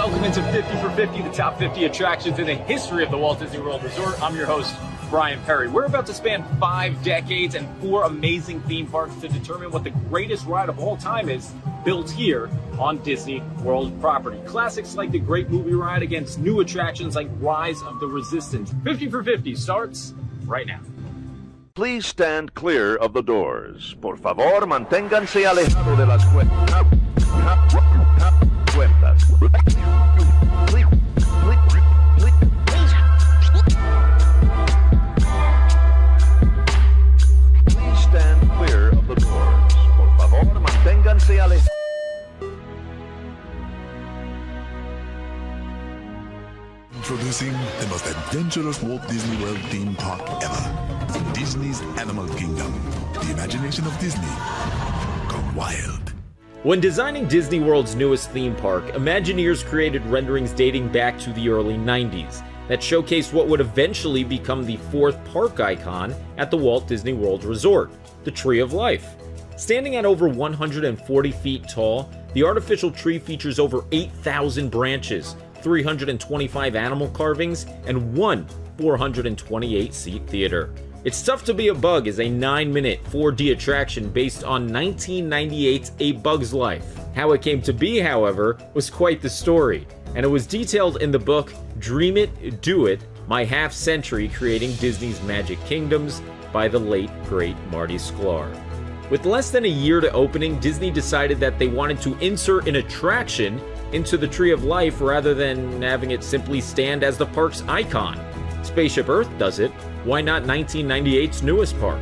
welcome into 50 for 50, the top 50 attractions in the history of the Walt Disney World Resort. I'm your host, Brian Perry. We're about to span 5 decades and 4 amazing theme parks to determine what the greatest ride of all time is built here on Disney World property. Classics like the Great Movie Ride against new attractions like Rise of the Resistance. 50 for 50 starts right now. Please stand clear of the doors. Por favor, manténganse alejado de las cuentas. Please stand clear of the doors. Por favor, manténganse alejados. Introducing the most adventurous Walt Disney World theme park ever. Disney's Animal Kingdom. The imagination of Disney gone wild. When designing Disney World's newest theme park, Imagineers created renderings dating back to the early 90s that showcased what would eventually become the 4th park icon at the Walt Disney World Resort, the Tree of Life. Standing at over 140 feet tall, the artificial tree features over 8,000 branches, 325 animal carvings, and one 428-seat theater. It's Tough to Be a Bug is a 9-minute 4D attraction based on 1998's A Bug's Life. How it came to be, however, was quite the story, and it was detailed in the book Dream It, Do It, My Half-Century Creating Disney's Magic Kingdoms by the late, great Marty Sklar. With less than a year to opening, Disney decided that they wanted to insert an attraction into the Tree of Life rather than having it simply stand as the park's icon. Spaceship Earth does it, why not 1998's newest park?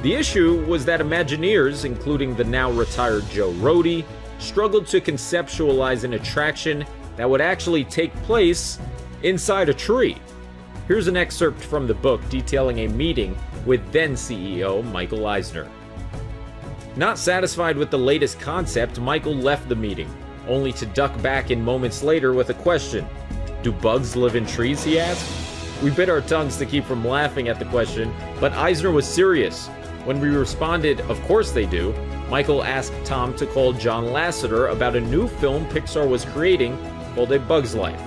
The issue was that Imagineers, including the now retired Joe Rohde, struggled to conceptualize an attraction that would actually take place inside a tree. Here's an excerpt from the book detailing a meeting with then CEO Michael Eisner. Not satisfied with the latest concept, Michael left the meeting, only to duck back in moments later with a question. Do bugs live in trees, he asked? We bit our tongues to keep from laughing at the question, but Eisner was serious. When we responded, of course they do, Michael asked Tom to call John Lasseter about a new film Pixar was creating called A Bug's Life.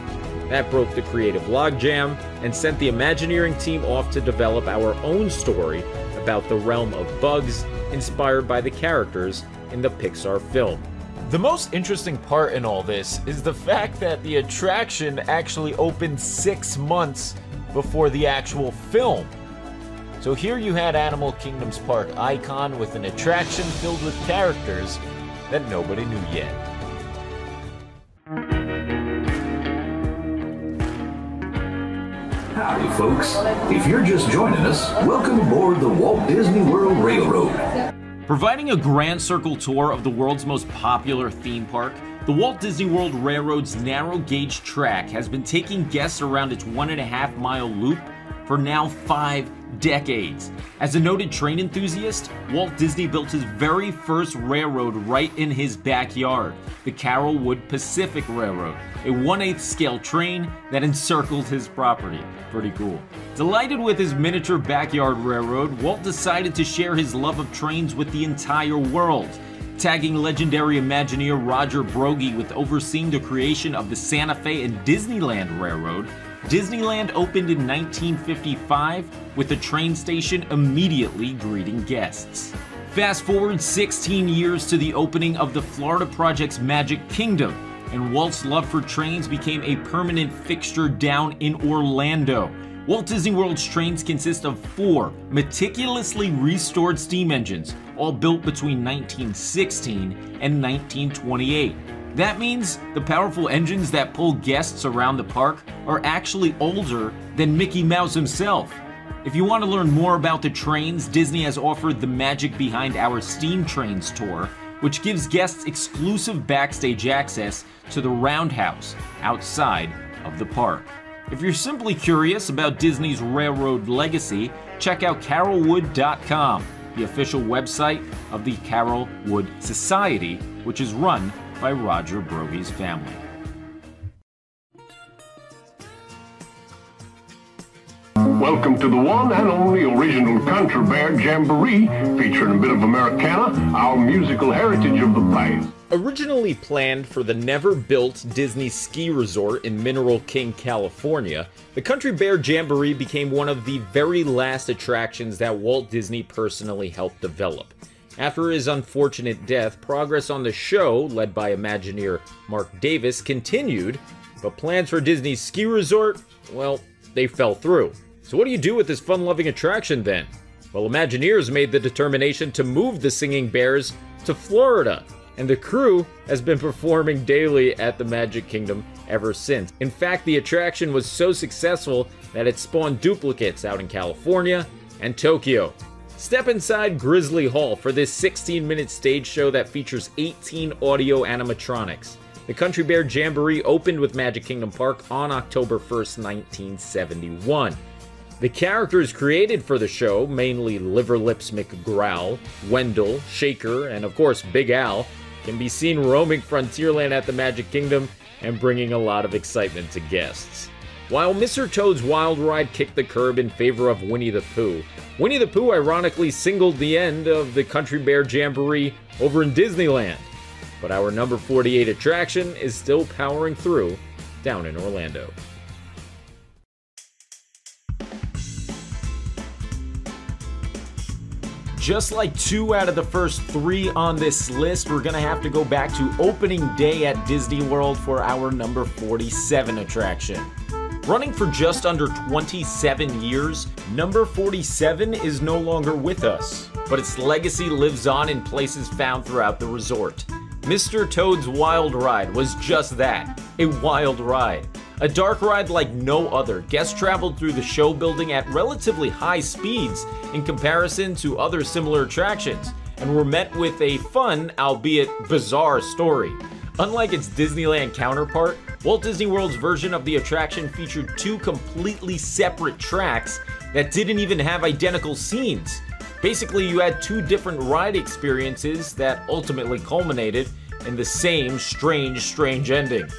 That broke the creative logjam and sent the Imagineering team off to develop our own story about the realm of bugs inspired by the characters in the Pixar film. The most interesting part in all this is the fact that the attraction actually opened 6 months before the actual film. So here you had Animal Kingdom's park icon with an attraction filled with characters that nobody knew yet. Howdy folks, if you're just joining us, welcome aboard the Walt Disney World Railroad. Providing a grand circle tour of the world's most popular theme park, the Walt Disney World Railroad's narrow gauge track has been taking guests around its 1.5-mile loop for now 5 decades. As a noted train enthusiast, Walt Disney built his very first railroad right in his backyard, the Carrollwood Pacific Railroad, a 1/8 scale train that encircled his property. Pretty cool. Delighted with his miniature backyard railroad, Walt decided to share his love of trains with the entire world, tagging legendary Imagineer Roger Broggie with overseeing the creation of the Santa Fe and Disneyland Railroad. Disneyland opened in 1955 with a train station immediately greeting guests. Fast forward 16 years to the opening of the Florida Project's Magic Kingdom, and Walt's love for trains became a permanent fixture down in Orlando. Walt Disney World's trains consist of 4 meticulously restored steam engines, all built between 1916 and 1928. That means the powerful engines that pull guests around the park are actually older than Mickey Mouse himself. If you want to learn more about the trains, Disney has offered the Magic Behind Our Steam Trains tour, which gives guests exclusive backstage access to the Roundhouse outside of the park. If you're simply curious about Disney's railroad legacy, check out Carrollwood.com, the official website of the Carrollwood Society, which is run by Roger Broggie's family. Welcome to the one and only original Country Bear Jamboree, featuring a bit of Americana, our musical heritage of the past. Originally planned for the never-built Disney ski resort in Mineral King, California, the Country Bear Jamboree became one of the very last attractions that Walt Disney personally helped develop. After his unfortunate death, progress on the show, led by Imagineer Mark Davis, continued, but plans for Disney's ski resort, well, they fell through. So what do you do with this fun-loving attraction then? Well, Imagineers made the determination to move the Singing Bears to Florida, and the crew has been performing daily at the Magic Kingdom ever since. In fact, the attraction was so successful that it spawned duplicates out in California and Tokyo. Step inside Grizzly Hall for this 16-minute stage show that features 18 audio animatronics. The Country Bear Jamboree opened with Magic Kingdom Park on October 1st, 1971. The characters created for the show, mainly Liverlips McGrowl, Wendell, Shaker, and of course Big Al, can be seen roaming Frontierland at the Magic Kingdom and bringing a lot of excitement to guests. While Mr. Toad's Wild Ride kicked the curb in favor of Winnie the Pooh, Winnie the Pooh ironically singled the end of the Country Bear Jamboree over in Disneyland. But our number 48 attraction is still powering through down in Orlando. Just like 2 out of the first 3 on this list, we're gonna have to go back to opening day at Disney World for our number 47 attraction. Running for just under 27 years, number 47 is no longer with us, but its legacy lives on in places found throughout the resort. Mr. Toad's Wild Ride was just that, a wild ride. A dark ride like no other. Guests traveled through the show building at relatively high speeds in comparison to other similar attractions, and were met with a fun, albeit bizarre, story. Unlike its Disneyland counterpart, Walt Disney World's version of the attraction featured 2 completely separate tracks that didn't even have identical scenes. Basically, you had 2 different ride experiences that ultimately culminated in the same strange ending.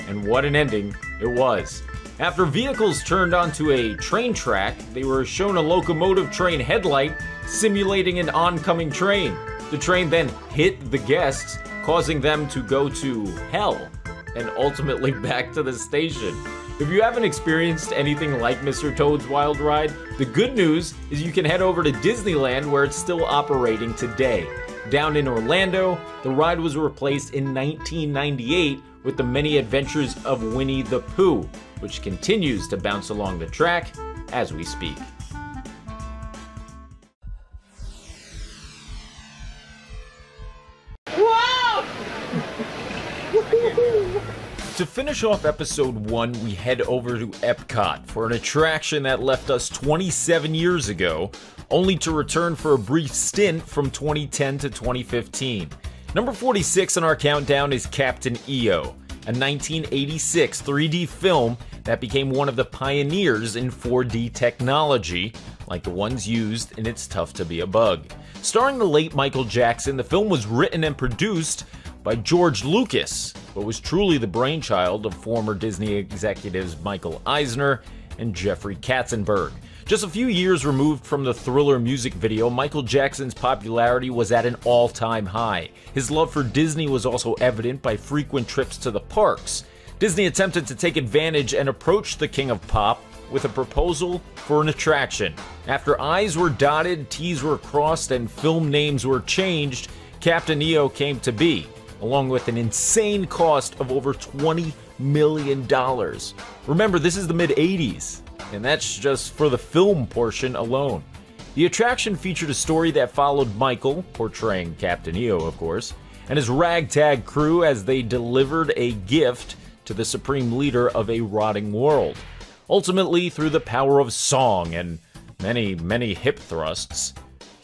And what an ending it was. After vehicles turned onto a train track, they were shown a locomotive train headlight simulating an oncoming train. The train then hit the guests, causing them to go to hell and ultimately back to the station. If you haven't experienced anything like Mr. Toad's Wild Ride, the good news is you can head over to Disneyland where it's still operating today. Down in Orlando, the ride was replaced in 1998 with the Many Adventures of Winnie the Pooh, which continues to bounce along the track as we speak. To finish off episode 1, we head over to Epcot for an attraction that left us 27 years ago, only to return for a brief stint from 2010 to 2015. Number 46 on our countdown is Captain EO, a 1986 3D film that became one of the pioneers in 4D technology, like the ones used in It's Tough to Be a Bug. Starring the late Michael Jackson, the film was written and produced by George Lucas, but was truly the brainchild of former Disney executives Michael Eisner and Jeffrey Katzenberg. Just a few years removed from the Thriller music video, Michael Jackson's popularity was at an all-time high. His love for Disney was also evident by frequent trips to the parks. Disney attempted to take advantage and approach the King of Pop with a proposal for an attraction. After I's were dotted, T's were crossed, and film names were changed, Captain EO came to be, along with an insane cost of over $20 million. Remember, this is the mid-80s, and that's just for the film portion alone. The attraction featured a story that followed Michael, portraying Captain EO of course, and his ragtag crew as they delivered a gift to the supreme leader of a rotting world. Ultimately, through the power of song and many hip thrusts,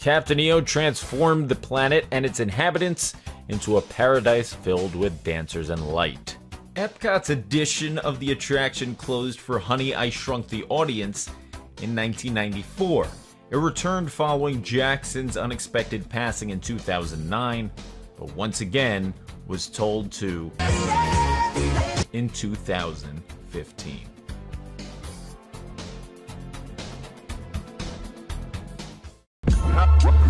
Captain EO transformed the planet and its inhabitants into a paradise filled with dancers and light. Epcot's edition of the attraction closed for Honey, I Shrunk the Audience in 1994. It returned following Jackson's unexpected passing in 2009, but once again was told to in 2015.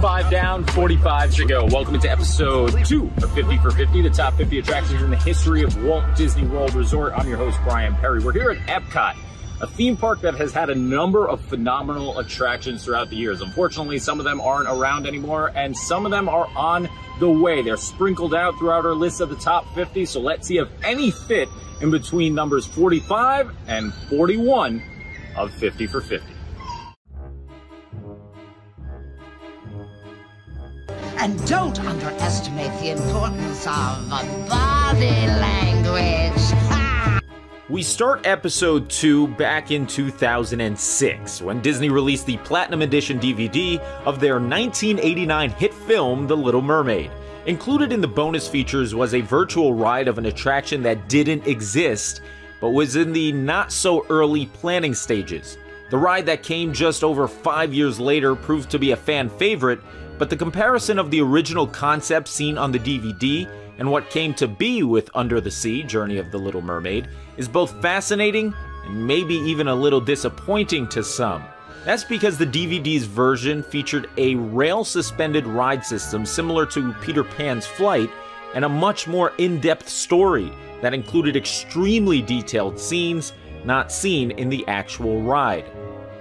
5 down, 45 to go. Welcome to episode 2 of 50 for 50, the top 50 attractions in the history of Walt Disney World Resort. I'm your host, Brian Perry. We're here at Epcot, a theme park that has had a number of phenomenal attractions throughout the years. Unfortunately, some of them aren't around anymore, and some of them are on the way. They're sprinkled out throughout our list of the top 50, so let's see if any fit in between numbers 45 and 41 of 50 for 50. And don't underestimate the importance of body language. Ha! We start episode 2 back in 2006, when Disney released the Platinum Edition DVD of their 1989 hit film, The Little Mermaid. Included in the bonus features was a virtual ride of an attraction that didn't exist, but was in the not-so-early planning stages. The ride that came just over 5 years later proved to be a fan favorite, but the comparison of the original concept seen on the DVD and what came to be with Under the Sea, Journey of the Little Mermaid, is both fascinating and maybe even a little disappointing to some. That's because the DVD's version featured a rail-suspended ride system similar to Peter Pan's Flight and a much more in-depth story that included extremely detailed scenes not seen in the actual ride.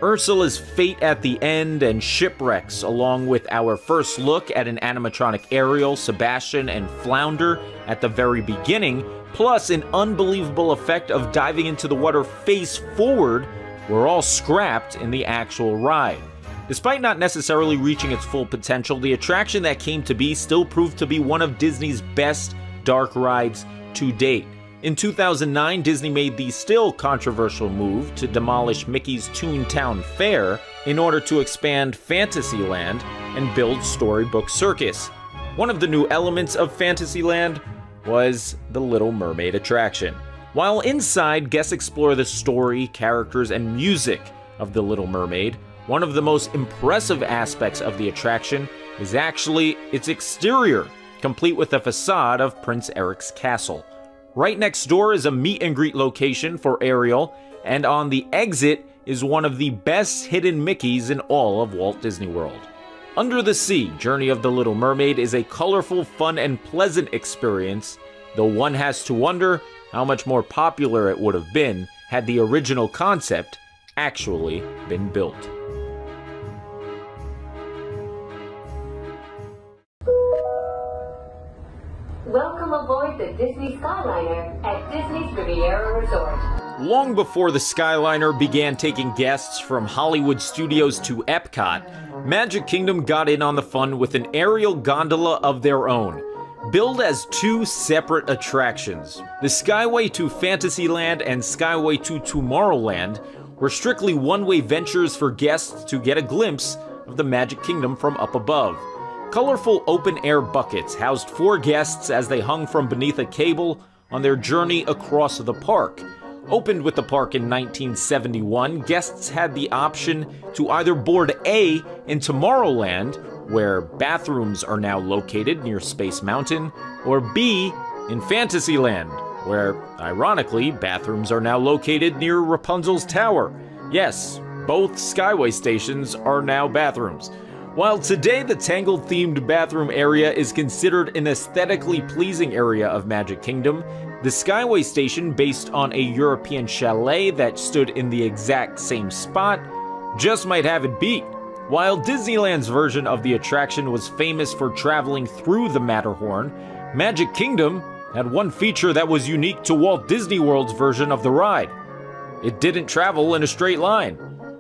Ursula's fate at the end and shipwrecks, along with our first look at an animatronic Ariel, Sebastian, and Flounder at the very beginning, plus an unbelievable effect of diving into the water face forward, were all scrapped in the actual ride. Despite not necessarily reaching its full potential, the attraction that came to be still proved to be one of Disney's best dark rides to date. In 2009, Disney made the still controversial move to demolish Mickey's Toontown Fair in order to expand Fantasyland and build Storybook Circus. One of the new elements of Fantasyland was the Little Mermaid attraction. While inside, guests explore the story, characters, and music of the Little Mermaid, one of the most impressive aspects of the attraction is actually its exterior, complete with a facade of Prince Eric's castle. Right next door is a meet and greet location for Ariel, and on the exit is one of the best hidden Mickeys in all of Walt Disney World. Under the Sea, Journey of the Little Mermaid is a colorful, fun, and pleasant experience, though one has to wonder how much more popular it would have been had the original concept actually been built. Welcome aboard the Disney Skyliner at Disney's Riviera Resort. Long before the Skyliner began taking guests from Hollywood studios to Epcot, Magic Kingdom got in on the fun with an aerial gondola of their own. Billed as 2 separate attractions, the Skyway to Fantasyland and Skyway to Tomorrowland were strictly one-way ventures for guests to get a glimpse of the Magic Kingdom from up above. Colorful open-air buckets housed 4 guests as they hung from beneath a cable on their journey across the park. Opened with the park in 1971, guests had the option to either board A in Tomorrowland, where bathrooms are now located near Space Mountain, or B in Fantasyland, where, ironically, bathrooms are now located near Rapunzel's Tower. Yes, both Skyway stations are now bathrooms. While today the Tangled-themed bathroom area is considered an aesthetically pleasing area of Magic Kingdom, the Skyway station, based on a European chalet that stood in the exact same spot, just might have it beat. While Disneyland's version of the attraction was famous for traveling through the Matterhorn, Magic Kingdom had one feature that was unique to Walt Disney World's version of the ride. It didn't travel in a straight line.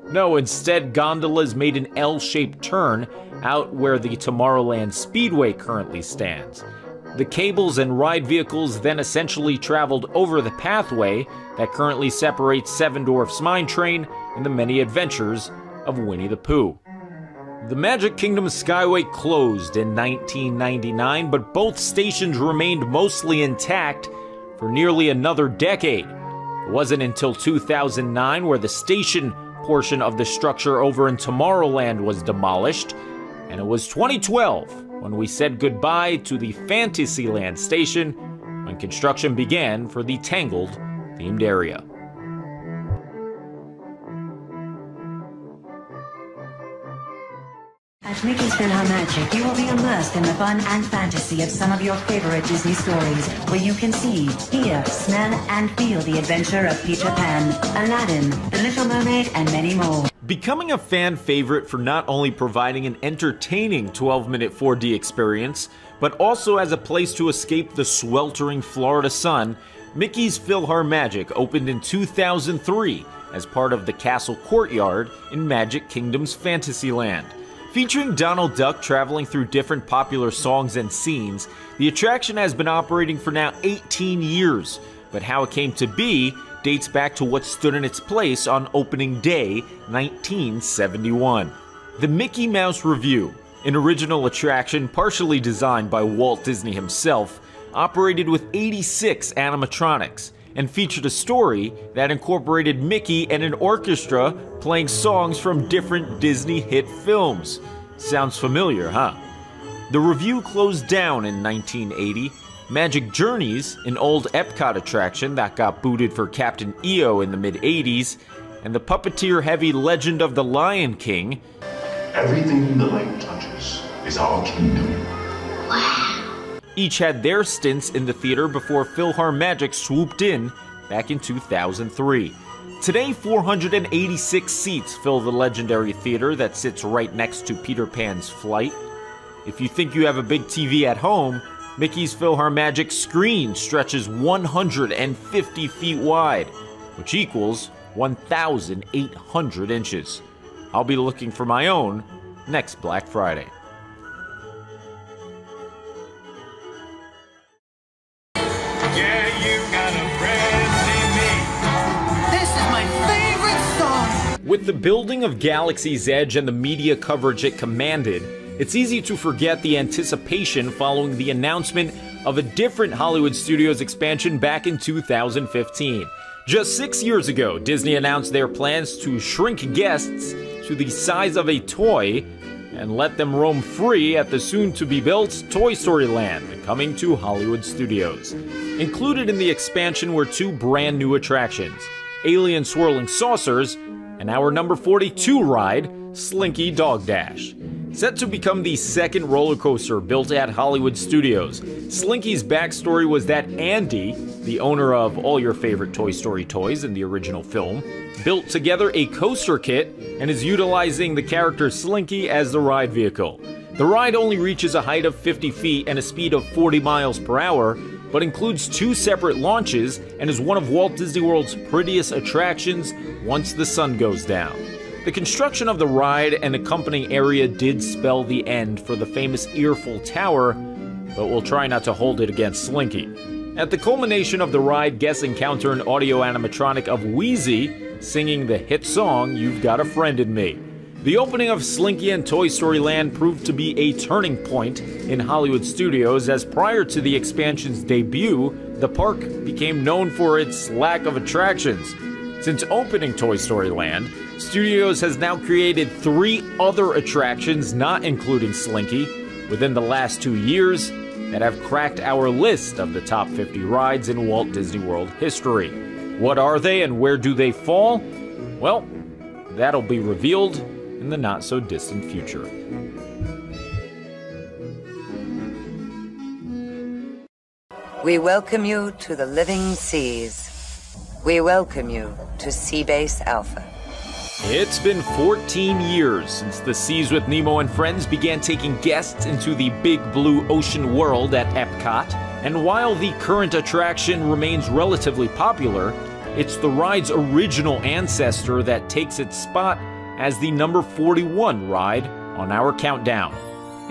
No, instead, gondolas made an L-shaped turn out where the Tomorrowland Speedway currently stands. The cables and ride vehicles then essentially traveled over the pathway that currently separates Seven Dwarfs Mine Train and the many adventures of Winnie the Pooh. The Magic Kingdom Skyway closed in 1999, but both stations remained mostly intact for nearly another decade. It wasn't until 2009 where the station portion of the structure over in Tomorrowland was demolished, and it was 2012 when we said goodbye to the Fantasyland station when construction began for the Tangled-themed area. At At Mickey's PhilharMagic, you will be immersed in the fun and fantasy of some of your favorite Disney stories, where you can see, hear, smell, and feel the adventure of Peter Pan, Aladdin, The Little Mermaid, and many more. Becoming a fan favorite for not only providing an entertaining 12-minute 4D experience, but also as a place to escape the sweltering Florida sun, Mickey's PhilharMagic opened in 2003 as part of the Castle Courtyard in Magic Kingdom's Fantasyland. Featuring Donald Duck traveling through different popular songs and scenes, the attraction has been operating for now 18 years, but how it came to be dates back to what stood in its place on opening day, 1971. The Mickey Mouse Revue, an original attraction partially designed by Walt Disney himself, operated with 86 animatronics and featured a story that incorporated Mickey and an orchestra playing songs from different Disney hit films. Sounds familiar, huh? The Revue closed down in 1980. Magic Journeys, an old Epcot attraction that got booted for Captain EO in the mid-80s, and the puppeteer-heavy Legend of the Lion King. Everything the light touches is our kingdom. Each had their stints in the theater before PhilharMagic swooped in back in 2003. Today, 486 seats fill the legendary theater that sits right next to Peter Pan's flight. If you think you have a big TV at home, Mickey's PhilharMagic screen stretches 150 feet wide, which equals 1,800 inches. I'll be looking for my own next Black Friday. Yeah, you got a friend in me. This is my favorite song. With the building of Galaxy's Edge and the media coverage it commanded, it's easy to forget the anticipation following the announcement of a different Hollywood Studios expansion back in 2015. Just 6 years ago, Disney announced their plans to shrink guests to the size of a toy and let them roam free at the soon-to-be-built Toy Story Land, coming to Hollywood Studios. Included in the expansion were 2 brand new attractions, Alien Swirling Saucers and our number 42 ride, Slinky Dog Dash. Set to become the second roller coaster built at Hollywood Studios, Slinky's backstory was that Andy, the owner of all your favorite Toy Story toys in the original film, built together a coaster kit and is utilizing the character Slinky as the ride vehicle. The ride only reaches a height of 50 feet and a speed of 40 miles per hour, but includes 2 separate launches and is one of Walt Disney World's prettiest attractions once the sun goes down. The construction of the ride and accompanying area did spell the end for the famous Earful Tower, but we'll try not to hold it against Slinky. At the culmination of the ride, guests encounter an audio animatronic of Wheezy singing the hit song, You've Got a Friend in Me. The opening of Slinky and Toy Story Land proved to be a turning point in Hollywood Studios, as prior to the expansion's debut, the park became known for its lack of attractions. Since opening Toy Story Land, Studios has now created 3 other attractions, not including Slinky, within the last 2 years that have cracked our list of the top 50 rides in Walt Disney World history. What are they and where do they fall? Well, that'll be revealed in the not-so-distant future. We welcome you to the living seas. We welcome you to Seabase Alpha. It's been 14 years since the Seas with Nemo and Friends began taking guests into the big blue ocean world at Epcot, and while the current attraction remains relatively popular, it's the ride's original ancestor that takes its spot as the number 41 ride on our countdown.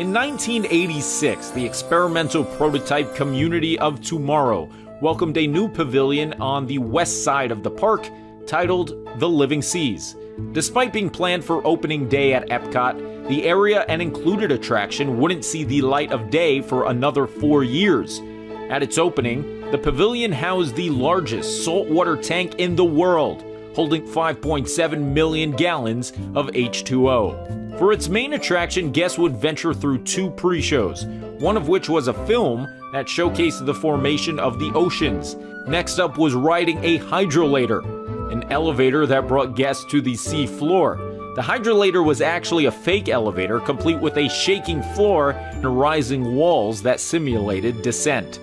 In 1986, the experimental prototype Community of Tomorrow welcomed a new pavilion on the west side of the park titled The Living Seas. Despite being planned for opening day at Epcot, the area and included attraction wouldn't see the light of day for another 4 years. At its opening, the pavilion housed the largest saltwater tank in the world, holding 5.7 million gallons of H2O. For its main attraction, guests would venture through 2 pre-shows, one of which was a film that showcased the formation of the oceans. Next up was riding a hydrolator, an elevator that brought guests to the sea floor. The Hydrolator was actually a fake elevator, complete with a shaking floor and rising walls that simulated descent.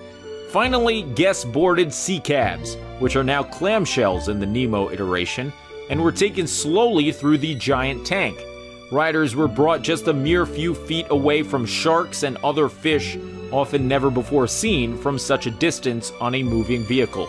Finally, guests boarded sea cabs, which are now clamshells in the Nemo iteration, and were taken slowly through the giant tank. Riders were brought just a mere few feet away from sharks and other fish, often never before seen from such a distance on a moving vehicle.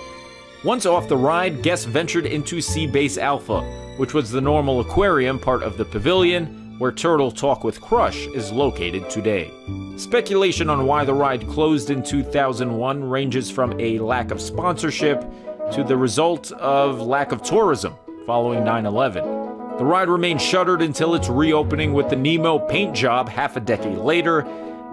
Once off the ride, guests ventured into Seabase Alpha, which was the normal aquarium part of the pavilion, where Turtle Talk with Crush is located today. Speculation on why the ride closed in 2001 ranges from a lack of sponsorship to the result of lack of tourism following 9/11. The ride remained shuttered until its reopening with the Nemo paint job half a decade later.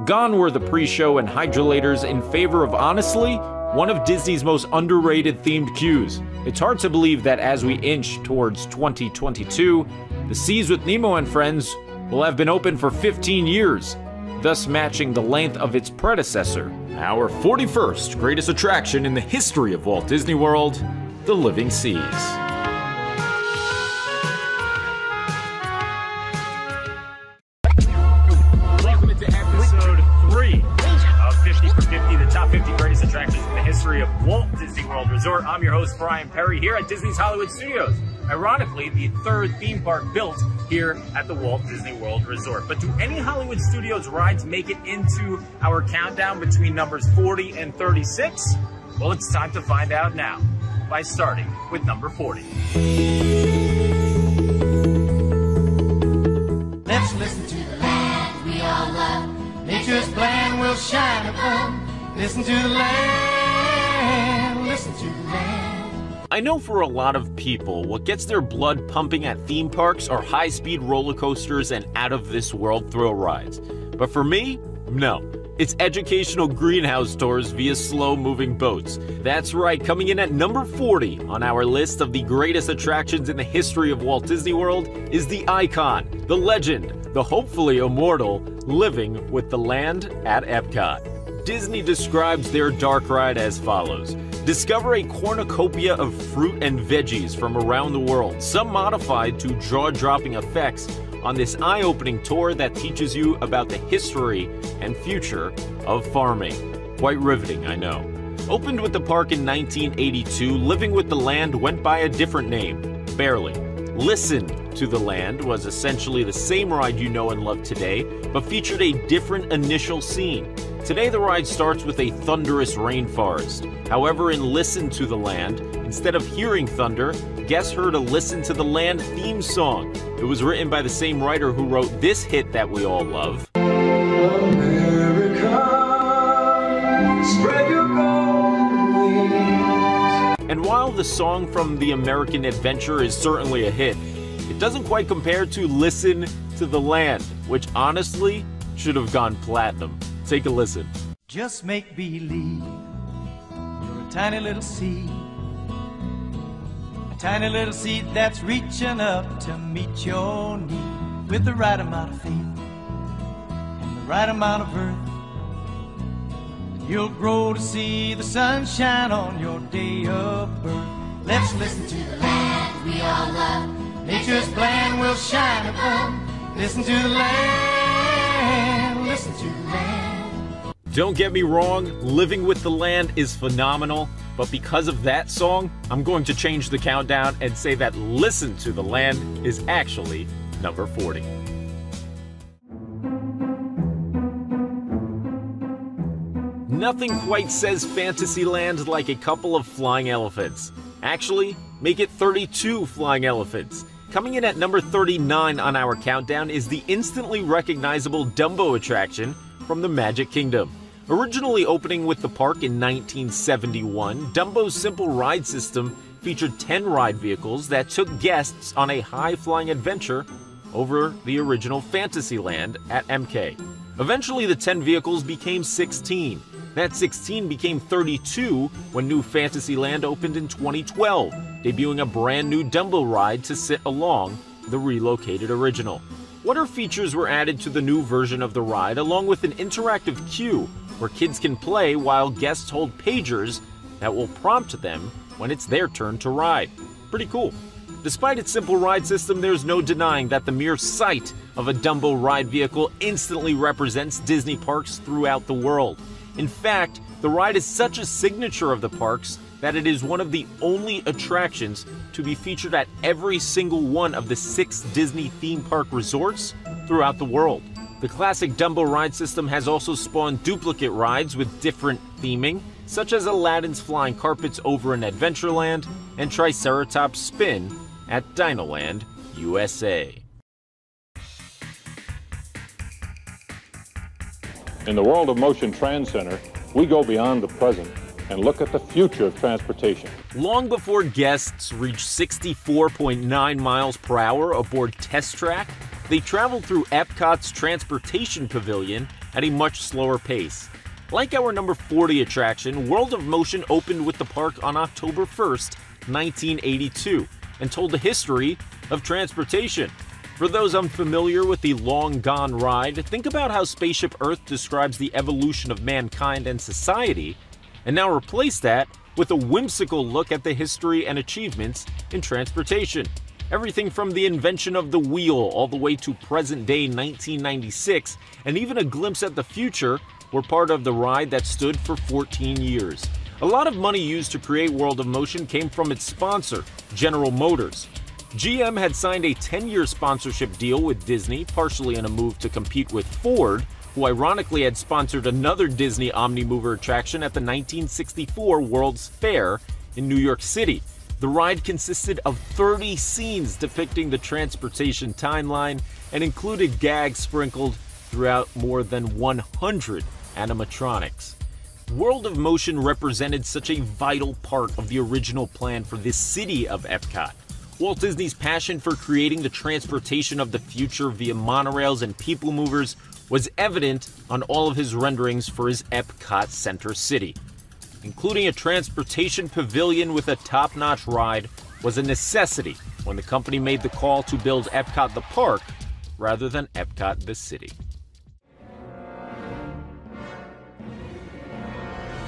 Gone were the pre-show and Hydrolators in favor of, honestly, one of Disney's most underrated themed queues. It's hard to believe that as we inch towards 2022, the Seas with Nemo and Friends will have been open for 15 years, thus matching the length of its predecessor. Our 41st greatest attraction in the history of Walt Disney World, the Living Seas. Welcome into episode 3 of 50 for 50, the top 50 greatest attractions in the history of Walt Disney World Resort. I'm your host, Brian Perry, here at Disney's Hollywood Studios. Ironically, the third theme park built here at the Walt Disney World Resort. But do any Hollywood Studios rides make it into our countdown between numbers 40 and 36? Well, it's time to find out now by starting with number 40. Let's listen to the land we all love. Nature's plan will shine upon. Listen to the land, listen to the land. I know for a lot of people, what gets their blood pumping at theme parks are high-speed roller coasters and out-of-this-world thrill rides. But for me, no. It's educational greenhouse tours via slow-moving boats. That's right, coming in at number 40 on our list of the greatest attractions in the history of Walt Disney World is the icon, the legend, the hopefully immortal Living with the Land at Epcot. Disney describes their dark ride as follows. Discover a cornucopia of fruit and veggies from around the world, some modified to jaw-dropping effects on this eye-opening tour that teaches you about the history and future of farming. Quite riveting, I know. Opened with the park in 1982, Living with the Land went by a different name, barely. Listen to the Land was essentially the same ride you know and love today, but featured a different initial scene. Today the ride starts with a thunderous rainforest. However, in Listen to the Land, instead of hearing thunder, guests heard a Listen to the Land theme song. It was written by the same writer who wrote this hit that we all love. America, spread your golden wings. And while the song from The American Adventure is certainly a hit, it doesn't quite compare to Listen to the Land, which honestly should have gone platinum. Take a listen. Just make believe you're a tiny little seed. A tiny little seed that's reaching up to meet your need. With the right amount of faith and the right amount of earth, you'll grow to see the sunshine on your day of birth. Let's listen to the land we all love. Nature's plan will shine upon. Listen to the land, listen to the land. Don't get me wrong, Living with the Land is phenomenal, but because of that song, I'm going to change the countdown and say that Listen to the Land is actually number 40. Nothing quite says Fantasyland like a couple of flying elephants. Actually, make it 32 flying elephants. Coming in at number 39 on our countdown is the instantly recognizable Dumbo attraction from the Magic Kingdom. Originally opening with the park in 1971, Dumbo's simple ride system featured 10 ride vehicles that took guests on a high-flying adventure over the original Fantasyland at MK. Eventually, the 10 vehicles became 16. That 16 became 32 when New Fantasyland opened in 2012, debuting a brand new Dumbo ride to sit along the relocated original. What features were added to the new version of the ride, along with an interactive queue where kids can play while guests hold pagers that will prompt them when it's their turn to ride. Pretty cool. Despite its simple ride system, there's no denying that the mere sight of a Dumbo ride vehicle instantly represents Disney parks throughout the world. In fact, the ride is such a signature of the parks that it is one of the only attractions to be featured at every single one of the 6 Disney theme park resorts throughout the world. The classic Dumbo ride system has also spawned duplicate rides with different theming, such as Aladdin's Flying Carpets over in Adventureland and Triceratops Spin at Dinoland, USA. In the World of Motion Trans Center, we go beyond the present and look at the future of transportation. Long before guests reached 64.9 miles per hour aboard Test Track, they traveled through Epcot's Transportation Pavilion at a much slower pace. Like our number 40 attraction, World of Motion opened with the park on October 1st, 1982, and told the history of transportation. For those unfamiliar with the Long Gone ride, think about how Spaceship Earth describes the evolution of mankind and society, and now replace that with a whimsical look at the history and achievements in transportation. Everything from the invention of the wheel all the way to present-day 1996, and even a glimpse at the future, were part of the ride that stood for 14 years. A lot of money used to create World of Motion came from its sponsor, General Motors. GM had signed a 10-year sponsorship deal with Disney, partially in a move to compete with Ford, who ironically had sponsored another Disney Omnimover attraction at the 1964 World's Fair in New York City. The ride consisted of 30 scenes depicting the transportation timeline and included gags sprinkled throughout more than 100 animatronics. World of Motion represented such a vital part of the original plan for this city of Epcot. Walt Disney's passion for creating the transportation of the future via monorails and people movers was evident on all of his renderings for his Epcot Center City. Including a transportation pavilion with a top-notch ride was a necessity when the company made the call to build Epcot the park rather than Epcot the city.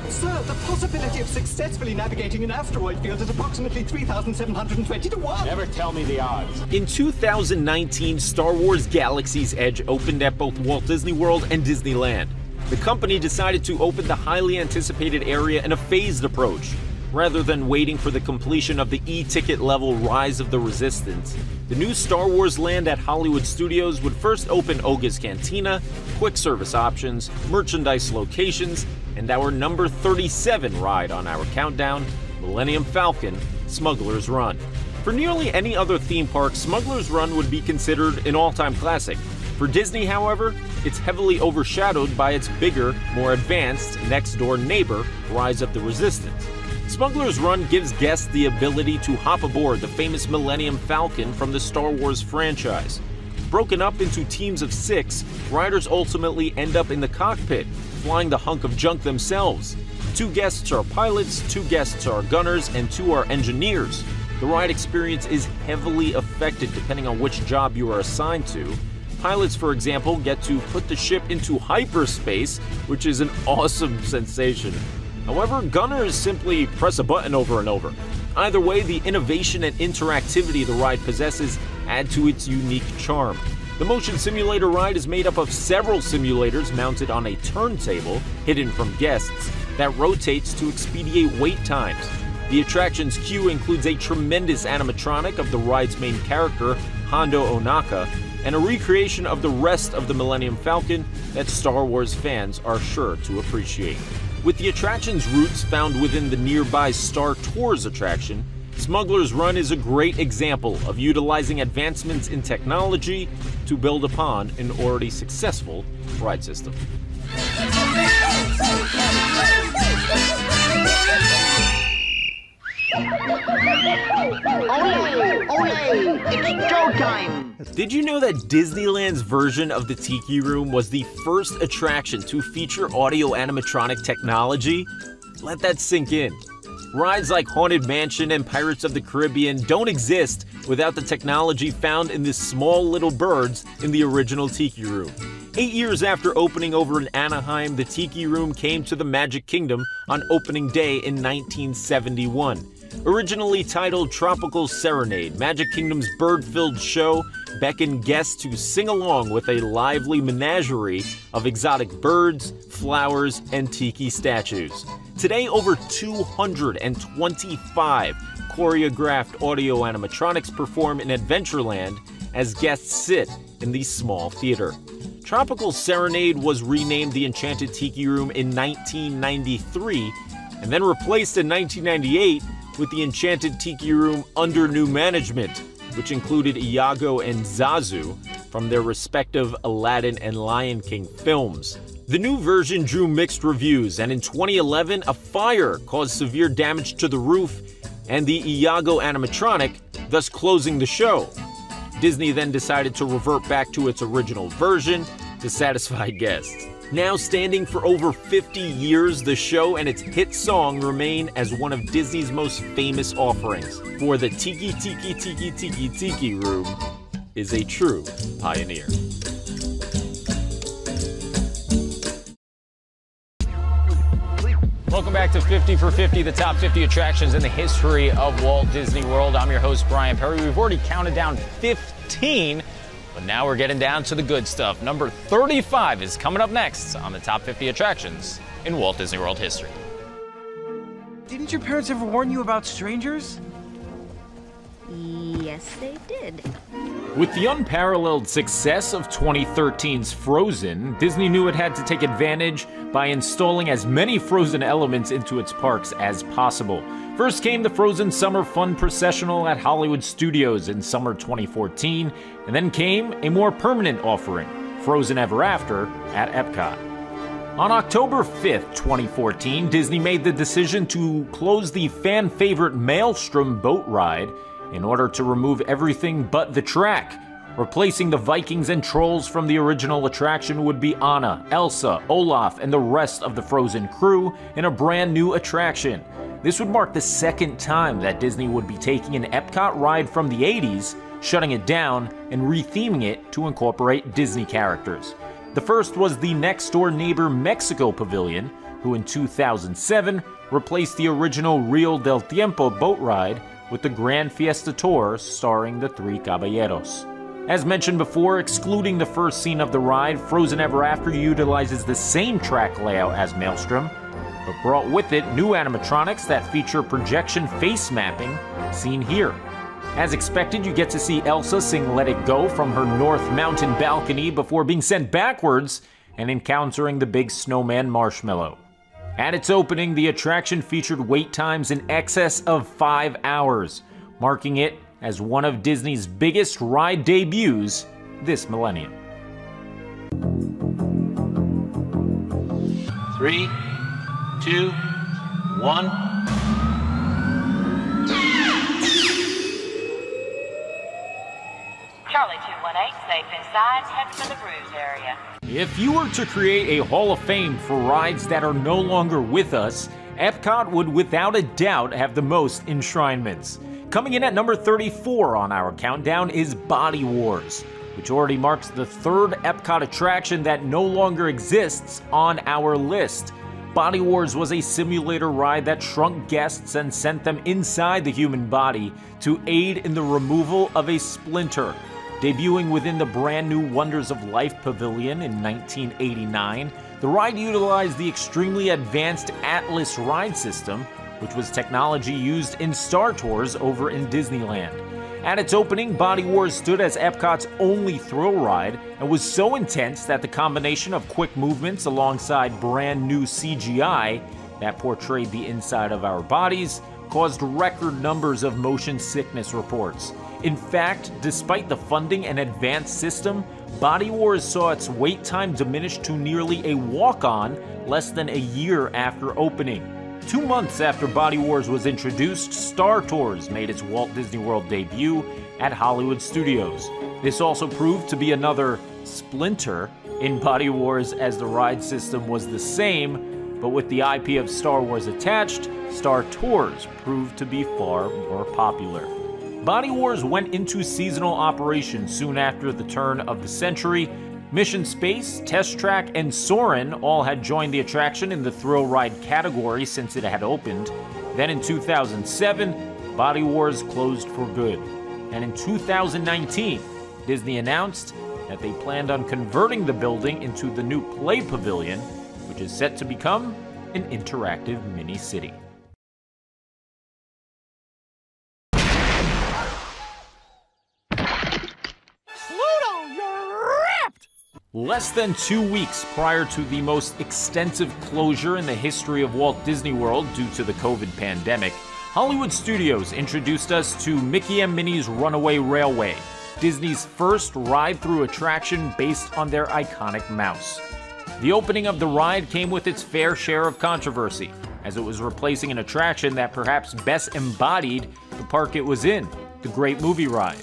Sir, the possibility of successfully navigating an asteroid field is approximately 3,720 to 1. Never tell me the odds. In 2019, Star Wars Galaxy's Edge opened at both Walt Disney World and Disneyland. The company decided to open the highly anticipated area in a phased approach. Rather than waiting for the completion of the e-ticket level Rise of the Resistance, the new Star Wars land at Hollywood Studios would first open Oga's Cantina, quick service options, merchandise locations, and our number 37 ride on our countdown, Millennium Falcon, Smuggler's Run. For nearly any other theme park, Smuggler's Run would be considered an all-time classic. For Disney, however, it's heavily overshadowed by its bigger, more advanced, next-door neighbor, Rise of the Resistance. Smuggler's Run gives guests the ability to hop aboard the famous Millennium Falcon from the Star Wars franchise. Broken up into teams of 6, riders ultimately end up in the cockpit, flying the hunk of junk themselves. 2 guests are pilots, 2 guests are gunners, and 2 are engineers. The ride experience is heavily affected depending on which job you are assigned to. Pilots, for example, get to put the ship into hyperspace, which is an awesome sensation. However, gunners simply press a button over and over. Either way, the innovation and interactivity the ride possesses add to its unique charm. The Motion Simulator ride is made up of several simulators mounted on a turntable, hidden from guests, that rotates to expedite wait times. The attraction's queue includes a tremendous animatronic of the ride's main character, Hondo Ohnaka, and a recreation of the rest of the Millennium Falcon that Star Wars fans are sure to appreciate. With the attraction's roots found within the nearby Star Tours attraction, Smuggler's Run is a great example of utilizing advancements in technology to build upon an already successful ride system. Ole! It's showtime! Did you know that Disneyland's version of the Tiki Room was the first attraction to feature audio animatronic technology? Let that sink in. Rides like Haunted Mansion and Pirates of the Caribbean don't exist without the technology found in the small little birds in the original Tiki Room. 8 years after opening over in Anaheim, the Tiki Room came to the Magic Kingdom on opening day in 1971. Originally titled Tropical Serenade, Magic Kingdom's bird-filled show beckoned guests to sing along with a lively menagerie of exotic birds, flowers, and tiki statues. Today, over 225 choreographed audio animatronics perform in Adventureland as guests sit in the small theater. Tropical Serenade was renamed the Enchanted Tiki Room in 1993 and then replaced in 1998 with the Enchanted Tiki Room under new management, which included Iago and Zazu from their respective Aladdin and Lion King films. The new version drew mixed reviews, and in 2011, a fire caused severe damage to the roof and the Iago animatronic, thus closing the show. Disney then decided to revert back to its original version to satisfy guests. Now standing for over 50 years, the show and its hit song remain as one of Disney's most famous offerings. For the Tiki Tiki Tiki Tiki Tiki Room is a true pioneer. Welcome back to 50 for 50, the top 50 attractions in the history of Walt Disney World. I'm your host, Brian Perry. We've already counted down 15, but now we're getting down to the good stuff. Number 35 is coming up next on the top 50 attractions in Walt Disney World history. Didn't your parents ever warn you about strangers? Yes, they did. With the unparalleled success of 2013's Frozen, Disney knew it had to take advantage by installing as many Frozen elements into its parks as possible. First came the Frozen Summer Fun Processional at Hollywood Studios in summer 2014, and then came a more permanent offering, Frozen Ever After, at Epcot. On October 5th, 2014, Disney made the decision to close the fan-favorite Maelstrom boat ride in order to remove everything but the track. Replacing the Vikings and Trolls from the original attraction would be Anna, Elsa, Olaf, and the rest of the Frozen crew in a brand new attraction. This would mark the second time that Disney would be taking an Epcot ride from the 80s, shutting it down, and retheming it to incorporate Disney characters. The first was the next-door neighbor Mexico Pavilion, who in 2007 replaced the original Rio del Tiempo boat ride with the Grand Fiesta Tour starring the Three Caballeros. As mentioned before, excluding the first scene of the ride, Frozen Ever After utilizes the same track layout as Maelstrom, but brought with it new animatronics that feature projection face mapping, seen here. As expected, you get to see Elsa sing Let It Go from her North Mountain balcony before being sent backwards and encountering the big snowman Marshmallow. At its opening, the attraction featured wait times in excess of 5 hours, marking it as one of Disney's biggest ride debuts this millennium. 3, 2, 1. Charlie 218, safe inside, head for the cruise area. If you were to create a Hall of Fame for rides that are no longer with us, Epcot would without a doubt have the most enshrinements. Coming in at number 34 on our countdown is Body Wars, which already marks the third Epcot attraction that no longer exists on our list. Body Wars was a simulator ride that shrunk guests and sent them inside the human body to aid in the removal of a splinter. Debuting within the brand new Wonders of Life Pavilion in 1989, the ride utilized the extremely advanced Atlas ride system, which was technology used in Star Tours over in Disneyland. At its opening, Body Wars stood as Epcot's only thrill ride and was so intense that the combination of quick movements alongside brand new CGI that portrayed the inside of our bodies caused record numbers of motion sickness reports. In fact, despite the funding and advanced system, Body Wars saw its wait time diminish to nearly a walk-on less than a year after opening. 2 months after Body Wars was introduced, Star Tours made its Walt Disney World debut at Hollywood Studios. This also proved to be another splinter in Body Wars, as the ride system was the same, but with the IP of Star Wars attached, Star Tours proved to be far more popular. Body Wars went into seasonal operation soon after the turn of the century. Mission Space, Test Track, and Soarin' all had joined the attraction in the thrill ride category since it had opened. Then in 2007, Body Wars closed for good. And in 2019, Disney announced that they planned on converting the building into the new Play Pavilion, which is set to become an interactive mini-city. Pluto, you're ripped! Less than 2 weeks prior to the most extensive closure in the history of Walt Disney World due to the COVID pandemic, Hollywood Studios introduced us to Mickey and Minnie's Runaway Railway, Disney's first ride-through attraction based on their iconic mouse. The opening of the ride came with its fair share of controversy, as it was replacing an attraction that perhaps best embodied the park it was in, the Great Movie Ride.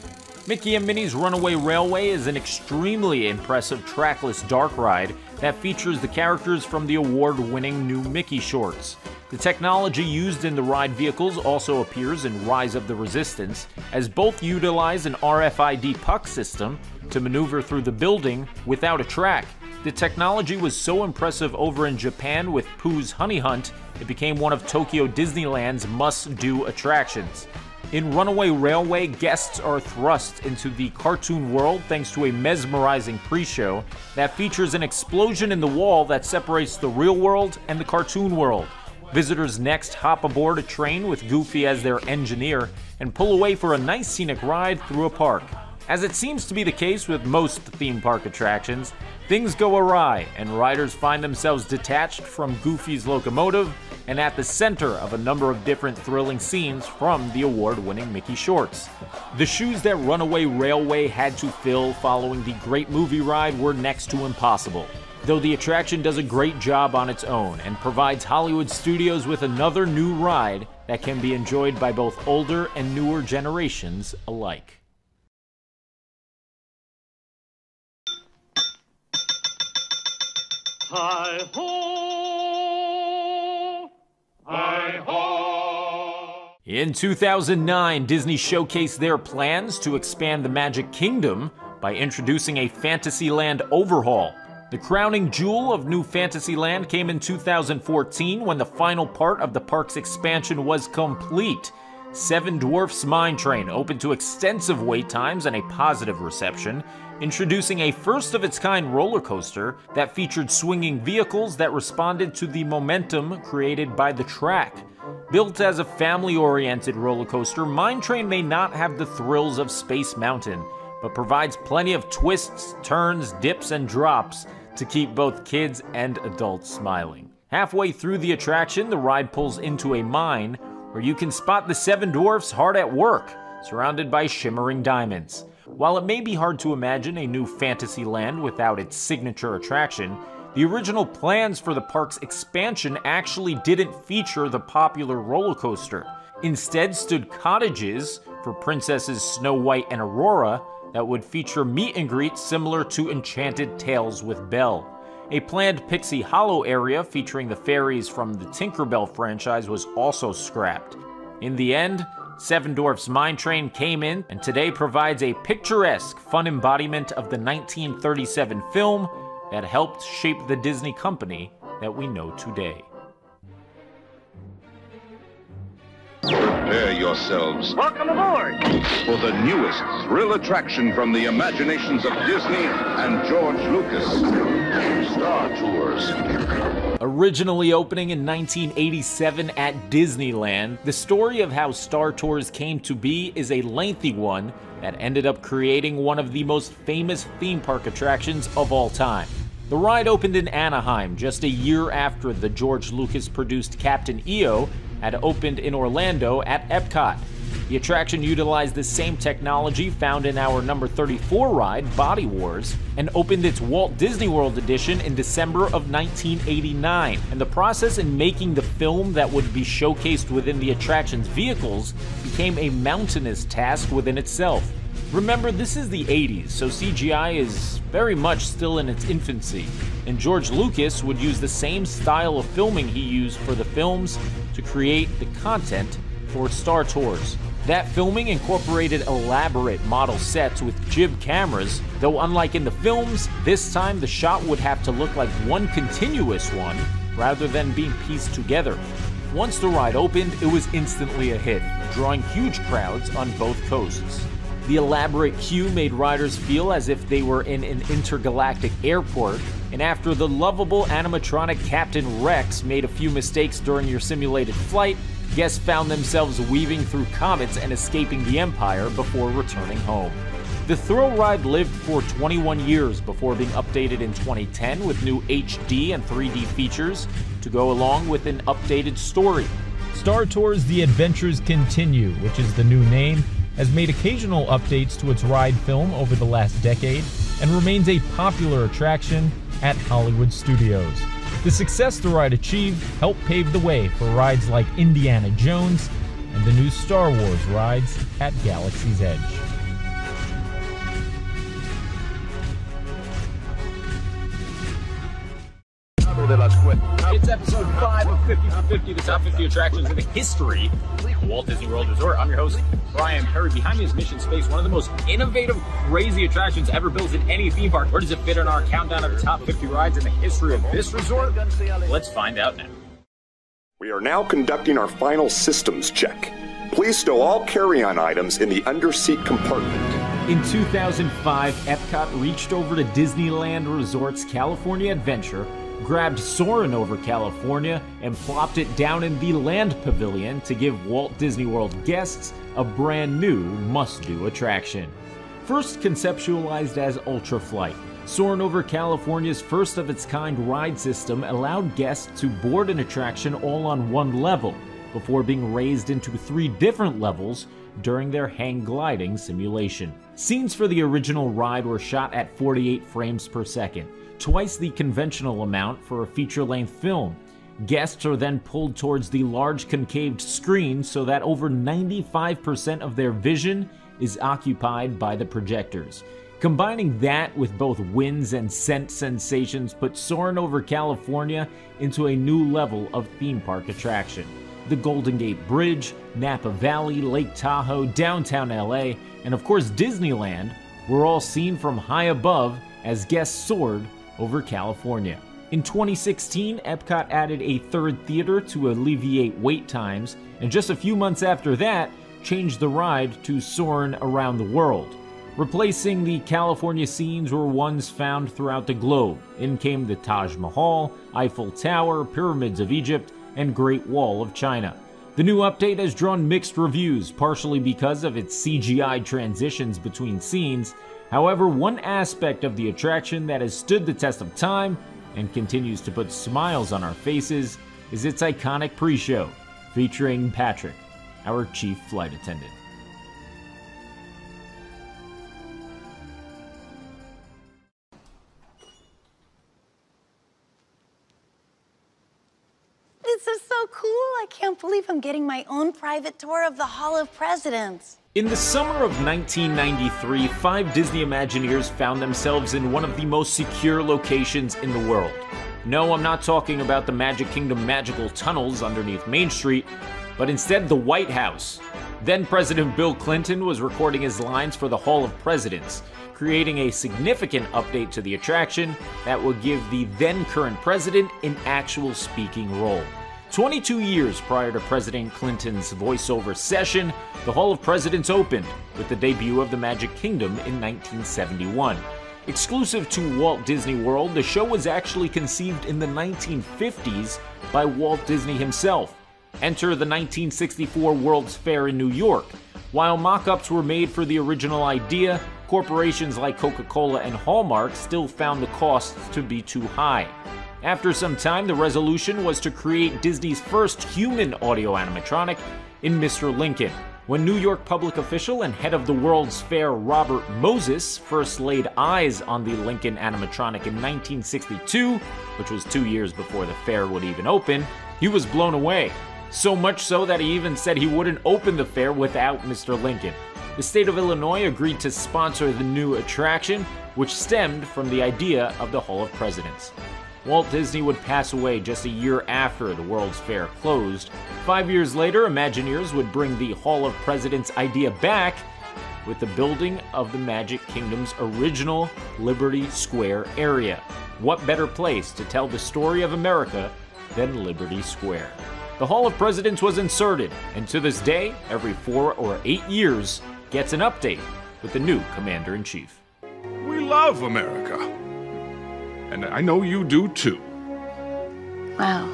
Mickey and Minnie's Runaway Railway is an extremely impressive trackless dark ride that features the characters from the award-winning new Mickey shorts. The technology used in the ride vehicles also appears in Rise of the Resistance, as both utilize an RFID puck system to maneuver through the building without a track. The technology was so impressive over in Japan with Pooh's Honey Hunt, it became one of Tokyo Disneyland's must-do attractions. In Runaway Railway, guests are thrust into the cartoon world thanks to a mesmerizing pre-show that features an explosion in the wall that separates the real world and the cartoon world. Visitors next hop aboard a train with Goofy as their engineer and pull away for a nice scenic ride through a park. As it seems to be the case with most theme park attractions, things go awry and riders find themselves detached from Goofy's locomotive and at the center of a number of different thrilling scenes from the award-winning Mickey shorts. The shoes that Runaway Railway had to fill following the Great Movie Ride were next to impossible, though the attraction does a great job on its own and provides Hollywood Studios with another new ride that can be enjoyed by both older and newer generations alike. Hi-ho! Hi-ho! In 2009, Disney showcased their plans to expand the Magic Kingdom by introducing a Fantasyland overhaul. The crowning jewel of New Fantasyland came in 2014 when the final part of the park's expansion was complete. Seven Dwarfs Mine Train opened to extensive wait times and a positive reception, introducing a first-of-its-kind roller coaster that featured swinging vehicles that responded to the momentum created by the track. Built as a family-oriented roller coaster, Mine Train may not have the thrills of Space Mountain, but provides plenty of twists, turns, dips, and drops to keep both kids and adults smiling. Halfway through the attraction, the ride pulls into a mine where you can spot the Seven Dwarfs hard at work, surrounded by shimmering diamonds. While it may be hard to imagine a new Fantasyland without its signature attraction, the original plans for the park's expansion actually didn't feature the popular roller coaster. Instead stood cottages for Princesses Snow White and Aurora that would feature meet and greets similar to Enchanted Tales with Belle. A planned Pixie Hollow area featuring the fairies from the Tinkerbell franchise was also scrapped. In the end, Seven Dwarfs Mine Train came in and today provides a picturesque, fun embodiment of the 1937 film that helped shape the Disney company that we know today. Prepare yourselves. Welcome aboard! For the newest thrill attraction from the imaginations of Disney and George Lucas. Star Tours. Originally opening in 1987 at Disneyland, the story of how Star Tours came to be is a lengthy one that ended up creating one of the most famous theme park attractions of all time. The ride opened in Anaheim just a year after the George Lucas-produced Captain EO had opened in Orlando at Epcot. The attraction utilized the same technology found in our number 34 ride, Body Wars, and opened its Walt Disney World edition in December of 1989. And the process in making the film that would be showcased within the attraction's vehicles became a mountainous task within itself. Remember, this is the 80s, so CGI is very much still in its infancy, and George Lucas would use the same style of filming he used for the films to create the content for Star Tours. That filming incorporated elaborate model sets with jib cameras, though unlike in the films, this time the shot would have to look like one continuous one rather than being pieced together. Once the ride opened, it was instantly a hit, drawing huge crowds on both coasts. The elaborate queue made riders feel as if they were in an intergalactic airport, and after the lovable animatronic Captain Rex made a few mistakes during your simulated flight, guests found themselves weaving through comets and escaping the Empire before returning home. The thrill ride lived for 21 years before being updated in 2010 with new HD and 3D features to go along with an updated story. Star Tours The Adventures Continue, which is the new name, has made occasional updates to its ride film over the last decade and remains a popular attraction at Hollywood Studios. The success the ride achieved helped pave the way for rides like Indiana Jones and the new Star Wars rides at Galaxy's Edge. It's episode 5 of 50 for 50, the top 50 attractions in the history of Walt Disney World Resort. I'm your host, Brian Perry. Behind me is Mission Space, one of the most innovative, crazy attractions ever built in any theme park. Where does it fit in our countdown of the top 50 rides in the history of this resort? Let's find out now. We are now conducting our final systems check. Please stow all carry-on items in the under-seat compartment. In 2005, Epcot reached over to Disneyland Resort's California Adventure, grabbed Soarin' over California, and plopped it down in the Land Pavilion to give Walt Disney World guests a brand new must-do attraction. First conceptualized as Ultra Flight, Soarin' over California's first-of-its-kind ride system allowed guests to board an attraction all on one level, before being raised into 3 different levels during their hang gliding simulation. Scenes for the original ride were shot at 48 frames per second, twice the conventional amount for a feature-length film. Guests are then pulled towards the large concaved screen so that over 95% of their vision is occupied by the projectors. Combining that with both winds and scent sensations put Soarin' over California into a new level of theme park attraction. The Golden Gate Bridge, Napa Valley, Lake Tahoe, downtown LA, and of course Disneyland were all seen from high above as guests soared over California. In 2016, Epcot added a 3rd theater to alleviate wait times, and just a few months after that, changed the ride to Soarin' Around the World. Replacing the California scenes were ones found throughout the globe. In came the Taj Mahal, Eiffel Tower, Pyramids of Egypt, and Great Wall of China. The new update has drawn mixed reviews, partially because of its CGI transitions between scenes. However, one aspect of the attraction that has stood the test of time and continues to put smiles on our faces is its iconic pre-show, featuring Patrick, our chief flight attendant. This is so cool. I can't believe I'm getting my own private tour of the Hall of Presidents. In the summer of 1993, 5 Disney Imagineers found themselves in one of the most secure locations in the world. No, I'm not talking about the Magic Kingdom magical tunnels underneath Main Street, but instead the White House. Then President Bill Clinton was recording his lines for the Hall of Presidents, creating a significant update to the attraction that would give the then current president an actual speaking role. 22 years prior to President Clinton's voiceover session, the Hall of Presidents opened with the debut of the Magic Kingdom in 1971. Exclusive to Walt Disney World, the show was actually conceived in the 1950s by Walt Disney himself. Enter the 1964 World's Fair in New York. While mock-ups were made for the original idea, corporations like Coca-Cola and Hallmark still found the costs to be too high. After some time, the resolution was to create Disney's first human audio animatronic in Mr. Lincoln. When New York public official and head of the World's Fair Robert Moses first laid eyes on the Lincoln animatronic in 1962, which was 2 years before the fair would even open, he was blown away. So much so that he even said he wouldn't open the fair without Mr. Lincoln. The state of Illinois agreed to sponsor the new attraction, which stemmed from the idea of the Hall of Presidents. Walt Disney would pass away just a year after the World's Fair closed. 5 years later, Imagineers would bring the Hall of Presidents idea back with the building of the Magic Kingdom's original Liberty Square area. What better place to tell the story of America than Liberty Square? the Hall of Presidents was inserted, and to this day, every 4 or 8 years, gets an update with the new Commander-in-Chief. We love America. And I know you do too. Wow.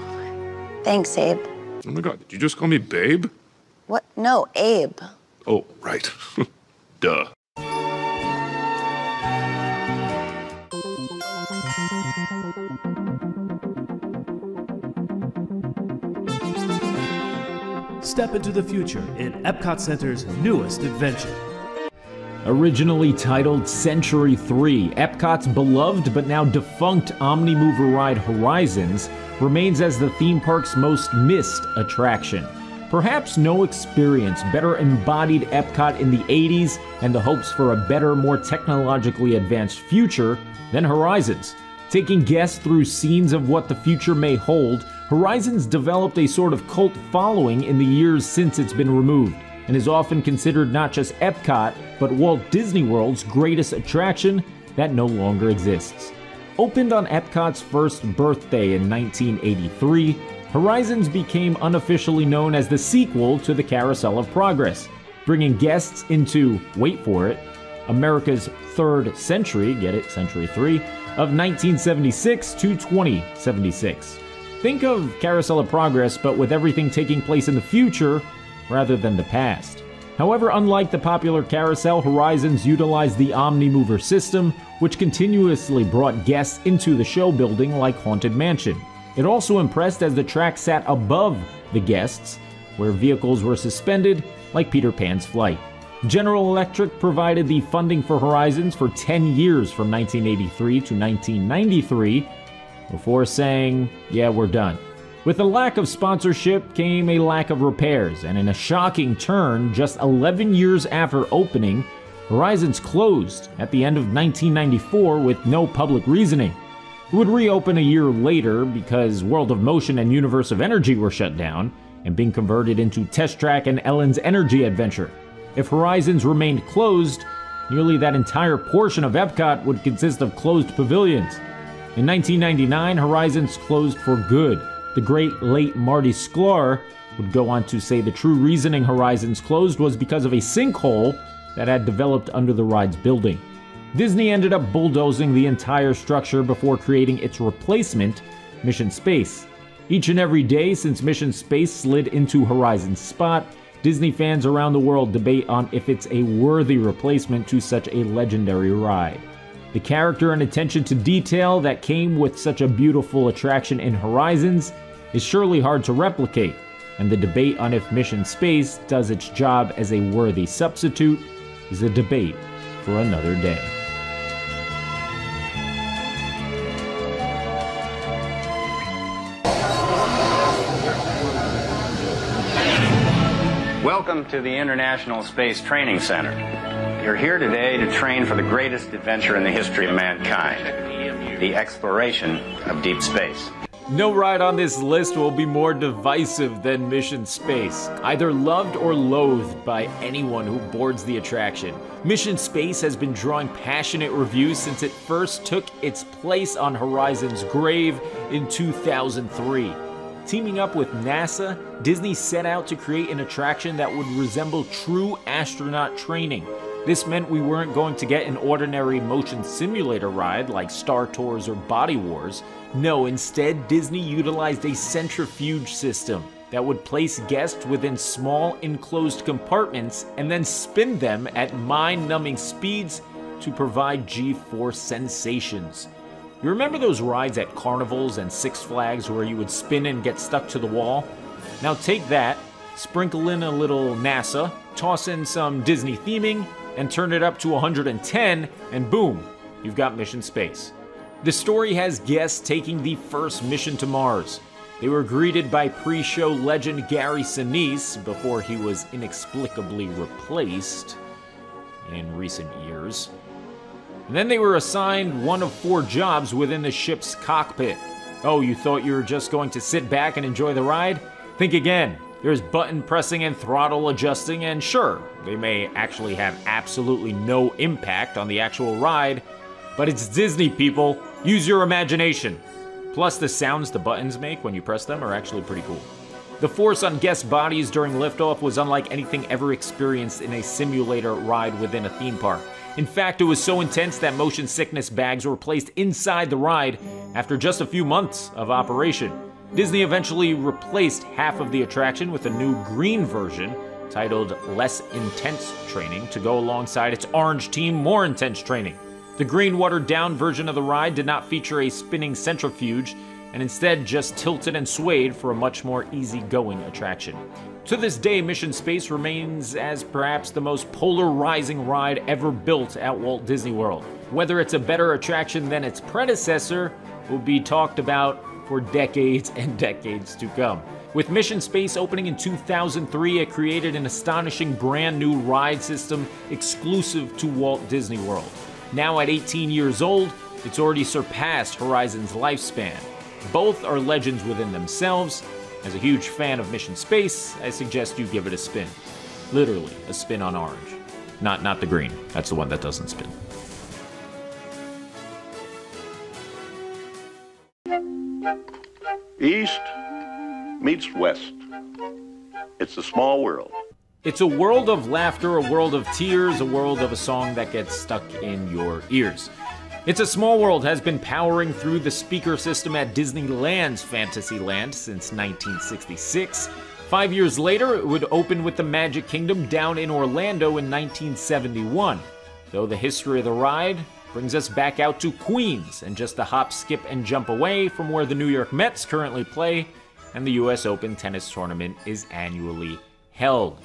Thanks, Abe. Oh my God, did you just call me babe? What? No, Abe. Oh, right. Duh. Step into the future in Epcot Center's newest adventure. Originally titled Century 3, Epcot's beloved but now defunct Omnimover ride Horizons remains as the theme park's most missed attraction. Perhaps no experience better embodied Epcot in the 80s and the hopes for a better, more technologically advanced future than Horizons. Taking guests through scenes of what the future may hold, Horizons developed a sort of cult following in the years since it's been removed, and is often considered not just Epcot, but Walt Disney World's greatest attraction that no longer exists. Opened on Epcot's first birthday in 1983, Horizons became unofficially known as the sequel to the Carousel of Progress, bringing guests into, wait for it, America's third century, get it, Century 3, of 1976 to 2076. Think of Carousel of Progress, but with everything taking place in the future rather than the past. However, unlike the popular Carousel, Horizons utilized the Omnimover system, which continuously brought guests into the show building like Haunted Mansion. It also impressed as the track sat above the guests, where vehicles were suspended like Peter Pan's flight. General Electric provided the funding for Horizons for 10 years from 1983 to 1993, before saying, yeah, we're done. With a lack of sponsorship came a lack of repairs, and in a shocking turn, just 11 years after opening, Horizons closed at the end of 1994 with no public reasoning. It would reopen a year later because World of Motion and Universe of Energy were shut down and being converted into Test Track and Ellen's Energy Adventure. If Horizons remained closed, nearly that entire portion of Epcot would consist of closed pavilions. In 1999, Horizons closed for good. The great late Marty Sklar would go on to say the true reasoning Horizons closed was because of a sinkhole that had developed under the ride's building. Disney ended up bulldozing the entire structure before creating its replacement, Mission Space. Each and every day since Mission Space slid into Horizons' spot, Disney fans around the world debate on if it's a worthy replacement to such a legendary ride. The character and attention to detail that came with such a beautiful attraction in Horizons is surely hard to replicate, and the debate on if Mission Space does its job as a worthy substitute is a debate for another day. Welcome to the International Space Training Center. You're here today to train for the greatest adventure in the history of mankind, the exploration of deep space. No ride on this list will be more divisive than Mission Space, either loved or loathed by anyone who boards the attraction. Mission Space has been drawing passionate reviews since it first took its place on Horizons' grave in 2003. Teaming up with NASA, Disney set out to create an attraction that would resemble true astronaut training. This meant we weren't going to get an ordinary motion simulator ride like Star Tours or Body Wars. No, instead, Disney utilized a centrifuge system that would place guests within small enclosed compartments and then spin them at mind-numbing speeds to provide G-force sensations. You remember those rides at carnivals and Six Flags where you would spin and get stuck to the wall? Now take that, sprinkle in a little NASA, toss in some Disney theming, and turn it up to 110, and boom, you've got Mission Space. The story has guests taking the first mission to Mars. They were greeted by pre-show legend Gary Sinise before he was inexplicably replaced in recent years. And then they were assigned one of 4 jobs within the ship's cockpit. Oh, you thought you were just going to sit back and enjoy the ride? Think again. There's button pressing and throttle adjusting, and sure, they may actually have absolutely no impact on the actual ride, but it's Disney, people. Use your imagination. Plus, the sounds the buttons make when you press them are actually pretty cool. The force on guest bodies during liftoff was unlike anything ever experienced in a simulator ride within a theme park. In fact, it was so intense that motion sickness bags were placed inside the ride after just a few months of operation. Disney eventually replaced half of the attraction with a new green version titled Less Intense Training to go alongside its orange team More Intense Training. The green watered-down version of the ride did not feature a spinning centrifuge, and instead just tilted and swayed for a much more easygoing attraction. To this day, Mission Space remains as perhaps the most polarizing ride ever built at Walt Disney World. Whether it's a better attraction than its predecessor will be talked about for decades and decades to come. With Mission Space opening in 2003, it created an astonishing brand new ride system exclusive to Walt Disney World. Now at 18 years old, it's already surpassed Horizon's lifespan. Both are legends within themselves. As a huge fan of Mission Space, I suggest you give it a spin. Literally, a spin on orange. Not the green. That's the one that doesn't spin. East meets West. It's a small world. It's a world of laughter, a world of tears, a world of a song that gets stuck in your ears. It's a Small World has been powering through the speaker system at Disneyland's Fantasyland since 1966. 5 years later, it would open with the Magic Kingdom down in Orlando in 1971. Though the history of the ride brings us back out to Queens and just a hop, skip, and jump away from where the New York Mets currently play and the US Open tennis tournament is annually held.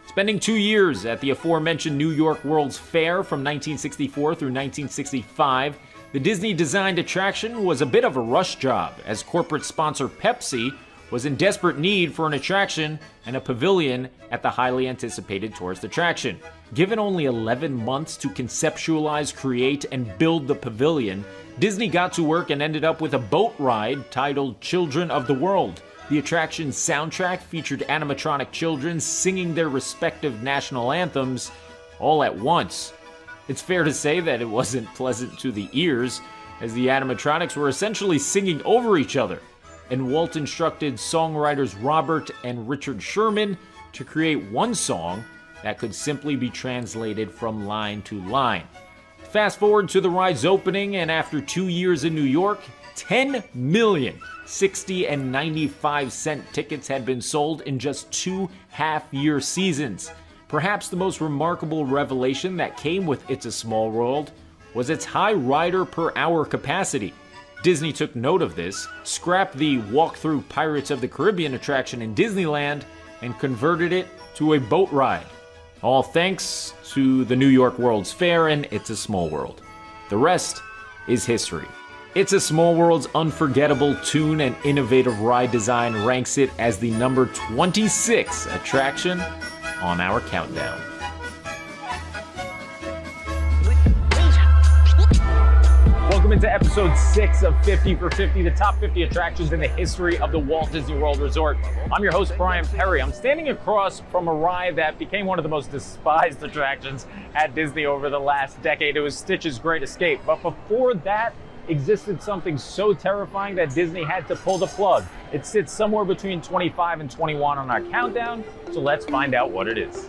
Spending 2 years at the aforementioned New York World's Fair from 1964 through 1965, the Disney-designed attraction was a bit of a rush job, as corporate sponsor Pepsi was in desperate need for an attraction and a pavilion at the highly anticipated tourist attraction. Given only 11 months to conceptualize, create, and build the pavilion, Disney got to work and ended up with a boat ride titled Children of the World. The attraction's soundtrack featured animatronic children singing their respective national anthems all at once. It's fair to say that it wasn't pleasant to the ears, as the animatronics were essentially singing over each other, and Walt instructed songwriters Robert and Richard Sherman to create one song that could simply be translated from line to line. Fast forward to the ride's opening, and after 2 years in New York, 10 million 60 and 95-cent tickets had been sold in just 2 half-year seasons. Perhaps the most remarkable revelation that came with It's a Small World was its high rider per hour capacity. Disney took note of this, scrapped the walk-through Pirates of the Caribbean attraction in Disneyland, and converted it to a boat ride. All thanks to the New York World's Fair and It's a Small World. The rest is history. It's a Small World's unforgettable tune and innovative ride design ranks it as the number 26 attraction on our countdown. Welcome into episode 6 of 50 for 50, the top 50 attractions in the history of the Walt Disney World Resort. I'm your host, Brian Perry. I'm standing across from a ride that became one of the most despised attractions at Disney over the last decade. It was Stitch's Great Escape. But before that existed something so terrifying that Disney had to pull the plug. It sits somewhere between 25 and 21 on our countdown, so let's find out what it is.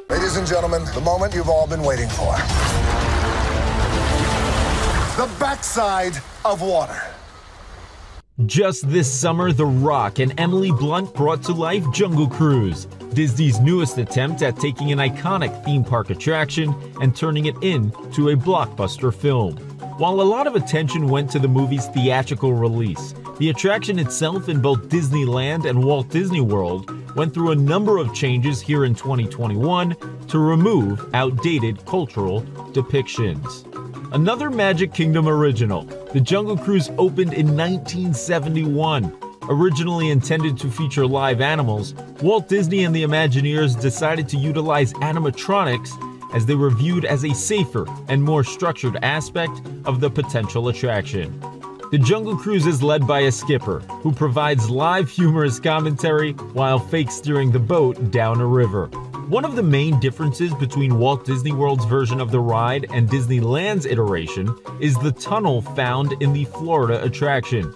Ladies and gentlemen, the moment you've all been waiting for. The backside of water. Just this summer, The Rock and Emily Blunt brought to life Jungle Cruise, Disney's newest attempt at taking an iconic theme park attraction and turning it into a blockbuster film. While a lot of attention went to the movie's theatrical release, the attraction itself in both Disneyland and Walt Disney World went through a number of changes here in 2021 to remove outdated cultural depictions. Another Magic Kingdom original, The Jungle Cruise opened in 1971. Originally intended to feature live animals, Walt Disney and the Imagineers decided to utilize animatronics as they were viewed as a safer and more structured aspect of the potential attraction. The Jungle Cruise is led by a skipper, who provides live humorous commentary while fake steering the boat down a river. One of the main differences between Walt Disney World's version of the ride and Disneyland's iteration is the tunnel found in the Florida attraction.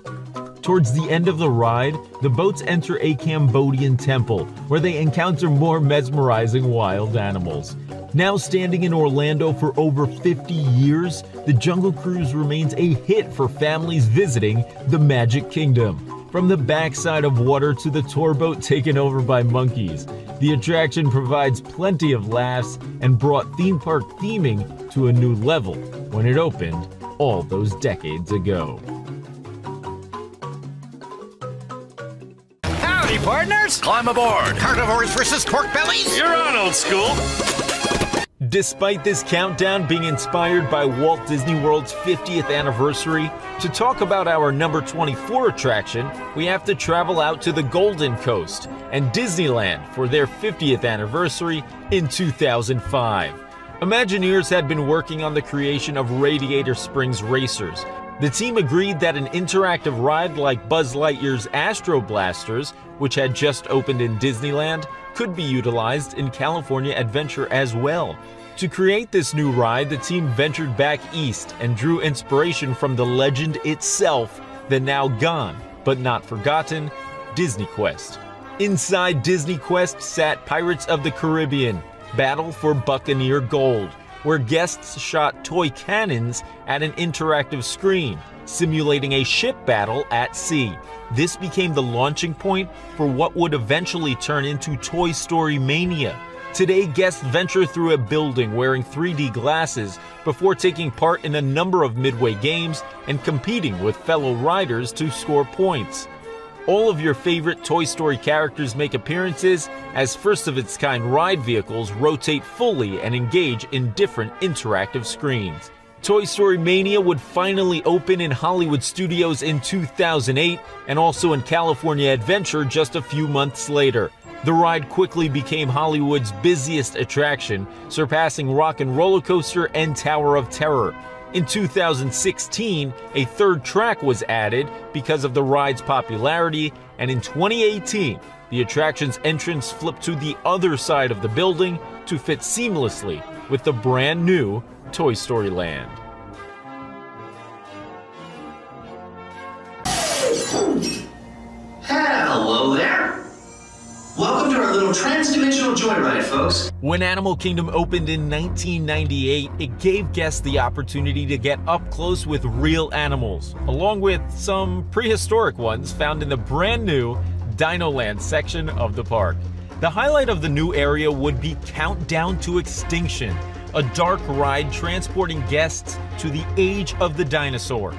Towards the end of the ride, the boats enter a Cambodian temple, where they encounter more mesmerizing wild animals. Now standing in Orlando for over 50 years, the Jungle Cruise remains a hit for families visiting the Magic Kingdom. From the backside of water to the tour boat taken over by monkeys, the attraction provides plenty of laughs and brought theme park theming to a new level when it opened all those decades ago. Howdy, partners! Climb aboard! Carnivores versus pork bellies? You're on, old school! Despite this countdown being inspired by Walt Disney World's 50th anniversary, to talk about our number 24 attraction, we have to travel out to the Golden Coast and Disneyland for their 50th anniversary in 2005. Imagineers had been working on the creation of Radiator Springs Racers. The team agreed that an interactive ride like Buzz Lightyear's Astro Blasters, which had just opened in Disneyland, could be utilized in California Adventure as well. To create this new ride, the team ventured back east and drew inspiration from the legend itself, the now gone, but not forgotten, Disney Quest. Inside Disney Quest sat Pirates of the Caribbean, Battle for Buccaneer Gold, where guests shot toy cannons at an interactive screen, simulating a ship battle at sea. This became the launching point for what would eventually turn into Toy Story Mania. Today, guests venture through a building wearing 3D glasses before taking part in a number of Midway games and competing with fellow riders to score points. All of your favorite Toy Story characters make appearances as first-of-its-kind ride vehicles rotate fully and engage in different interactive screens. Toy Story Mania would finally open in Hollywood Studios in 2008 and also in California Adventure just a few months later. The ride quickly became Hollywood's busiest attraction, surpassing Rock and Roller Coaster and Tower of Terror. In 2016, a third track was added because of the ride's popularity, and in 2018, the attraction's entrance flipped to the other side of the building to fit seamlessly with the brand new Toy Story Land. Hello there! Welcome to our little trans-dimensional joyride, folks. When Animal Kingdom opened in 1998, it gave guests the opportunity to get up close with real animals, along with some prehistoric ones found in the brand new Dinoland section of the park. The highlight of the new area would be Countdown to Extinction, a dark ride transporting guests to the age of the dinosaur.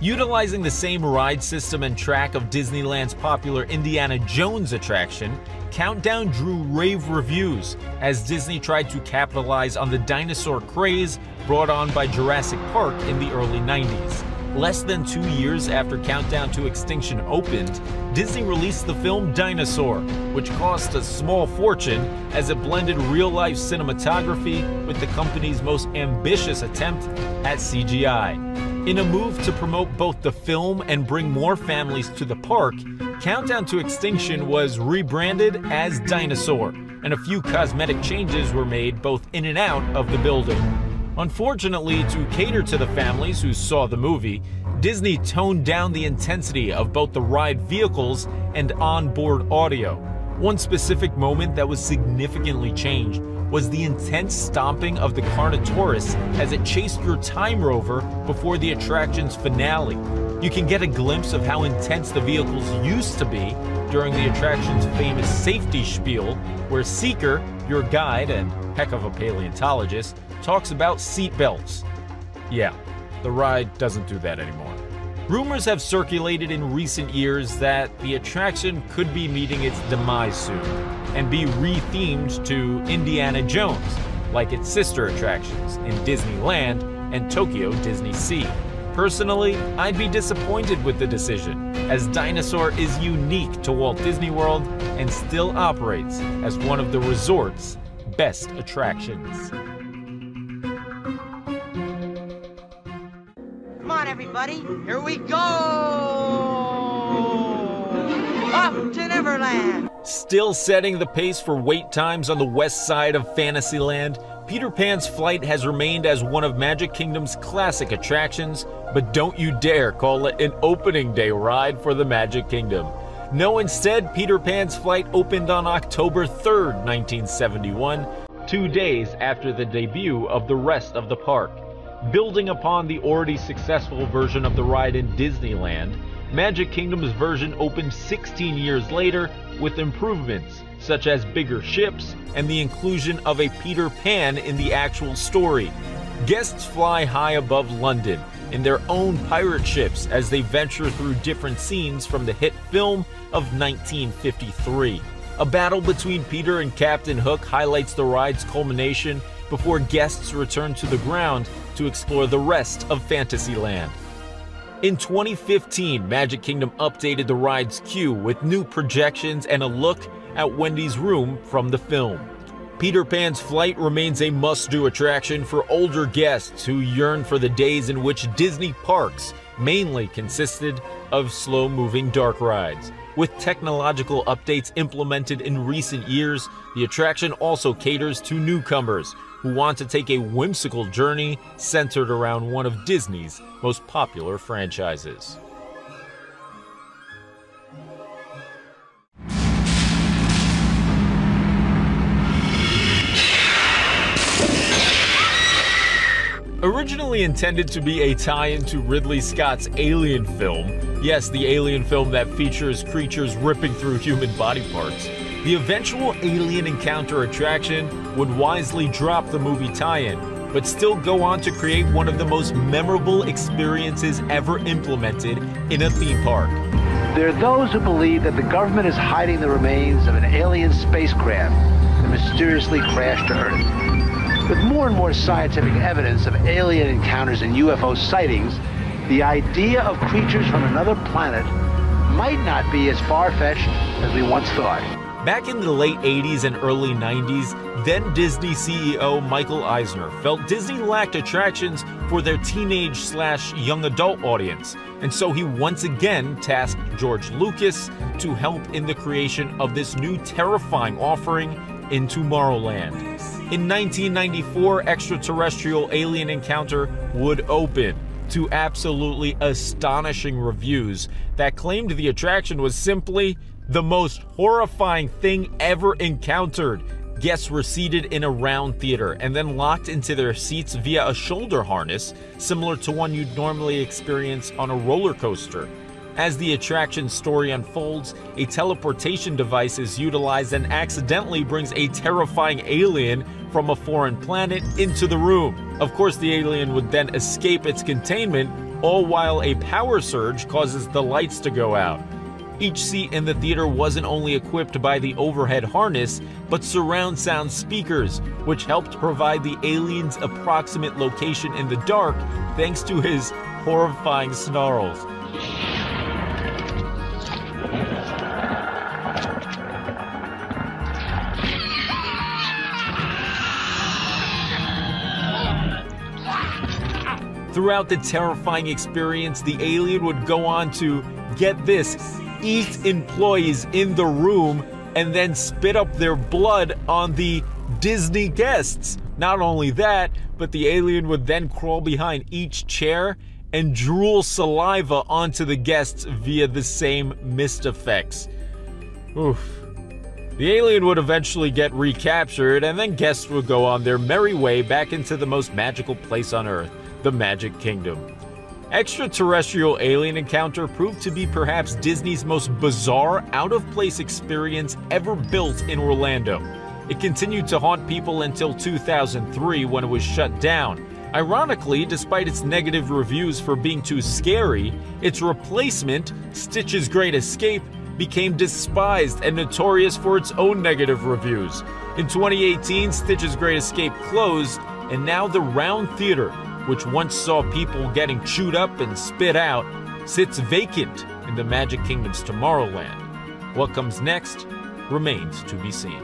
Utilizing the same ride system and track of Disneyland's popular Indiana Jones attraction, Countdown drew rave reviews as Disney tried to capitalize on the dinosaur craze brought on by Jurassic Park in the early 90s. Less than 2 years after Countdown to Extinction opened, Disney released the film Dinosaur, which cost a small fortune as it blended real-life cinematography with the company's most ambitious attempt at CGI. In a move to promote both the film and bring more families to the park, Countdown to Extinction was rebranded as Dinosaur, and a few cosmetic changes were made both in and out of the building. Unfortunately, to cater to the families who saw the movie, Disney toned down the intensity of both the ride vehicles and onboard audio. One specific moment that was significantly changed was the intense stomping of the Carnotaurus as it chased your Time Rover before the attraction's finale. You can get a glimpse of how intense the vehicles used to be during the attraction's famous safety spiel, where Seeker, your guide and heck of a paleontologist, talks about seatbelts. Yeah, the ride doesn't do that anymore. Rumors have circulated in recent years that the attraction could be meeting its demise soon and be re-themed to Indiana Jones, like its sister attractions in Disneyland and Tokyo Disney Sea. Personally, I'd be disappointed with the decision, as Dinosaur is unique to Walt Disney World and still operates as one of the resort's best attractions. Come on, everybody. Here we go! Up to Neverland! Still setting the pace for wait times on the west side of Fantasyland, Peter Pan's Flight has remained as one of Magic Kingdom's classic attractions, but don't you dare call it an opening day ride for the Magic Kingdom. No, instead, Peter Pan's Flight opened on October 3rd, 1971, 2 days after the debut of the rest of the park. Building upon the already successful version of the ride in Disneyland, Magic Kingdom's version opened 16 years later with improvements such as bigger ships and the inclusion of a Peter Pan in the actual story. Guests fly high above London in their own pirate ships as they venture through different scenes from the hit film of 1953. A battle between Peter and Captain Hook highlights the ride's culmination before guests return to the ground to explore the rest of Fantasyland. In 2015, Magic Kingdom updated the ride's queue with new projections and a look at Wendy's room from the film. Peter Pan's Flight remains a must-do attraction for older guests who yearn for the days in which Disney parks mainly consisted of slow-moving dark rides. With technological updates implemented in recent years, the attraction also caters to newcomers who want to take a whimsical journey centered around one of Disney's most popular franchises. Originally intended to be a tie-in to Ridley Scott's Alien film, yes, the Alien film that features creatures ripping through human body parts, the eventual Alien Encounter attraction would wisely drop the movie tie-in, but still go on to create one of the most memorable experiences ever implemented in a theme park. There are those who believe that the government is hiding the remains of an alien spacecraft that mysteriously crashed to Earth. With more and more scientific evidence of alien encounters and UFO sightings, the idea of creatures from another planet might not be as far-fetched as we once thought. Back in the late 80s and early 90s, then Disney CEO Michael Eisner felt Disney lacked attractions for their teenage/young adult audience, and so he once again tasked George Lucas to help in the creation of this new terrifying offering in Tomorrowland. In 1994, Extraterrestrial Alien Encounter would open to absolutely astonishing reviews that claimed the attraction was simply the most horrifying thing ever encountered. Guests were seated in a round theater and then locked into their seats via a shoulder harness, similar to one you'd normally experience on a roller coaster. As the attraction story unfolds, a teleportation device is utilized and accidentally brings a terrifying alien from a foreign planet into the room. Of course, the alien would then escape its containment, all while a power surge causes the lights to go out. Each seat in the theater wasn't only equipped by the overhead harness, but surround sound speakers, which helped provide the alien's approximate location in the dark thanks to his horrifying snarls. Throughout the terrifying experience, the alien would go on to, get this, eat employees in the room and then spit up their blood on the Disney guests. Not only that, but the alien would then crawl behind each chair and drool saliva onto the guests via the same mist effects. Oof. The alien would eventually get recaptured, and then guests would go on their merry way back into the most magical place on Earth, the Magic Kingdom. Extraterrestrial Alien Encounter proved to be perhaps Disney's most bizarre, out-of-place experience ever built in Orlando. It continued to haunt people until 2003 when it was shut down. Ironically, despite its negative reviews for being too scary, its replacement, Stitch's Great Escape, became despised and notorious for its own negative reviews. In 2018, Stitch's Great Escape closed, and now the Round Theater, which once saw people getting chewed up and spit out, sits vacant in the Magic Kingdom's Tomorrowland. What comes next remains to be seen.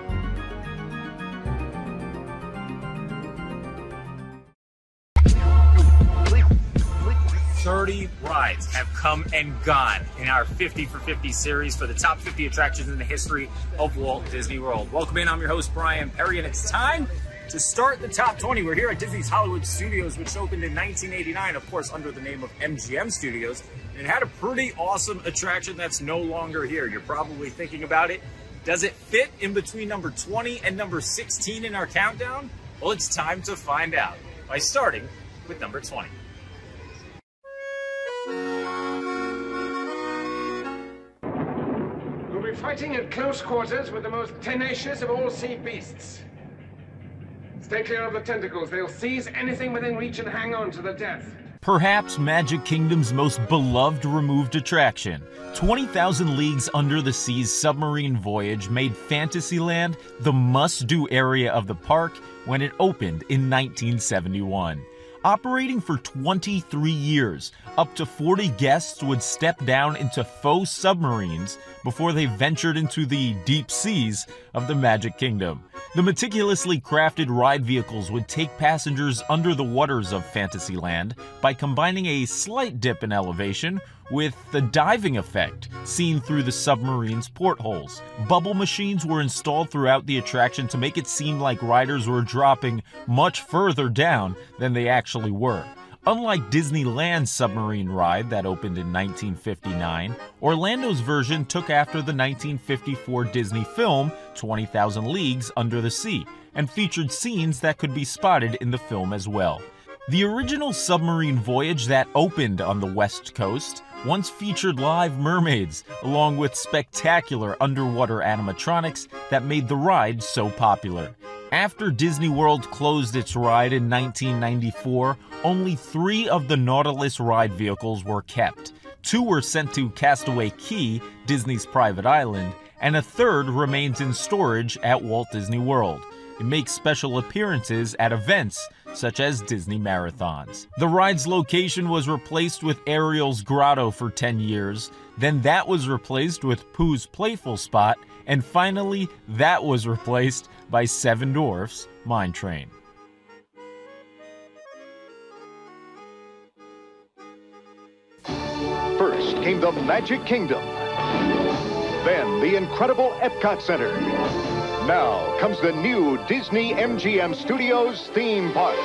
"30 rides have come and gone in our 50 for 50 series for the top 50 attractions in the history of Walt Disney World." Welcome in, I'm your host Brian Perry, and it's time To start the top 20, we're here at Disney's Hollywood Studios, which opened in 1989, of course, under the name of MGM Studios. And it had a pretty awesome attraction that's no longer here. You're probably thinking about it. Does it fit in between number 20 and number 16 in our countdown? Well, it's time to find out by starting with number 20. We'll be fighting at close quarters with the most tenacious of all sea beasts. Stay clear of the tentacles. They'll seize anything within reach and hang on to the death. Perhaps Magic Kingdom's most beloved removed attraction, 20,000 Leagues Under the Sea's submarine voyage made Fantasyland the must-do area of the park when it opened in 1971. Operating for 23 years, up to 40 guests would step down into faux submarines before they ventured into the deep seas of the Magic Kingdom. The meticulously crafted ride vehicles would take passengers under the waters of Fantasyland by combining a slight dip in elevation with the diving effect seen through the submarine's portholes. Bubble machines were installed throughout the attraction to make it seem like riders were dropping much further down than they actually were. Unlike Disneyland's submarine ride that opened in 1959, Orlando's version took after the 1954 Disney film 20,000 Leagues Under the Sea and featured scenes that could be spotted in the film as well. The original submarine voyage that opened on the West Coast once featured live mermaids, along with spectacular underwater animatronics that made the ride so popular. After Disney World closed its ride in 1994, only 3 of the Nautilus ride vehicles were kept. 2 were sent to Castaway Cay, Disney's private island, and a third remains in storage at Walt Disney World. It makes special appearances at events such as Disney Marathons. The ride's location was replaced with Ariel's Grotto for 10 years, then that was replaced with Pooh's Playful Spot, and finally that was replaced by Seven Dwarfs Mine Train. First came the Magic Kingdom, then the incredible Epcot Center. Now comes the new Disney MGM Studios theme park.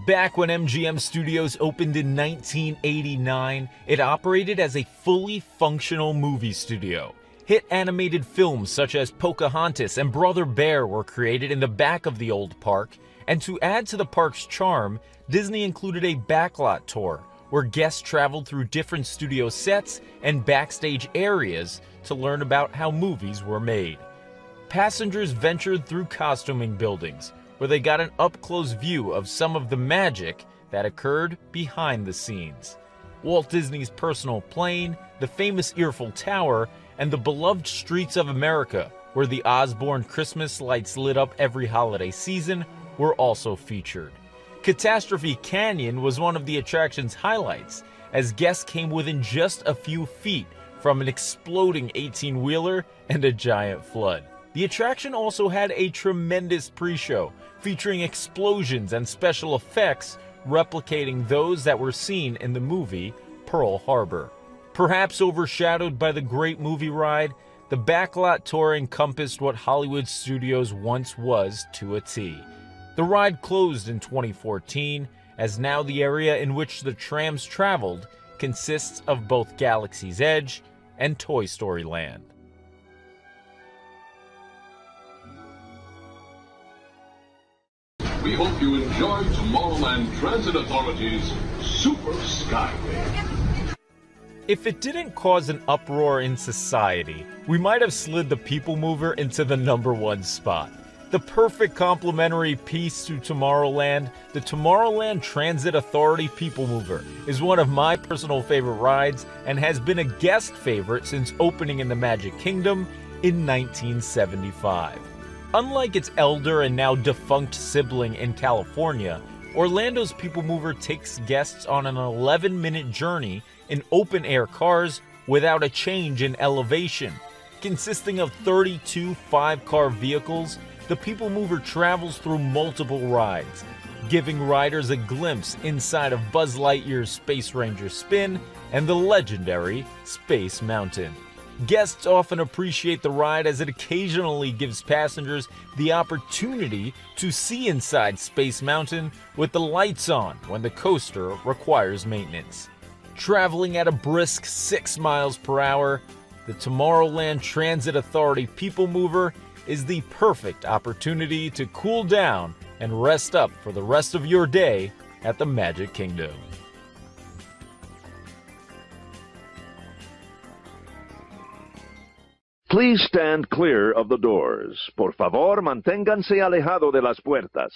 Back when MGM Studios opened in 1989, it operated as a fully functional movie studio. Hit animated films such as Pocahontas and Brother Bear were created in the back of the old park, and to add to the park's charm, Disney included a backlot tour, where guests traveled through different studio sets and backstage areas to learn about how movies were made. Passengers ventured through costuming buildings, where they got an up-close view of some of the magic that occurred behind the scenes. Walt Disney's personal plane, the famous Eiffel Tower, and the beloved streets of America, where the Osborne Christmas lights lit up every holiday season, were also featured. Catastrophe Canyon was one of the attraction's highlights, as guests came within just a few feet from an exploding 18-wheeler and a giant flood. The attraction also had a tremendous pre-show, featuring explosions and special effects replicating those that were seen in the movie Pearl Harbor. Perhaps overshadowed by the great movie ride, the backlot tour encompassed what Hollywood Studios once was to a T. The ride closed in 2014, as now the area in which the trams traveled consists of both Galaxy's Edge and Toy Story Land. We hope you enjoy Tomorrowland Transit Authority's Super Skyway. If it didn't cause an uproar in society, we might have slid the People Mover into the #1 spot. The perfect complementary piece to Tomorrowland, the Tomorrowland Transit Authority People Mover is one of my personal favorite rides and has been a guest favorite since opening in the Magic Kingdom in 1975. Unlike its elder and now defunct sibling in California, Orlando's People Mover takes guests on an 11-minute journey in open-air cars without a change in elevation. Consisting of 32 5-car vehicles, the People Mover travels through multiple rides, giving riders a glimpse inside of Buzz Lightyear's Space Ranger Spin and the legendary Space Mountain. Guests often appreciate the ride as it occasionally gives passengers the opportunity to see inside Space Mountain with the lights on when the coaster requires maintenance. Traveling at a brisk 6 miles per hour, the Tomorrowland Transit Authority People Mover is the perfect opportunity to cool down and rest up for the rest of your day at the Magic Kingdom. Please stand clear of the doors. Por favor, manténganse alejado de las puertas.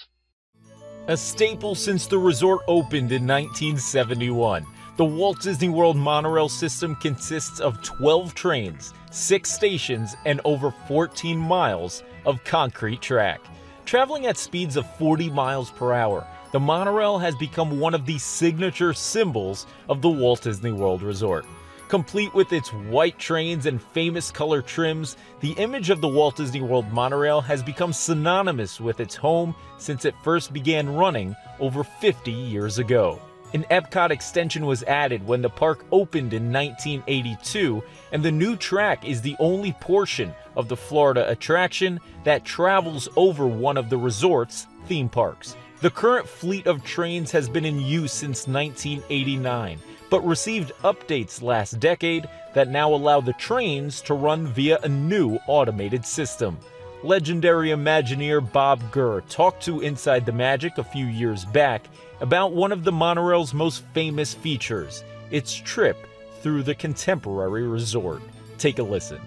A staple since the resort opened in 1971, the Walt Disney World monorail system consists of 12 trains, 6 stations, and over 14 miles of concrete track. Traveling at speeds of 40 miles per hour, the monorail has become one of the signature symbols of the Walt Disney World Resort. Complete with its white trains and famous color trims, the image of the Walt Disney World monorail has become synonymous with its home since it first began running over 50 years ago. An Epcot extension was added when the park opened in 1982, and the new track is the only portion of the Florida attraction that travels over one of the resort's theme parks. The current fleet of trains has been in use since 1989, but received updates last decade that now allow the trains to run via a new automated system. Legendary Imagineer Bob Gurr talked to Inside the Magic a few years back about one of the monorail's most famous features, its trip through the contemporary resort. Take a listen.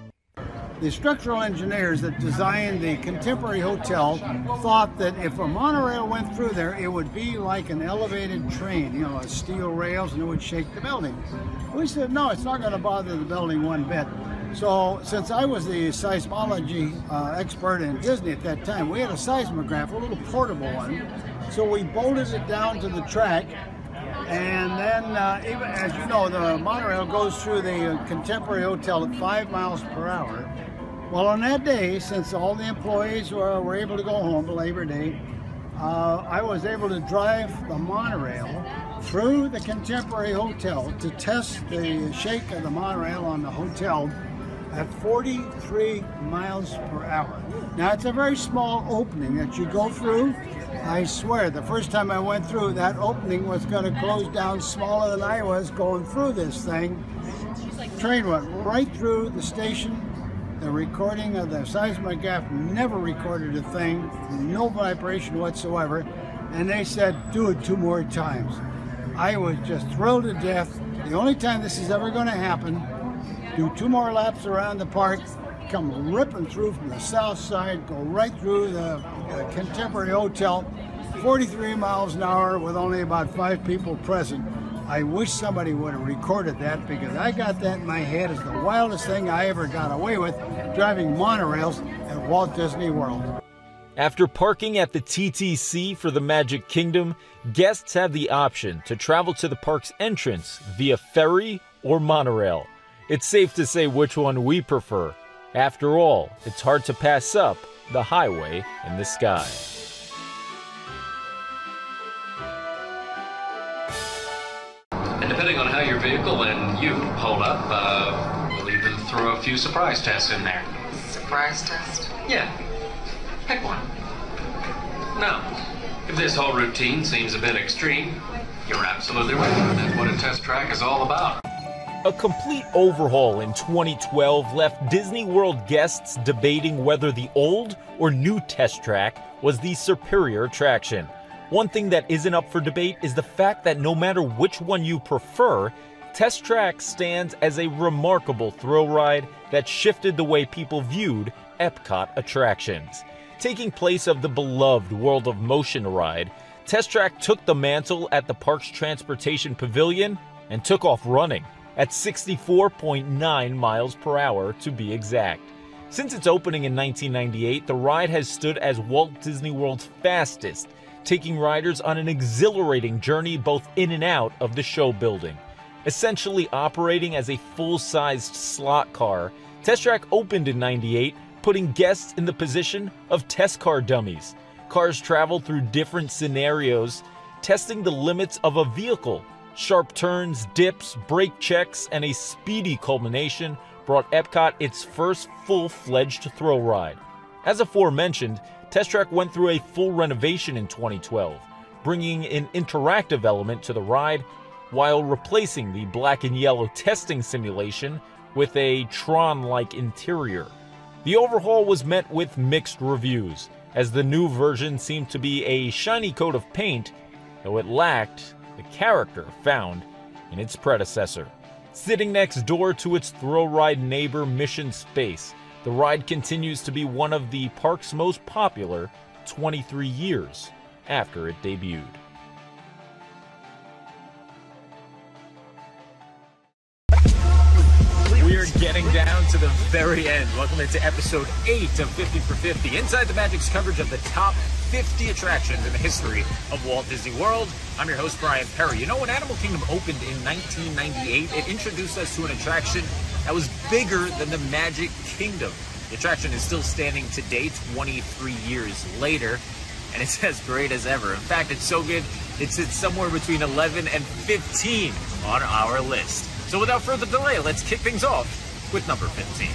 The structural engineers that designed the Contemporary Hotel thought that if a monorail went through there, it would be like an elevated train, you know, steel rails, and it would shake the building. We said, no, it's not going to bother the building one bit. So since I was the seismology expert in Disney at that time, we had a seismograph, a little portable one. So we bolted it down to the track, and then, even as you know, the monorail goes through the Contemporary Hotel at 5 miles per hour. Well, on that day, since all the employees were able to go home for Labor Day, I was able to drive the monorail through the Contemporary Hotel to test the shake of the monorail on the hotel at 43 miles per hour. Now, it's a very small opening that you go through. I swear, the first time I went through, that opening was going to close down smaller than I was going through this thing. Train went right through the station. The recording of the seismograph never recorded a thing, no vibration whatsoever, and they said, do it 2 more times. I was just thrilled to death. The only time this is ever going to happen, do 2 more laps around the park, come ripping through from the south side, go right through the Contemporary Hotel, 43 miles an hour with only about 5 people present. I wish somebody would have recorded that, because I got that in my head as the wildest thing I ever got away with, driving monorails at Walt Disney World. After parking at the TTC for the Magic Kingdom, guests have the option to travel to the park's entrance via ferry or monorail. It's safe to say which one we prefer. After all, it's hard to pass up the highway in the sky. And depending on how your vehicle and you hold up, we'll even throw a few surprise tests in there. Surprise test? Yeah. Pick one. Now, if this whole routine seems a bit extreme, you're absolutely right. That's what a test track is all about. A complete overhaul in 2012 left Disney World guests debating whether the old or new Test Track was the superior attraction. One thing that isn't up for debate is the fact that no matter which one you prefer, Test Track stands as a remarkable thrill ride that shifted the way people viewed Epcot attractions. Taking place of the beloved World of Motion ride, Test Track took the mantle at the park's Transportation Pavilion and took off running at 64.9 miles per hour to be exact. Since its opening in 1998, the ride has stood as Walt Disney World's fastest, taking riders on an exhilarating journey both in and out of the show building. Essentially operating as a full-sized slot car, Test Track opened in '98, putting guests in the position of test car dummies. Cars travel through different scenarios, testing the limits of a vehicle. Sharp turns, dips, brake checks, and a speedy culmination brought Epcot its first full-fledged thrill ride. As aforementioned, Test Track went through a full renovation in 2012, bringing an interactive element to the ride while replacing the black and yellow testing simulation with a Tron-like interior. The overhaul was met with mixed reviews, as the new version seemed to be a shiny coat of paint, though it lacked the character found in its predecessor. Sitting next door to its thrill ride neighbor Mission Space, the ride continues to be one of the park's most popular 23 years after it debuted. We're getting down to the very end. Welcome into episode 8 of 50 for 50, Inside the Magic's coverage of the top 50 attractions in the history of Walt Disney World. I'm your host, Brian Perry. You know, when Animal Kingdom opened in 1998, it introduced us to an attraction that was bigger than the Magic Kingdom. The attraction is still standing today, 23 years later, and it's as great as ever. In fact, it's so good, it sits somewhere between 11 and 15 on our list. So without further delay, let's kick things off with number 15.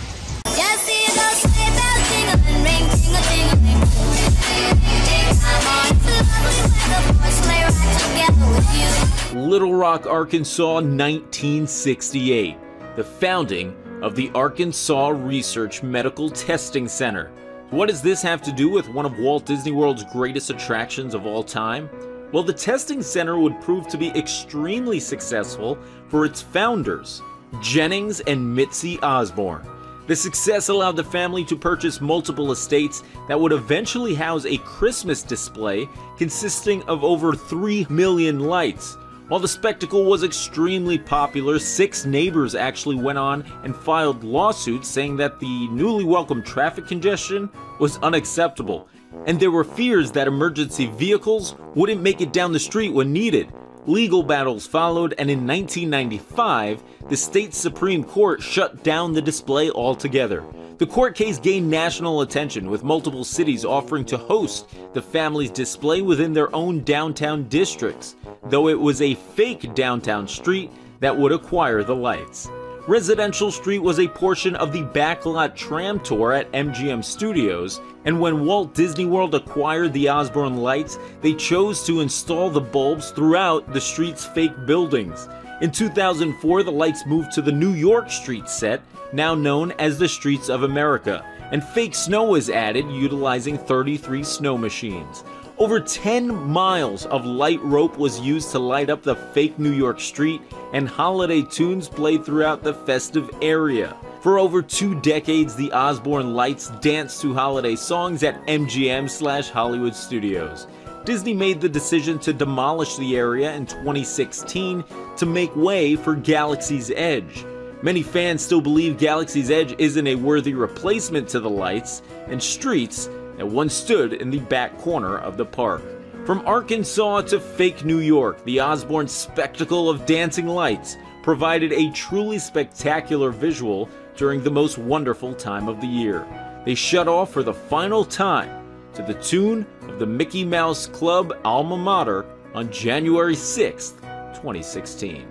Little Rock, Arkansas, 1968. The founding of the Arkansas Research Medical Testing Center. What does this have to do with one of Walt Disney World's greatest attractions of all time? Well, the testing center would prove to be extremely successful for its founders, Jennings and Mitzi Osborne. The success allowed the family to purchase multiple estates that would eventually house a Christmas display consisting of over 3 million lights. While the spectacle was extremely popular, 6 neighbors actually went on and filed lawsuits saying that the newly welcomed traffic congestion was unacceptable, and there were fears that emergency vehicles wouldn't make it down the street when needed. Legal battles followed, and in 1995, the state Supreme Court shut down the display altogether. The court case gained national attention, with multiple cities offering to host the family's display within their own downtown districts, though it was a fake downtown street that would acquire the lights. Residential Street was a portion of the backlot tram tour at MGM Studios, and when Walt Disney World acquired the Osborne lights, they chose to install the bulbs throughout the street's fake buildings. In 2004, the lights moved to the New York Street set, now known as the Streets of America, and fake snow was added utilizing 33 snow machines. Over 10 miles of light rope was used to light up the fake New York street, and holiday tunes played throughout the festive area. For over 2 decades, the Osborne lights danced to holiday songs at MGM/Hollywood Studios. Disney made the decision to demolish the area in 2016 to make way for Galaxy's Edge. Many fans still believe Galaxy's Edge isn't a worthy replacement to the lights and streets that once stood in the back corner of the park. From Arkansas to fake New York, the Osborne spectacle of dancing lights provided a truly spectacular visual during the most wonderful time of the year. They shut off for the final time to the tune of the Mickey Mouse Club alma mater on January 6th, 2016.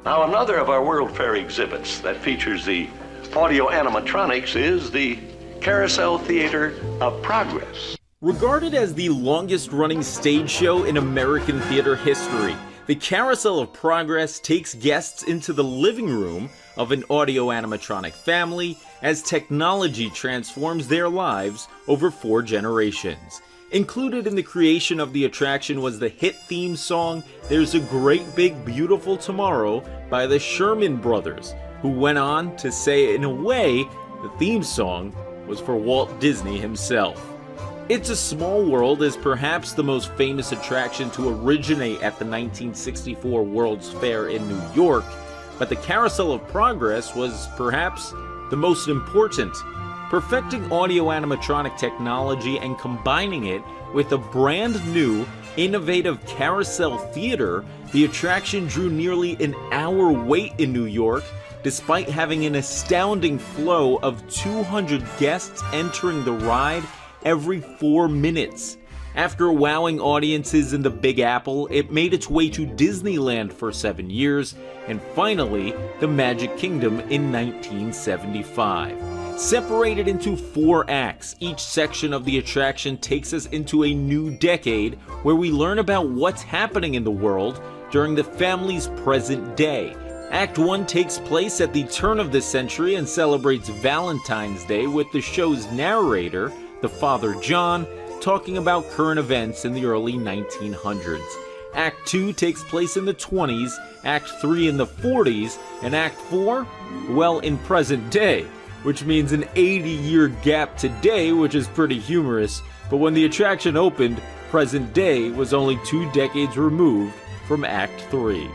Now, another of our World Fair exhibits that features the audio animatronics is the Carousel Theater of Progress. Regarded as the longest-running stage show in American theater history, the Carousel of Progress takes guests into the living room of an audio animatronic family as technology transforms their lives over 4 generations. Included in the creation of the attraction was the hit theme song, There's a Great Big Beautiful Tomorrow by the Sherman Brothers, who went on to say, in a way, the theme song was for Walt Disney himself. It's a Small World is perhaps the most famous attraction to originate at the 1964 World's Fair in New York, but the Carousel of Progress was perhaps the most important. Perfecting audio animatronic technology and combining it with a brand new, innovative carousel theater, the attraction drew nearly an hour wait in New York, despite having an astounding flow of 200 guests entering the ride every 4 minutes. After wowing audiences in the Big Apple, it made its way to Disneyland for 7 years, and finally, the Magic Kingdom in 1975. Separated into 4 acts, each section of the attraction takes us into a new decade where we learn about what's happening in the world during the family's present day. Act 1 takes place at the turn of the century and celebrates Valentine's Day with the show's narrator, the Father John, talking about current events in the early 1900s. Act 2 takes place in the 20s, Act 3 in the 40s, and Act 4, well, in present day, which means an 80-year gap today, which is pretty humorous, but when the attraction opened, present day was only 2 decades removed from Act 3.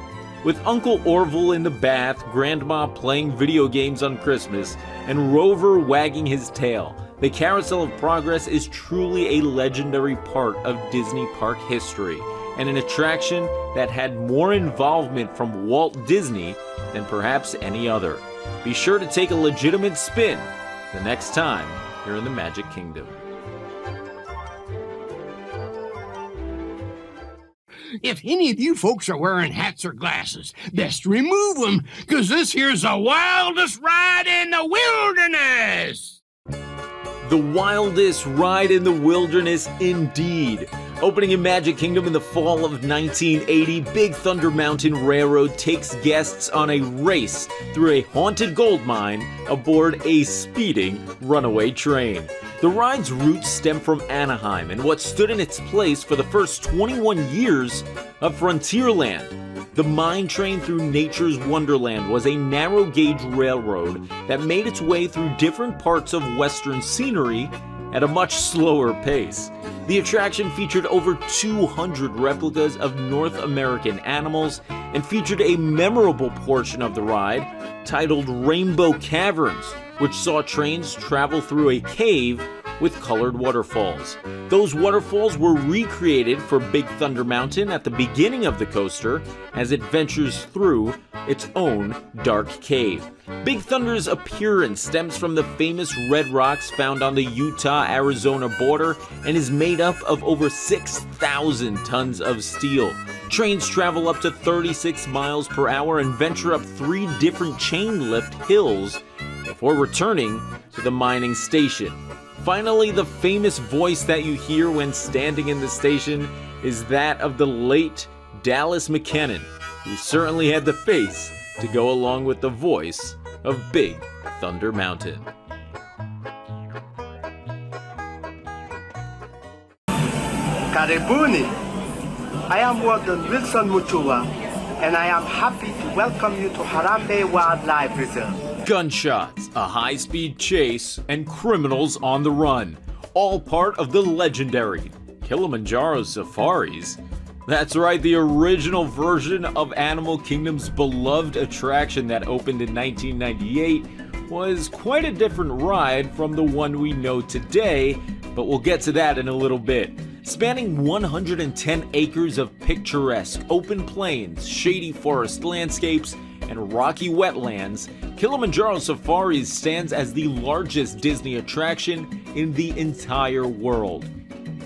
With Uncle Orville in the bath, Grandma playing video games on Christmas, and Rover wagging his tail, the Carousel of Progress is truly a legendary part of Disney park history, and an attraction that had more involvement from Walt Disney than perhaps any other. Be sure to take a legitimate spin the next time you're in the Magic Kingdom. If any of you folks are wearing hats or glasses, best remove them, because this here's the wildest ride in the wilderness! The wildest ride in the wilderness indeed. Opening in Magic Kingdom in the fall of 1980, Big Thunder Mountain Railroad takes guests on a race through a haunted gold mine aboard a speeding runaway train. The ride's roots stem from Anaheim and what stood in its place for the first 21 years of Frontierland. The mine train through nature's wonderland was a narrow-gauge railroad that made its way through different parts of western scenery at a much slower pace. The attraction featured over 200 replicas of North American animals and featured a memorable portion of the ride titled Rainbow Caverns, which saw trains travel through a cave with colored waterfalls. Those waterfalls were recreated for Big Thunder Mountain at the beginning of the coaster as it ventures through its own dark cave. Big Thunder's appearance stems from the famous red rocks found on the Utah-Arizona border and is made up of over 6,000 tons of steel. Trains travel up to 36 miles per hour and venture up 3 different chain lift hills before returning to the mining station. Finally, the famous voice that you hear when standing in the station is that of the late Dallas McKennon, who certainly had the face to go along with the voice of Big Thunder Mountain. Karibuni! I am Warden Wilson Mutua, and I am happy to welcome you to Harambe Wildlife Reserve. Gunshots, a high-speed chase, and criminals on the run. All part of the legendary Kilimanjaro Safaris. That's right, the original version of Animal Kingdom's beloved attraction that opened in 1998 was quite a different ride from the one we know today, but we'll get to that in a little bit. Spanning 110 acres of picturesque open plains, shady forest landscapes, and rocky wetlands, Kilimanjaro Safaris stands as the largest Disney attraction in the entire world.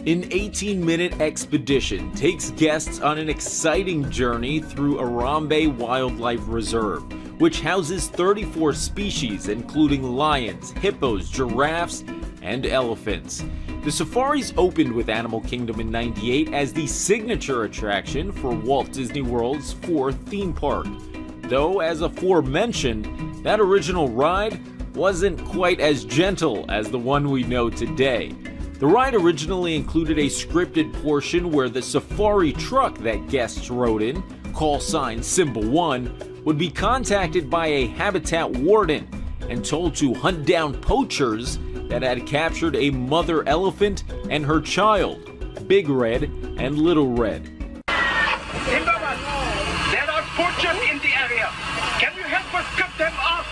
An 18-minute expedition takes guests on an exciting journey through Harambe Wildlife Reserve, which houses 34 species including lions, hippos, giraffes, and elephants. The safaris opened with Animal Kingdom in '98 as the signature attraction for Walt Disney World's 4th theme park. Though, as aforementioned, that original ride wasn't quite as gentle as the one we know today. The ride originally included a scripted portion where the safari truck that guests rode in, call sign Symbol 1, would be contacted by a habitat warden and told to hunt down poachers that had captured a mother elephant and her child, Big Red and Little Red. Timberman, there are poachers in the area. Can you help us cut them off?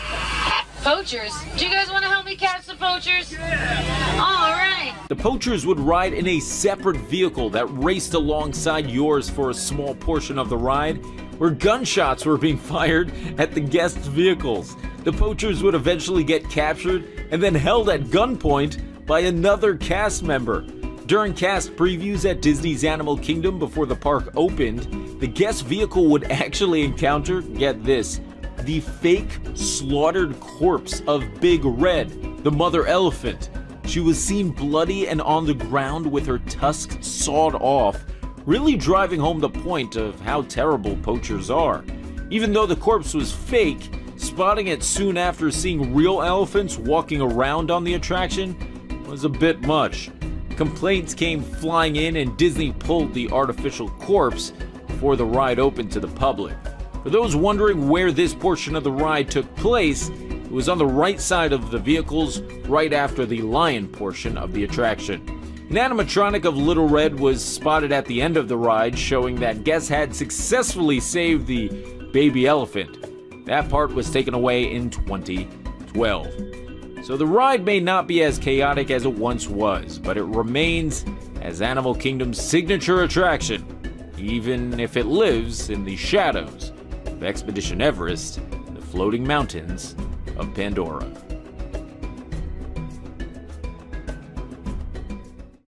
Poachers? Do you guys want to help me catch the poachers? Yeah. All right. The poachers would ride in a separate vehicle that raced alongside yours for a small portion of the ride, where gunshots were being fired at the guests' vehicles. The poachers would eventually get captured and then held at gunpoint by another cast member. during cast previews at Disney's Animal Kingdom before the park opened, the guest vehicle would actually encounter, get this, the fake slaughtered corpse of Big Red, the mother elephant. She was seen bloody and on the ground with her tusks sawed off, really driving home the point of how terrible poachers are. Even though the corpse was fake, spotting it soon after seeing real elephants walking around on the attraction was a bit much. Complaints came flying in and Disney pulled the artificial corpse before the ride opened to the public. For those wondering where this portion of the ride took place, it was on the right side of the vehicles, right after the lion portion of the attraction. An animatronic of Little Red was spotted at the end of the ride, showing that guests had successfully saved the baby elephant. That part was taken away in 2012. So the ride may not be as chaotic as it once was, but it remains as Animal Kingdom's signature attraction, even if it lives in the shadows of Expedition Everest, the floating mountains of Pandora.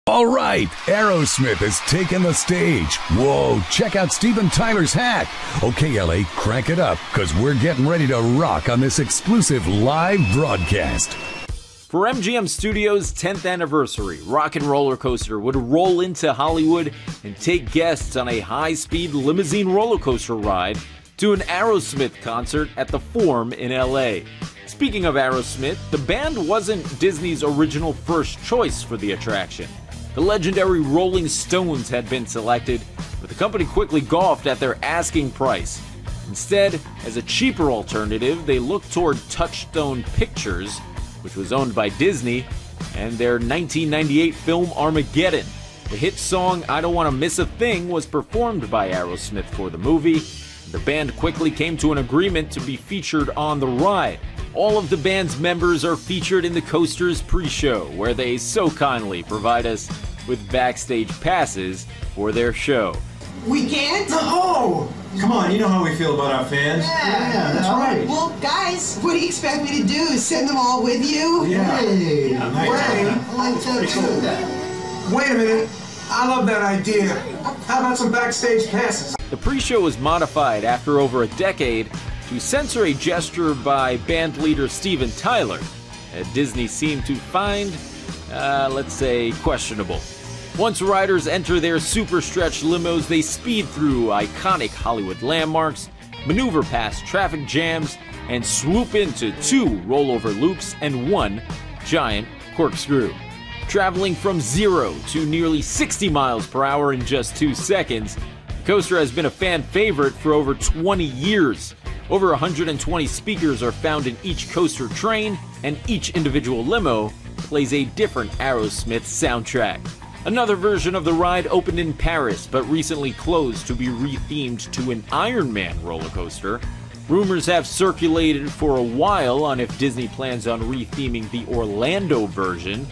All right, Aerosmith has taken the stage. Whoa, check out Steven Tyler's hat. Okay, LA, crank it up, because we're getting ready to rock on this exclusive live broadcast. For MGM Studios' 10th anniversary, Rock and Roller Coaster would roll into Hollywood and take guests on a high-speed limousine roller coaster ride to an Aerosmith concert at the Forum in LA. Speaking of Aerosmith, the band wasn't Disney's original first choice for the attraction. The legendary Rolling Stones had been selected, but the company quickly gawked at their asking price. Instead, as a cheaper alternative, they looked toward Touchstone Pictures, which was owned by Disney, and their 1998 film Armageddon. The hit song I Don't Want to Miss a Thing was performed by Aerosmith for the movie. The band quickly came to an agreement to be featured on the ride. All of the band's members are featured in the coaster's pre-show, where they so kindly provide us with backstage passes for their show. We can't? No! Come on, you know how we feel about our fans. Yeah, that's right. Well, guys, what do you expect me to do? Send them all with you? Yeah. Hey, I like that too. Wait a minute. I love that idea. How about some backstage passes? The pre-show was modified after over a decade to censor a gesture by band leader Steven Tyler that Disney seemed to find, let's say, questionable. Once riders enter their super stretch limos, they speed through iconic Hollywood landmarks, maneuver past traffic jams, and swoop into 2 rollover loops and 1 giant corkscrew. Traveling from 0 to nearly 60 miles per hour in just 2 seconds, the coaster has been a fan favorite for over 20 years. Over 120 speakers are found in each coaster train, and each individual limo plays a different Aerosmith soundtrack. Another version of the ride opened in Paris, but recently closed to be rethemed to an Iron Man roller coaster. Rumors have circulated for a while on if Disney plans on retheming the Orlando version.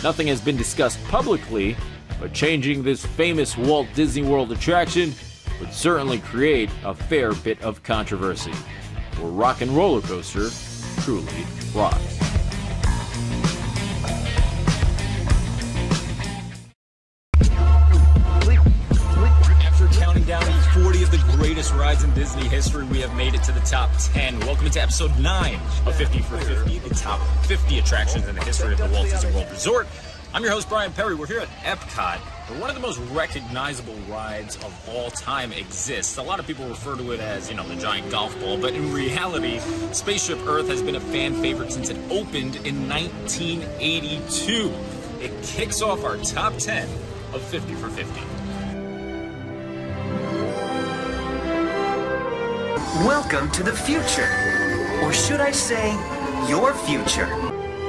Nothing has been discussed publicly, but changing this famous Walt Disney World attraction would certainly create a fair bit of controversy. For Rock and Roller Coaster truly rocks. After counting down 40 of the greatest rides in Disney history, we have made it to the top 10. Welcome to episode 9 of 50 for 50, the top 50 attractions in the history of the Walt Disney World Resort. I'm your host, Brian Perry. We're here at Epcot, where one of the most recognizable rides of all time exists. A lot of people refer to it as, the giant golf ball, but in reality, Spaceship Earth has been a fan favorite since it opened in 1982. It kicks off our top 10 of 50 for 50. Welcome to the future. Or should I say, your future.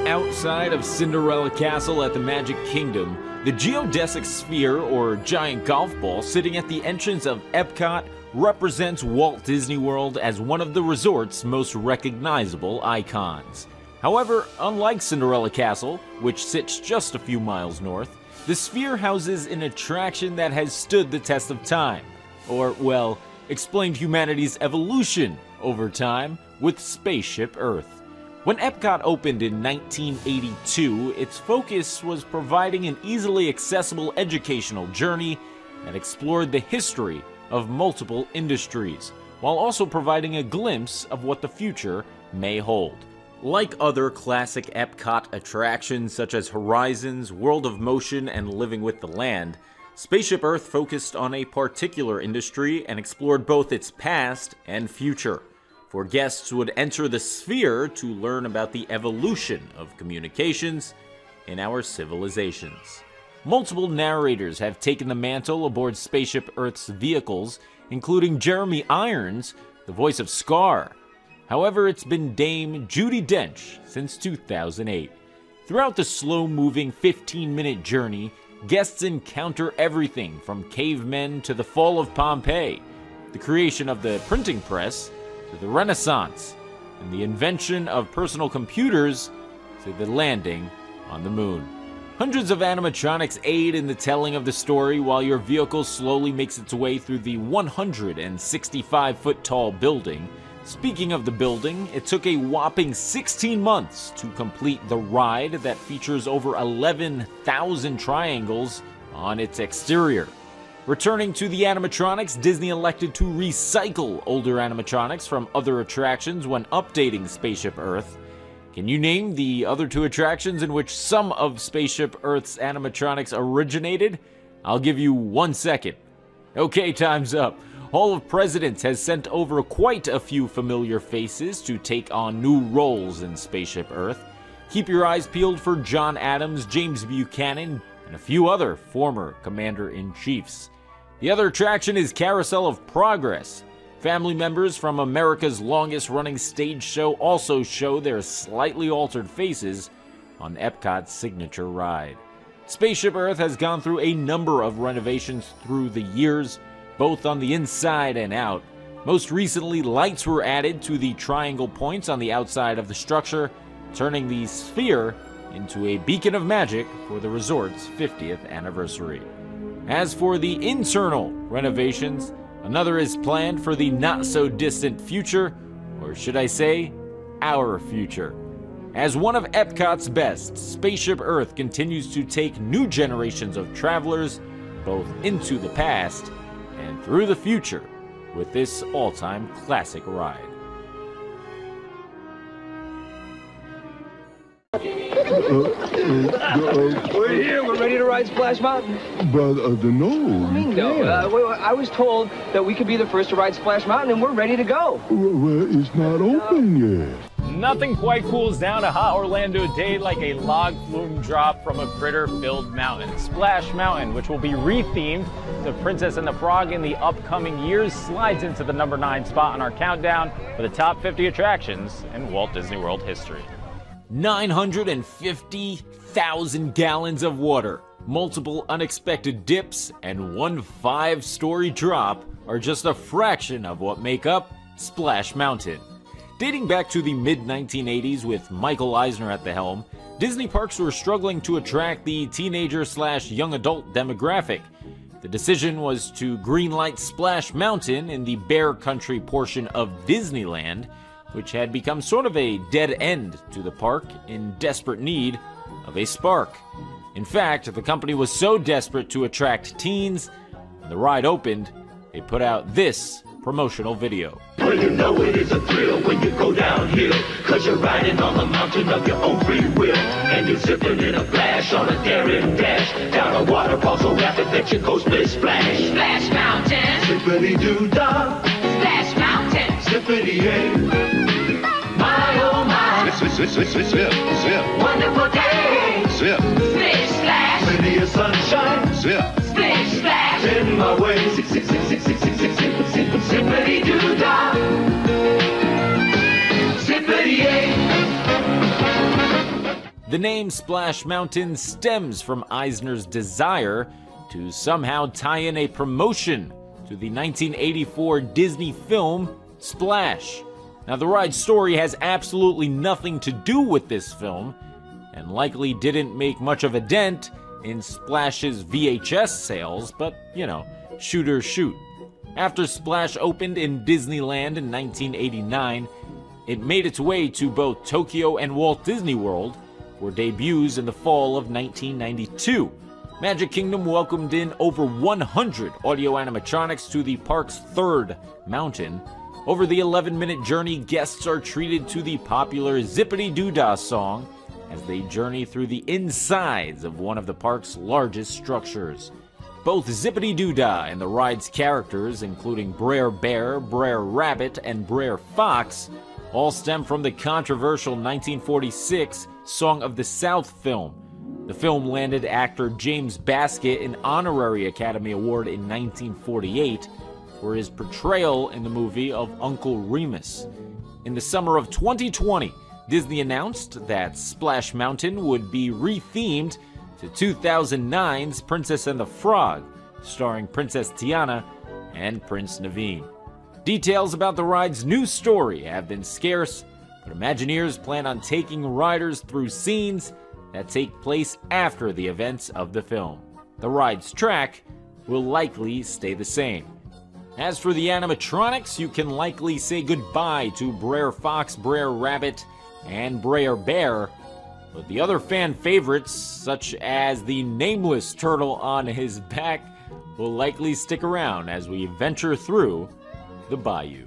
Outside of Cinderella Castle at the Magic Kingdom, the geodesic sphere, or giant golf ball, sitting at the entrance of Epcot represents Walt Disney World as one of the resort's most recognizable icons. However, unlike Cinderella Castle, which sits just a few miles north, the sphere houses an attraction that has stood the test of time, or, well, explained humanity's evolution over time with Spaceship Earth. When Epcot opened in 1982, its focus was providing an easily accessible educational journey that explored the history of multiple industries, while also providing a glimpse of what the future may hold. Like other classic Epcot attractions such as Horizons, World of Motion, and Living with the Land, Spaceship Earth focused on a particular industry and explored both its past and future, for guests would enter the sphere to learn about the evolution of communications in our civilizations. Multiple narrators have taken the mantle aboard Spaceship Earth's vehicles, including Jeremy Irons, the voice of Scar. However, it's been Dame Judi Dench since 2008. Throughout the slow-moving 15-minute journey, guests encounter everything from cavemen to the fall of Pompeii, the creation of the printing press to the Renaissance, and the invention of personal computers to the landing on the moon. Hundreds of animatronics aid in the telling of the story while your vehicle slowly makes its way through the 165-foot-tall building. Speaking of the building, it took a whopping 16 months to complete the ride that features over 11,000 triangles on its exterior. Returning to the animatronics, Disney elected to recycle older animatronics from other attractions when updating Spaceship Earth. Can you name the other two attractions in which some of Spaceship Earth's animatronics originated? I'll give you 1 second. Okay, time's up. Hall of Presidents has sent over quite a few familiar faces to take on new roles in Spaceship Earth. Keep your eyes peeled for John Adams, James Buchanan, and a few other former Commander-in-Chiefs. The other attraction is Carousel of Progress. Family members from America's longest-running stage show also show their slightly altered faces on Epcot's signature ride. Spaceship Earth has gone through a number of renovations through the years, both on the inside and out. Most recently, lights were added to the triangle points on the outside of the structure, turning the sphere into a beacon of magic for the resort's 50th anniversary. As for the internal renovations, another is planned for the not-so-distant future, or should I say, our future. As one of Epcot's best, Spaceship Earth continues to take new generations of travelers both into the past and through the future with this all-time classic ride. We're here. We're ready to ride Splash Mountain. But no. I was told that we could be the first to ride Splash Mountain, and we're ready to go. Well, it's not open yet. Nothing quite cools down a hot Orlando day like a log flume drop from a critter-filled mountain. Splash Mountain, which will be rethemed to Princess and the Frog in the upcoming years, slides into the number 9 spot on our countdown for the top 50 attractions in Walt Disney World history. 950,000 gallons of water, multiple unexpected dips, and one 5-story drop are just a fraction of what make up Splash Mountain. Dating back to the mid-1980s with Michael Eisner at the helm, Disney parks were struggling to attract the teenager/young adult demographic. The decision was to greenlight Splash Mountain in the Bear Country portion of Disneyland, which had become sort of a dead end to the park in desperate need of a spark. In fact, the company was so desperate to attract teens, when the ride opened, they put out this promotional video. Well, you know it is a thrill when you go downhill, 'cause you're riding on the mountain of your own free will, and you're zipping in a flash on a daring dash, down a waterfall so rapid that you go split splash. Splash Mountain. Zippity-doo-dah. Splash Mountain. Zippity-yay. My oh my. Zip, zip. Wonderful day. Zip. Splish Splash. Plenty of sunshine. Zip. Splish Splash. In my way. Zippity-doo-dah. Zippity-yay. The name Splash Mountain stems from Eisner's desire to somehow tie in a promotion to the 1984 Disney film Splash. Now, the ride's story has absolutely nothing to do with this film, and likely didn't make much of a dent in Splash's VHS sales, but, you know, shoot or shoot. After Splash opened in Disneyland in 1989, It made its way to both Tokyo and Walt Disney World for debuts in the fall of 1992. Magic Kingdom welcomed in over 100 audio animatronics to the park's third mountain. Over the 11-minute journey, guests are treated to the popular Zippity-Doo-Dah song as they journey through the insides of one of the park's largest structures. Both Zippity-Doo-Dah and the ride's characters, including Brer Bear, Brer Rabbit, and Brer Fox, all stem from the controversial 1946 Song of the South film. The film landed actor James Baskett an honorary Academy Award in 1948 for his portrayal in the movie of Uncle Remus. In the summer of 2020, Disney announced that Splash Mountain would be rethemed to 2009's Princess and the Frog, starring Princess Tiana and Prince Naveen. Details about the ride's new story have been scarce, but Imagineers plan on taking riders through scenes that take place after the events of the film. The ride's track will likely stay the same. As for the animatronics, you can likely say goodbye to Brer Fox, Brer Rabbit, and Brer Bear, but the other fan favorites, such as the nameless turtle on his back, will likely stick around as we venture through the bayou.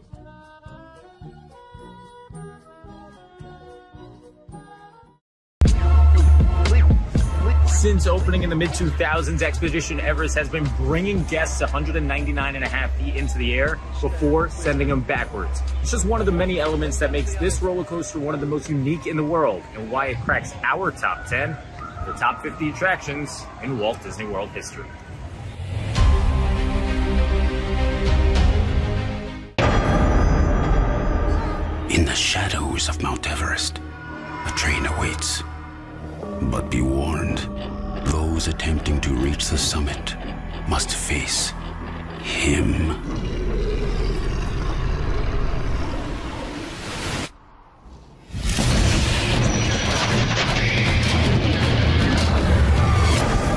Since opening in the mid-2000s, Expedition Everest has been bringing guests 199.5 feet into the air before sending them backwards. It's just one of the many elements that makes this roller coaster one of the most unique in the world, and why it cracks our top 10, the top 50 attractions in Walt Disney World history. In the shadows of Mount Everest, a train awaits. But be warned, those attempting to reach the summit must face him.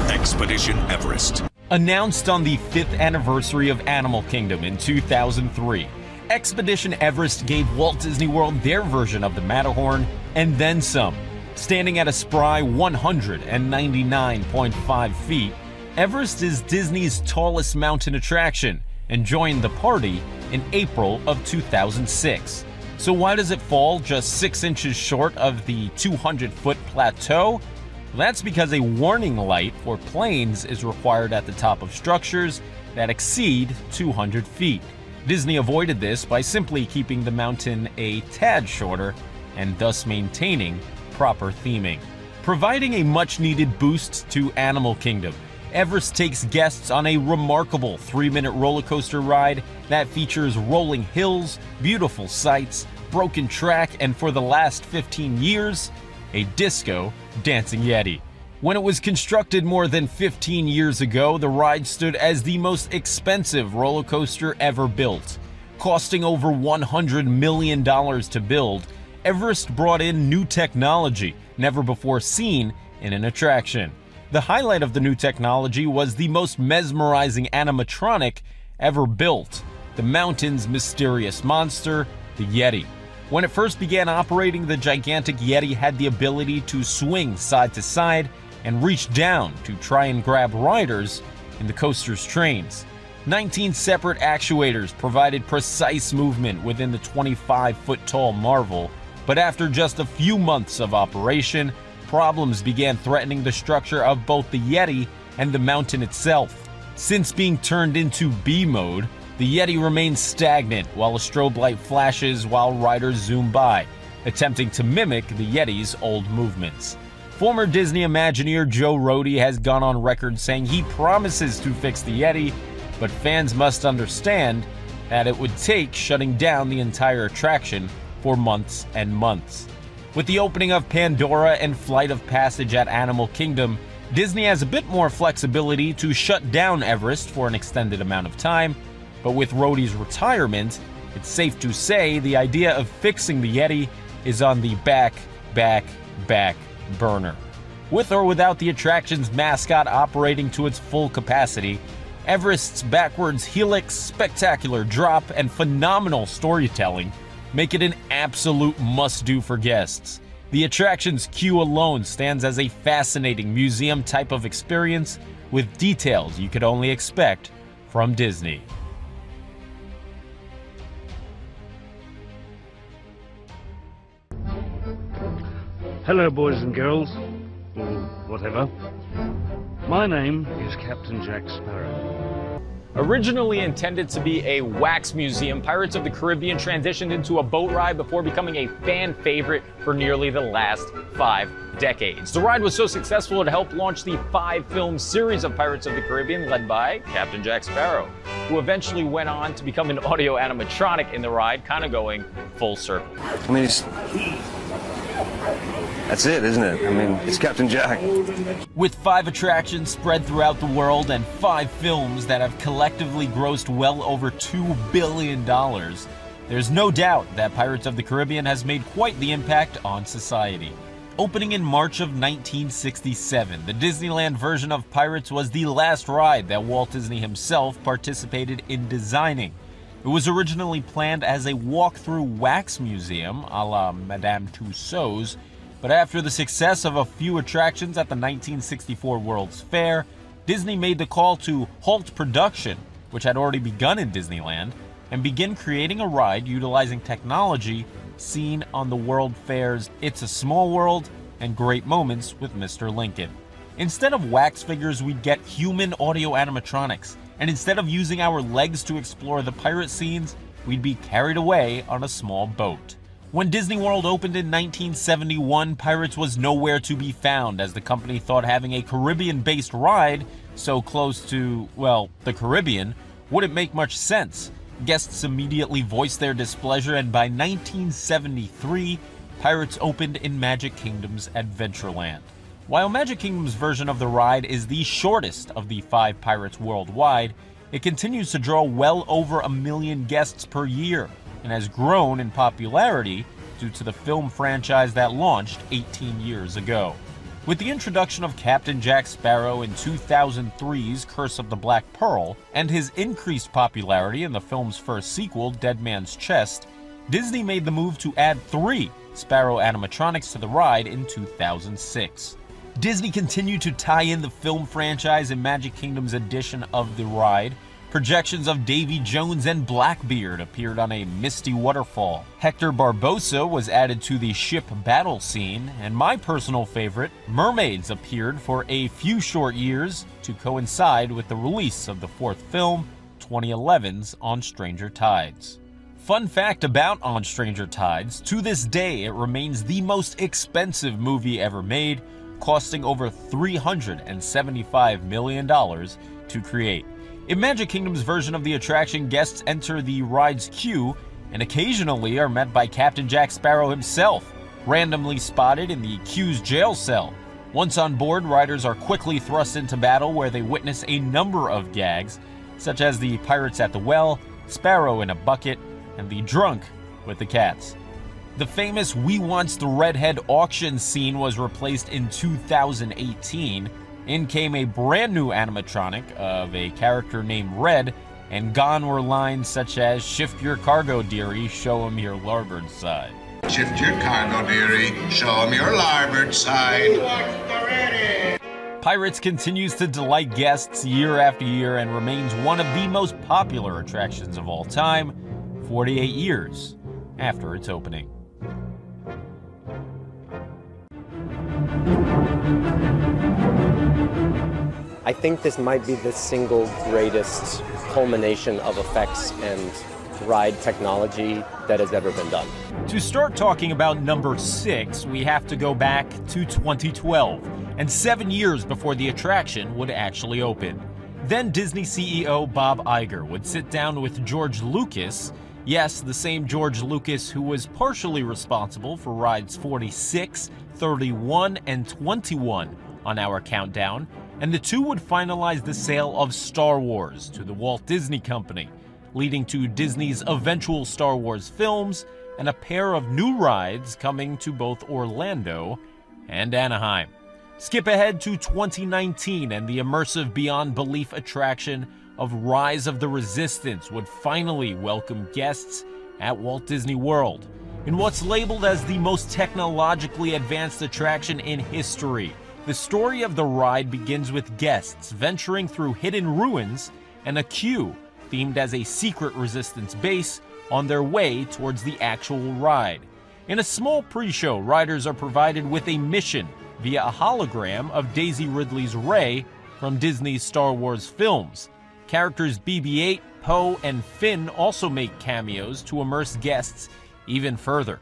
Expedition Everest. Announced on the 5th anniversary of Animal Kingdom in 2003, Expedition Everest gave Walt Disney World their version of the Matterhorn and then some. Standing at a spry 199.5 feet, Everest is Disney's tallest mountain attraction and joined the party in April of 2006. So why does it fall just 6 inches short of the 200-foot plateau? Well, that's because a warning light for planes is required at the top of structures that exceed 200 feet. Disney avoided this by simply keeping the mountain a tad shorter and thus maintaining proper theming. Providing a much-needed boost to Animal Kingdom, Everest takes guests on a remarkable 3-minute roller coaster ride that features rolling hills, beautiful sights, broken track, and for the last 15 years, a disco dancing Yeti. When it was constructed more than 15 years ago, the ride stood as the most expensive roller coaster ever built. Costing over $100 million to build, Everest brought in new technology never before seen in an attraction. The highlight of the new technology was the most mesmerizing animatronic ever built, the mountain's mysterious monster, the Yeti. When it first began operating, the gigantic Yeti had the ability to swing side to side and reach down to try and grab riders in the coaster's trains. 19 separate actuators provided precise movement within the 25-foot-tall marvel. But after just a few months of operation, problems began threatening the structure of both the Yeti and the mountain itself. Since being turned into B mode, the Yeti remains stagnant while a strobe light flashes while riders zoom by, attempting to mimic the Yeti's old movements. Former Disney Imagineer Joe Rohde has gone on record saying he promises to fix the Yeti, but fans must understand that it would take shutting down the entire attraction for months and months. With the opening of Pandora and Flight of Passage at Animal Kingdom, Disney has a bit more flexibility to shut down Everest for an extended amount of time, but with Rohde's retirement, it's safe to say the idea of fixing the Yeti is on the back burner. With or without the attraction's mascot operating to its full capacity, Everest's backwards helix, spectacular drop, and phenomenal storytelling make it an absolute must-do for guests. The attraction's queue alone stands as a fascinating museum type of experience with details you could only expect from Disney. Hello, boys and girls, or whatever. My name is Captain Jack Sparrow. Originally intended to be a wax museum, Pirates of the Caribbean transitioned into a boat ride before becoming a fan favorite for nearly the last 5 decades. The ride was so successful it helped launch the 5-film series of Pirates of the Caribbean led by Captain Jack Sparrow, who eventually went on to become an audio animatronic in the ride, kind of going full circle. I mean, that's it, isn't it? I mean, it's Captain Jack. With 5 attractions spread throughout the world and 5 films that have collectively grossed well over $2 billion, there's no doubt that Pirates of the Caribbean has made quite the impact on society. Opening in March of 1967, the Disneyland version of Pirates was the last ride that Walt Disney himself participated in designing. It was originally planned as a walk-through wax museum, a la Madame Tussauds, but after the success of a few attractions at the 1964 World's Fair, Disney made the call to halt production, which had already begun in Disneyland, and begin creating a ride utilizing technology seen on the World Fair's It's a Small World and Great Moments with Mr. Lincoln. Instead of wax figures, we'd get human audio animatronics, and instead of using our legs to explore the pirate scenes, we'd be carried away on a small boat. When Disney World opened in 1971, Pirates was nowhere to be found, as the company thought having a Caribbean-based ride so close to, well, the Caribbean wouldn't make much sense. Guests immediately voiced their displeasure, and by 1973, Pirates opened in Magic Kingdom's Adventureland. While Magic Kingdom's version of the ride is the shortest of the 5 Pirates worldwide, it continues to draw well over 1 million guests per year, and has grown in popularity due to the film franchise that launched 18 years ago. With the introduction of Captain Jack Sparrow in 2003's Curse of the Black Pearl, and his increased popularity in the film's first sequel, Dead Man's Chest, Disney made the move to add 3 Sparrow animatronics to the ride in 2006. Disney continued to tie in the film franchise in Magic Kingdom's edition of the ride. Projections of Davy Jones and Blackbeard appeared on a misty waterfall. Hector Barbossa was added to the ship battle scene, and my personal favorite, mermaids, appeared for a few short years to coincide with the release of the 4th film, 2011's On Stranger Tides. Fun fact about On Stranger Tides, to this day it remains the most expensive movie ever made, costing over $375 million to create. In Magic Kingdom's version of the attraction, guests enter the ride's queue and occasionally are met by Captain Jack Sparrow himself, randomly spotted in the queue's jail cell. Once on board, riders are quickly thrust into battle where they witness a number of gags, such as the pirates at the well, Sparrow in a bucket, and the drunk with the cats. The famous We Wants the Redhead auction scene was replaced in 2018. In came a brand new animatronic of a character named Red, and gone were lines such as "Shift your cargo, dearie, show 'em your larboard side." Shift your cargo, dearie, show 'em your larboard side. Pirates continues to delight guests year after year and remains one of the most popular attractions of all time, 48 years after its opening. I think this might be the single greatest culmination of effects and ride technology that has ever been done. To start talking about number 6, we have to go back to 2012, and 7 years before the attraction would actually open. Then Disney CEO Bob Iger would sit down with George Lucas, yes, the same George Lucas who was partially responsible for rides 46, 31, and 21 on our countdown, and the two would finalize the sale of Star Wars to the Walt Disney Company, leading to Disney's eventual Star Wars films and a pair of new rides coming to both Orlando and Anaheim. Skip ahead to 2019, and the immersive Beyond Belief attraction of Rise of the Resistance would finally welcome guests at Walt Disney World, in what's labeled as the most technologically advanced attraction in history. The story of the ride begins with guests venturing through hidden ruins and a queue themed as a secret resistance base on their way towards the actual ride. In a small pre-show, riders are provided with a mission via a hologram of Daisy Ridley's Rey from Disney's Star Wars films. Characters BB-8, Poe, and Finn also make cameos to immerse guests even further.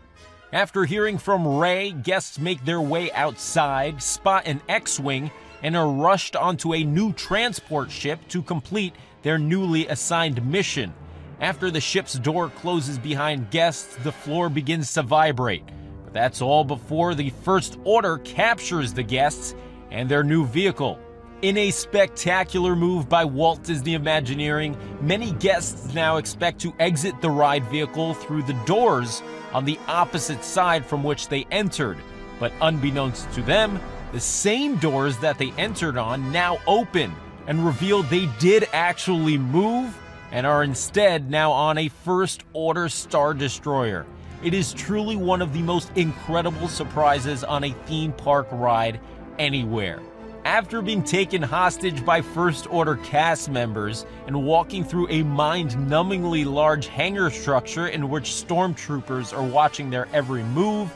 After hearing from Rey, guests make their way outside, spot an X-Wing, and are rushed onto a new transport ship to complete their newly assigned mission. After the ship's door closes behind guests, the floor begins to vibrate. But that's all before the First Order captures the guests and their new vehicle. In a spectacular move by Walt Disney Imagineering, many guests now expect to exit the ride vehicle through the doors on the opposite side from which they entered. But unbeknownst to them, the same doors that they entered on now open and reveal they did actually move and are instead now on a First Order Star Destroyer. It is truly one of the most incredible surprises on a theme park ride anywhere. After being taken hostage by First Order cast members and walking through a mind-numbingly large hangar structure in which stormtroopers are watching their every move,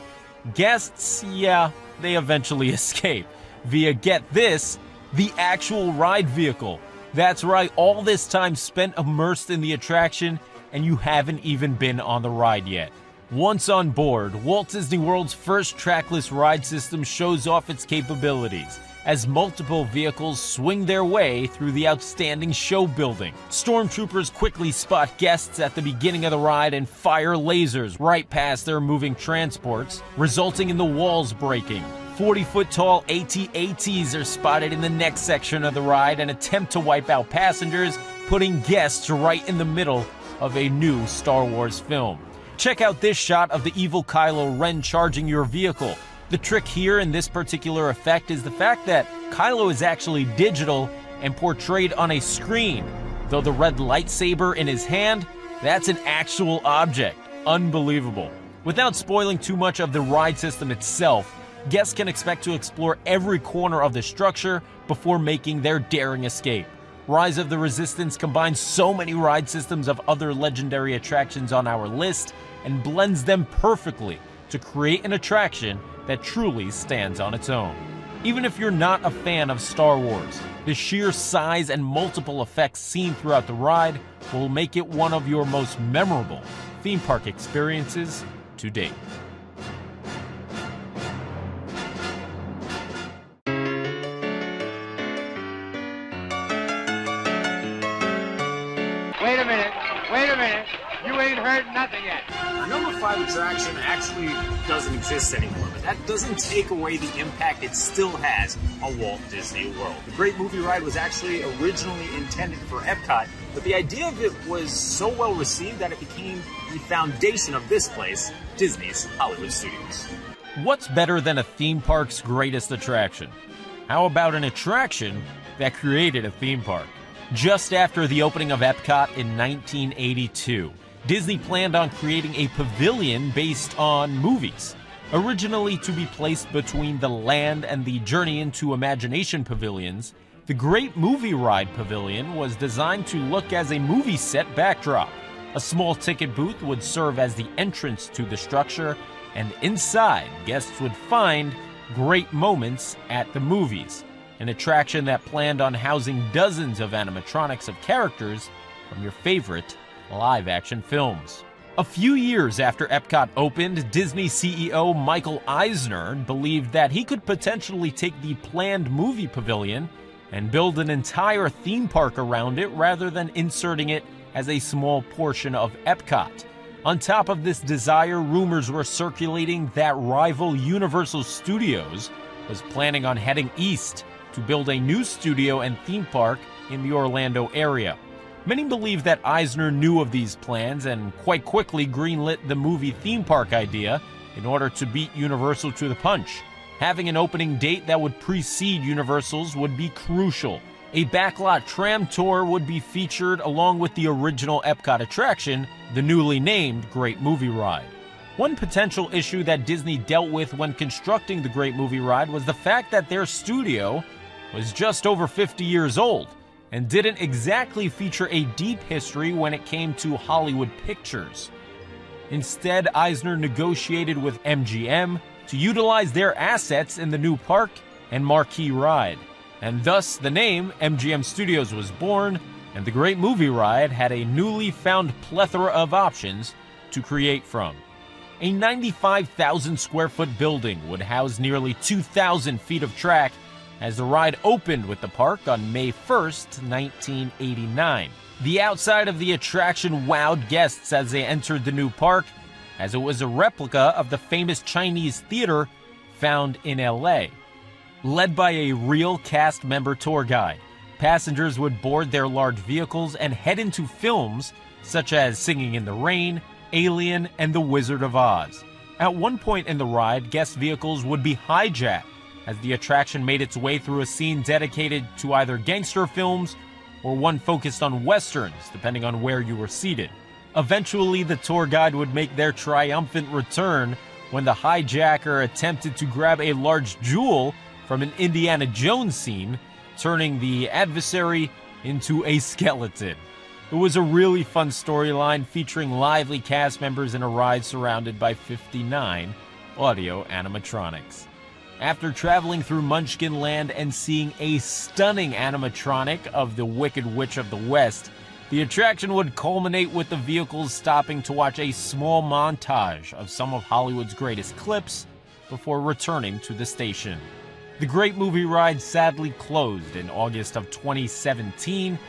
guests, they eventually escape via, get this, the actual ride vehicle. That's right, all this time spent immersed in the attraction and you haven't even been on the ride yet. Once on board, Walt Disney World's first trackless ride system shows off its capabilities as multiple vehicles swing their way through the outstanding show building. Stormtroopers quickly spot guests at the beginning of the ride and fire lasers right past their moving transports, resulting in the walls breaking. 40-foot-tall AT-ATs are spotted in the next section of the ride and attempt to wipe out passengers, putting guests right in the middle of a new Star Wars film. Check out this shot of the evil Kylo Ren charging your vehicle. The trick here in this particular effect is the fact that Kylo is actually digital and portrayed on a screen, though the red lightsaber in his hand, that's an actual object. Unbelievable. Without spoiling too much of the ride system itself, guests can expect to explore every corner of the structure before making their daring escape. Rise of the Resistance combines so many ride systems of other legendary attractions on our list and blends them perfectly to create an attraction that truly stands on its own. Even if you're not a fan of Star Wars, the sheer size and multiple effects seen throughout the ride will make it one of your most memorable theme park experiences to date. Wait a minute. You ain't heard nothing yet. Our number 5 attraction actually doesn't exist anymore, but that doesn't take away the impact it still has on Walt Disney World. The Great Movie Ride was actually originally intended for Epcot, but the idea of it was so well received that it became the foundation of this place, Disney's Hollywood Studios. What's better than a theme park's greatest attraction? How about an attraction that created a theme park? Just after the opening of Epcot in 1982, Disney planned on creating a pavilion based on movies. Originally to be placed between the Land and the Journey into Imagination pavilions, the Great Movie Ride Pavilion was designed to look as a movie set backdrop. A small ticket booth would serve as the entrance to the structure, and inside, guests would find great moments at the movies, an attraction that planned on housing dozens of animatronics of characters from your favorite live-action films. A few years after Epcot opened, Disney CEO Michael Eisner believed that he could potentially take the planned movie pavilion and build an entire theme park around it rather than inserting it as a small portion of Epcot. On top of this desire, rumors were circulating that rival Universal Studios was planning on heading east to build a new studio and theme park in the Orlando area. Many believe that Eisner knew of these plans and quite quickly greenlit the movie theme park idea in order to beat Universal to the punch. Having an opening date that would precede Universal's would be crucial. A backlot tram tour would be featured along with the original Epcot attraction, the newly named Great Movie Ride. One potential issue that Disney dealt with when constructing the Great Movie Ride was the fact that their studio was just over 50 years old and didn't exactly feature a deep history when it came to Hollywood pictures. Instead, Eisner negotiated with MGM to utilize their assets in the new park and marquee ride. And thus, the name MGM Studios was born, and the Great Movie Ride had a newly found plethora of options to create from. A 95,000 square foot building would house nearly 2,000 feet of track as the ride opened with the park on May 1st, 1989. The outside of the attraction wowed guests as they entered the new park, as it was a replica of the famous Chinese theater found in LA. Led by a real cast member tour guide, passengers would board their large vehicles and head into films such as Singing in the Rain, Alien, and The Wizard of Oz. At one point in the ride, guest vehicles would be hijacked as the attraction made its way through a scene dedicated to either gangster films or one focused on westerns, depending on where you were seated. Eventually, the tour guide would make their triumphant return when the hijacker attempted to grab a large jewel from an Indiana Jones scene, turning the adversary into a skeleton. It was a really fun storyline featuring lively cast members in a ride surrounded by 59 audio animatronics. After traveling through Munchkin Land and seeing a stunning animatronic of the Wicked Witch of the West, the attraction would culminate with the vehicles stopping to watch a small montage of some of Hollywood's greatest clips before returning to the station. The Great Movie Ride sadly closed in August of 2017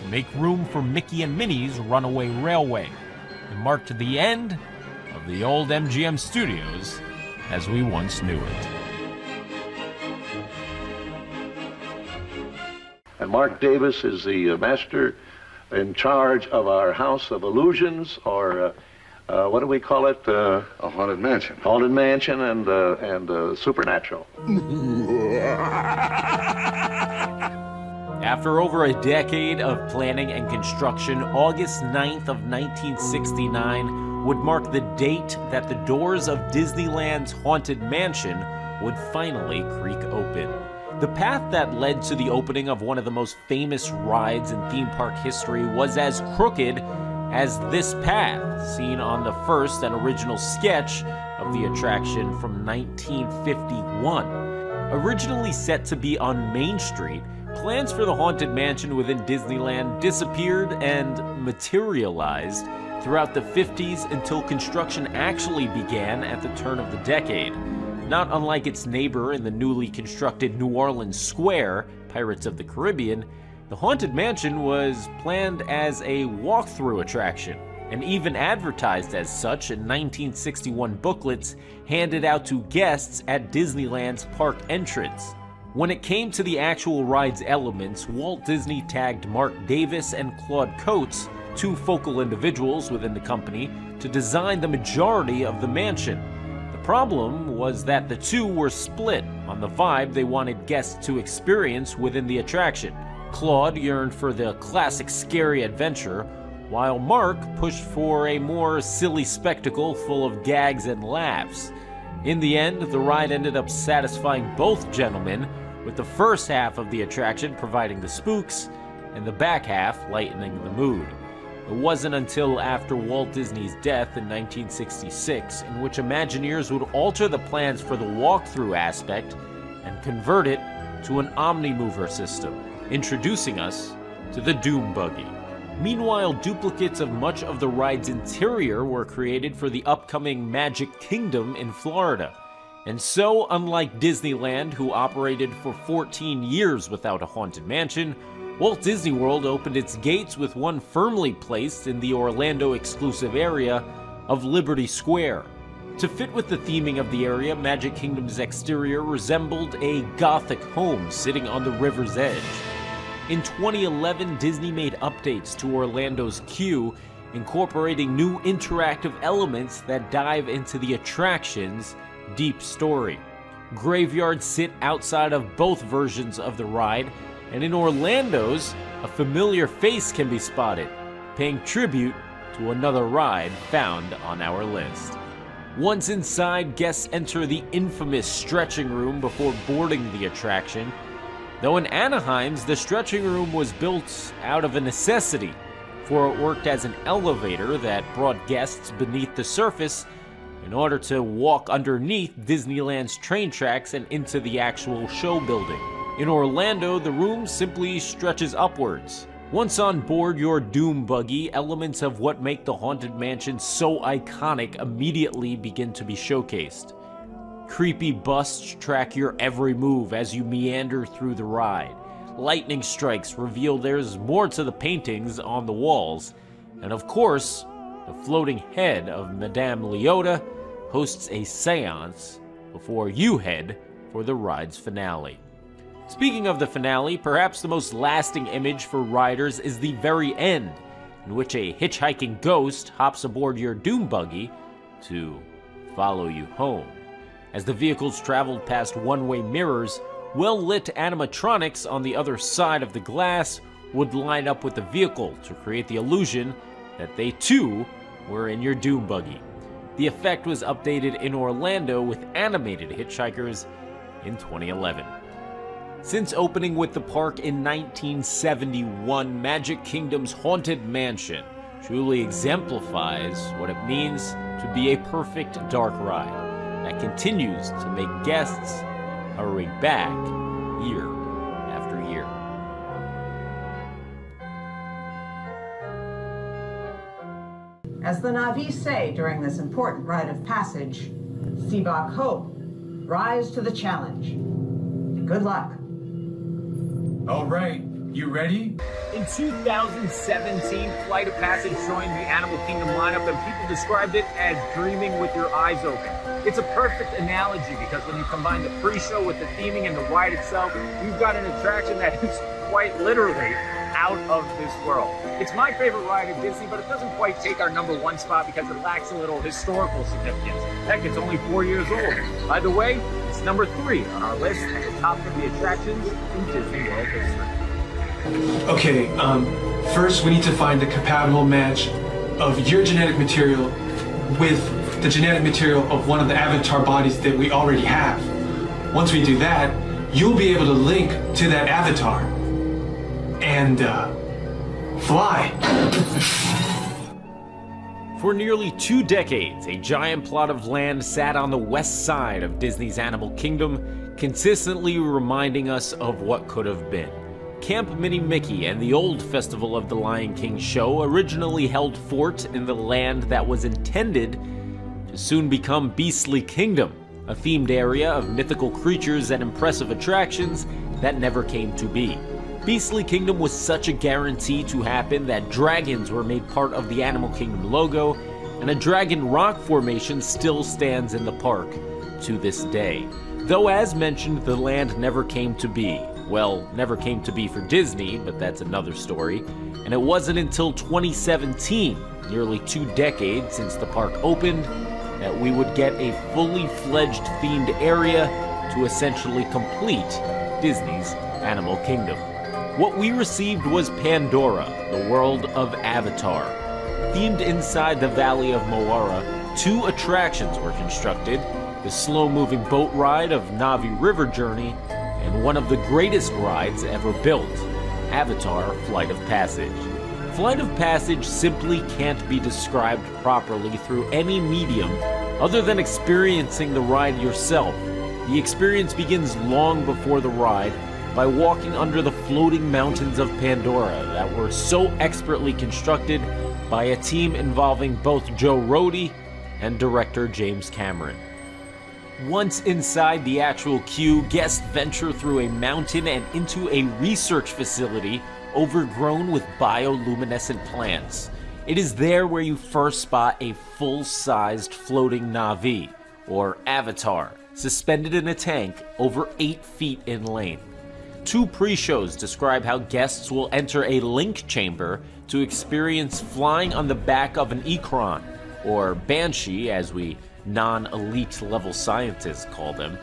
to make room for Mickey and Minnie's Runaway Railway, and marked the end of the old MGM Studios as we once knew it. And Mark Davis is the master in charge of our House of Illusions, or what do we call it? A haunted mansion. Haunted mansion and supernatural. After over a decade of planning and construction, August 9th of 1969 would mark the date that the doors of Disneyland's Haunted Mansion would finally creak open. The path that led to the opening of one of the most famous rides in theme park history was as crooked as this path, seen on the first and original sketch of the attraction from 1951. Originally set to be on Main Street, plans for the Haunted Mansion within Disneyland disappeared and materialized throughout the 50s until construction actually began at the turn of the decade. Not unlike its neighbor in the newly constructed New Orleans Square, Pirates of the Caribbean, the Haunted Mansion was planned as a walkthrough attraction, and even advertised as such in 1961 booklets handed out to guests at Disneyland's park entrance. When it came to the actual ride's elements, Walt Disney tagged Mark Davis and Claude Coates, two focal individuals within the company, to design the majority of the mansion. The problem was that the two were split on the vibe they wanted guests to experience within the attraction. Claude yearned for the classic scary adventure, while Mark pushed for a more silly spectacle full of gags and laughs. In the end, the ride ended up satisfying both gentlemen, with the first half of the attraction providing the spooks, and the back half lightening the mood. It wasn't until after Walt Disney's death in 1966 in which Imagineers would alter the plans for the walkthrough aspect and convert it to an Omnimover system, introducing us to the Doom Buggy. Meanwhile, duplicates of much of the ride's interior were created for the upcoming Magic Kingdom in Florida. And so, unlike Disneyland, who operated for 14 years without a Haunted Mansion, Walt Disney World opened its gates with one firmly placed in the Orlando exclusive area of Liberty Square. To fit with the theming of the area, Magic Kingdom's exterior resembled a Gothic home sitting on the river's edge. In 2011, Disney made updates to Orlando's queue, incorporating new interactive elements that dive into the attraction's deep story. Graveyards sit outside of both versions of the ride, And in Orlando's, a familiar face can be spotted, paying tribute to another ride found on our list. Once inside, guests enter the infamous stretching room before boarding the attraction, though in Anaheim's, the stretching room was built out of a necessity, for it worked as an elevator that brought guests beneath the surface in order to walk underneath Disneyland's train tracks and into the actual show building. In Orlando, the room simply stretches upwards. Once on board your Doom Buggy, elements of what make the Haunted Mansion so iconic immediately begin to be showcased. Creepy busts track your every move as you meander through the ride. Lightning strikes reveal there's more to the paintings on the walls. And of course, the floating head of Madame Leota hosts a seance before you head for the ride's finale. Speaking of the finale, perhaps the most lasting image for riders is the very end, in which a hitchhiking ghost hops aboard your Doom Buggy to follow you home. As the vehicles traveled past one-way mirrors, well-lit animatronics on the other side of the glass would line up with the vehicle to create the illusion that they too were in your Doom Buggy. The effect was updated in Orlando with animated hitchhikers in 2011. Since opening with the park in 1971, Magic Kingdom's Haunted Mansion truly exemplifies what it means to be a perfect dark ride that continues to make guests hurry back year after year. As the Na'vi say during this important rite of passage, Sivak Hope, rise to the challenge. Good luck. All right, you ready? In 2017, Flight of Passage joined the Animal Kingdom lineup, and people described it as dreaming with your eyes open. It's a perfect analogy because when you combine the pre-show with the theming and the ride itself, you've got an attraction that is quite literally out of this world. It's my favorite ride at Disney, but it doesn't quite take our #1 spot because it lacks a little historical significance. Heck, it's only 4 years old. By the way, it's number 3 on our list at the top of the attractions in Disney World history. Okay, first we need to find the compatible match of your genetic material with the genetic material of one of the avatar bodies that we already have. Once we do that, you'll be able to link to that avatar and fly. For nearly 2 decades, a giant plot of land sat on the west side of Disney's Animal Kingdom, consistently reminding us of what could have been. Camp Minnie Mickey and the old Festival of the Lion King show originally held fort in the land that was intended to soon become Beastly Kingdom, a themed area of mythical creatures and impressive attractions that never came to be. Beastly Kingdom was such a guarantee to happen that dragons were made part of the Animal Kingdom logo, and a dragon rock formation still stands in the park to this day. Though as mentioned, the land never came to be. Well, never came to be for Disney, but that's another story. And it wasn't until 2017, nearly 2 decades since the park opened, that we would get a fully fledged themed area to essentially complete Disney's Animal Kingdom. What we received was Pandora, the world of Avatar. Themed inside the Valley of Moara, 2 attractions were constructed, the slow-moving boat ride of Na'vi River Journey, and one of the greatest rides ever built, Avatar Flight of Passage. Flight of Passage simply can't be described properly through any medium other than experiencing the ride yourself. The experience begins long before the ride by walking under the floating mountains of Pandora that were so expertly constructed by a team involving both Joe Rohde and director James Cameron. Once inside the actual queue, guests venture through a mountain and into a research facility overgrown with bioluminescent plants. It is there where you first spot a full-sized floating Na'vi, or Avatar, suspended in a tank over 8 feet in length. 2 pre-shows describe how guests will enter a link chamber to experience flying on the back of an Ikran, or Banshee as we non-elite level scientists call them,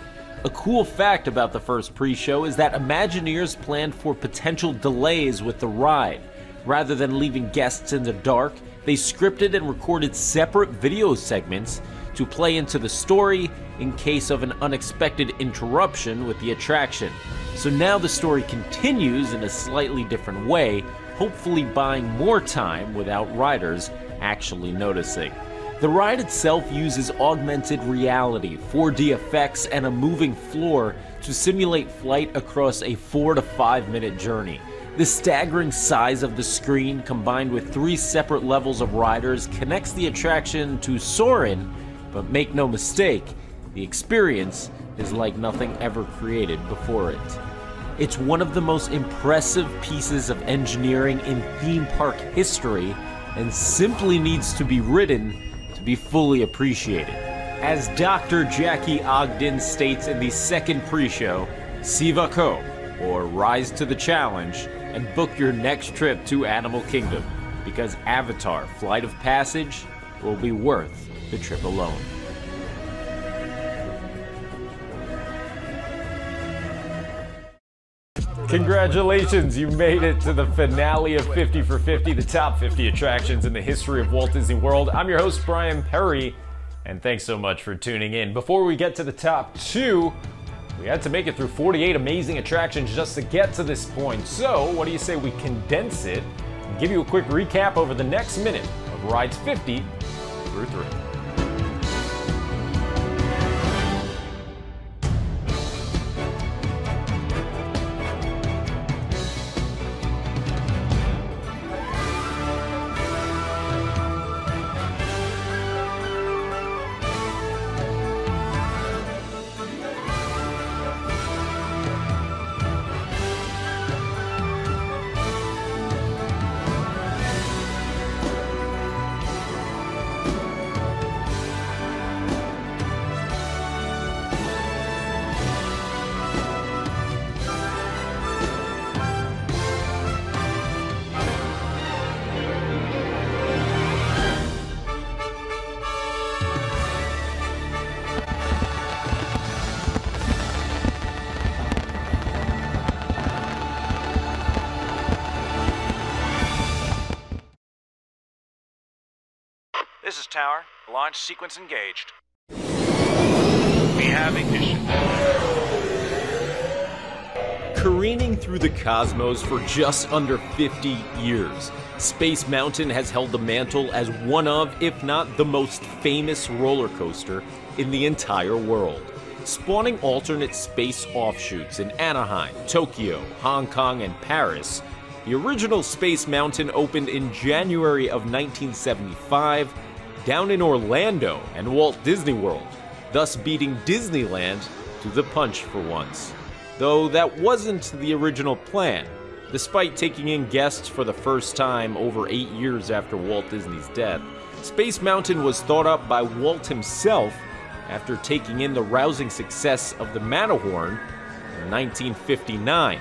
A cool fact about the first pre-show is that Imagineers planned for potential delays with the ride. Rather than leaving guests in the dark, they scripted and recorded separate video segments to play into the story in case of an unexpected interruption with the attraction. So now the story continues in a slightly different way, hopefully buying more time without riders actually noticing. The ride itself uses augmented reality, 4D effects, and a moving floor to simulate flight across a 4 to 5 minute journey. The staggering size of the screen, combined with 3 separate levels of riders, connects the attraction to Soarin', but make no mistake, the experience is like nothing ever created before it. It's one of the most impressive pieces of engineering in theme park history, and simply needs to be ridden to be fully appreciated. As Dr. Jackie Ogden states in the second pre-show, Siva Ko, or Rise to the Challenge, and book your next trip to Animal Kingdom, because Avatar: Flight of Passage will be worth the trip alone. Congratulations, you made it to the finale of 50 for 50, the top 50 attractions in the history of Walt Disney World. I'm your host, Brian Perry, and thanks so much for tuning in. Before we get to the top 2, we had to make it through 48 amazing attractions just to get to this point. So, what do you say we condense it and give you a quick recap over the next minute of rides 50 through 3. This is Tower. Launch sequence engaged. We have ignition. Careening through the cosmos for just under 50 years, Space Mountain has held the mantle as one of, if not the most famous roller coaster in the entire world, spawning alternate space offshoots in Anaheim, Tokyo, Hong Kong, and Paris. The original Space Mountain opened in January of 1975 down in Orlando and Walt Disney World, thus beating Disneyland to the punch for once. Though that wasn't the original plan. Despite taking in guests for the first time over 8 years after Walt Disney's death, Space Mountain was thought up by Walt himself after taking in the rousing success of the Matterhorn in 1959.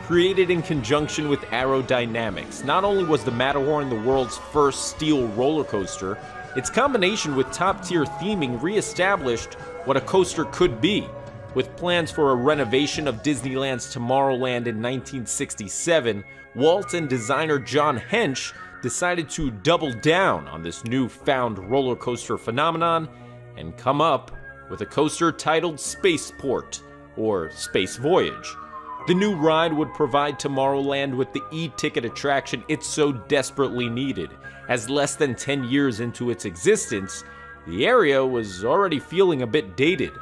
Created in conjunction with Aerodynamics, not only was the Matterhorn the world's first steel roller coaster, its combination with top-tier theming re-established what a coaster could be. With plans for a renovation of Disneyland's Tomorrowland in 1967, Walt and designer John Hench decided to double down on this newfound roller coaster phenomenon and come up with a coaster titled Spaceport, or Space Voyage. The new ride would provide Tomorrowland with the e-ticket attraction it so desperately needed, as less than 10 years into its existence, the area was already feeling a bit dated.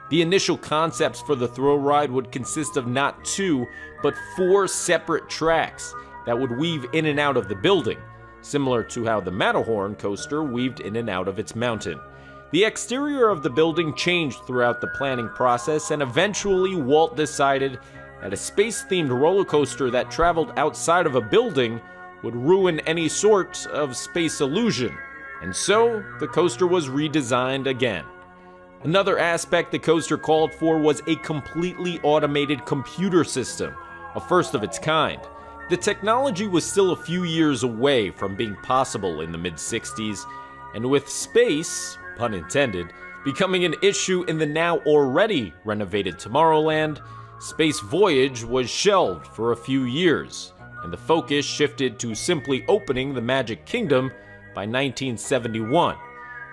The initial concepts for the thrill ride would consist of not 2, but 4 separate tracks that would weave in and out of the building, similar to how the Matterhorn coaster weaved in and out of its mountain. The exterior of the building changed throughout the planning process, and eventually Walt decided that a space-themed roller coaster that traveled outside of a building would ruin any sort of space illusion, and so the coaster was redesigned again. Another aspect the coaster called for was a completely automated computer system, a first of its kind. The technology was still a few years away from being possible in the mid-60s, and with space, pun intended, Becoming an issue in the now already renovated Tomorrowland, Space Voyage was shelved for a few years, and the focus shifted to simply opening the Magic Kingdom by 1971.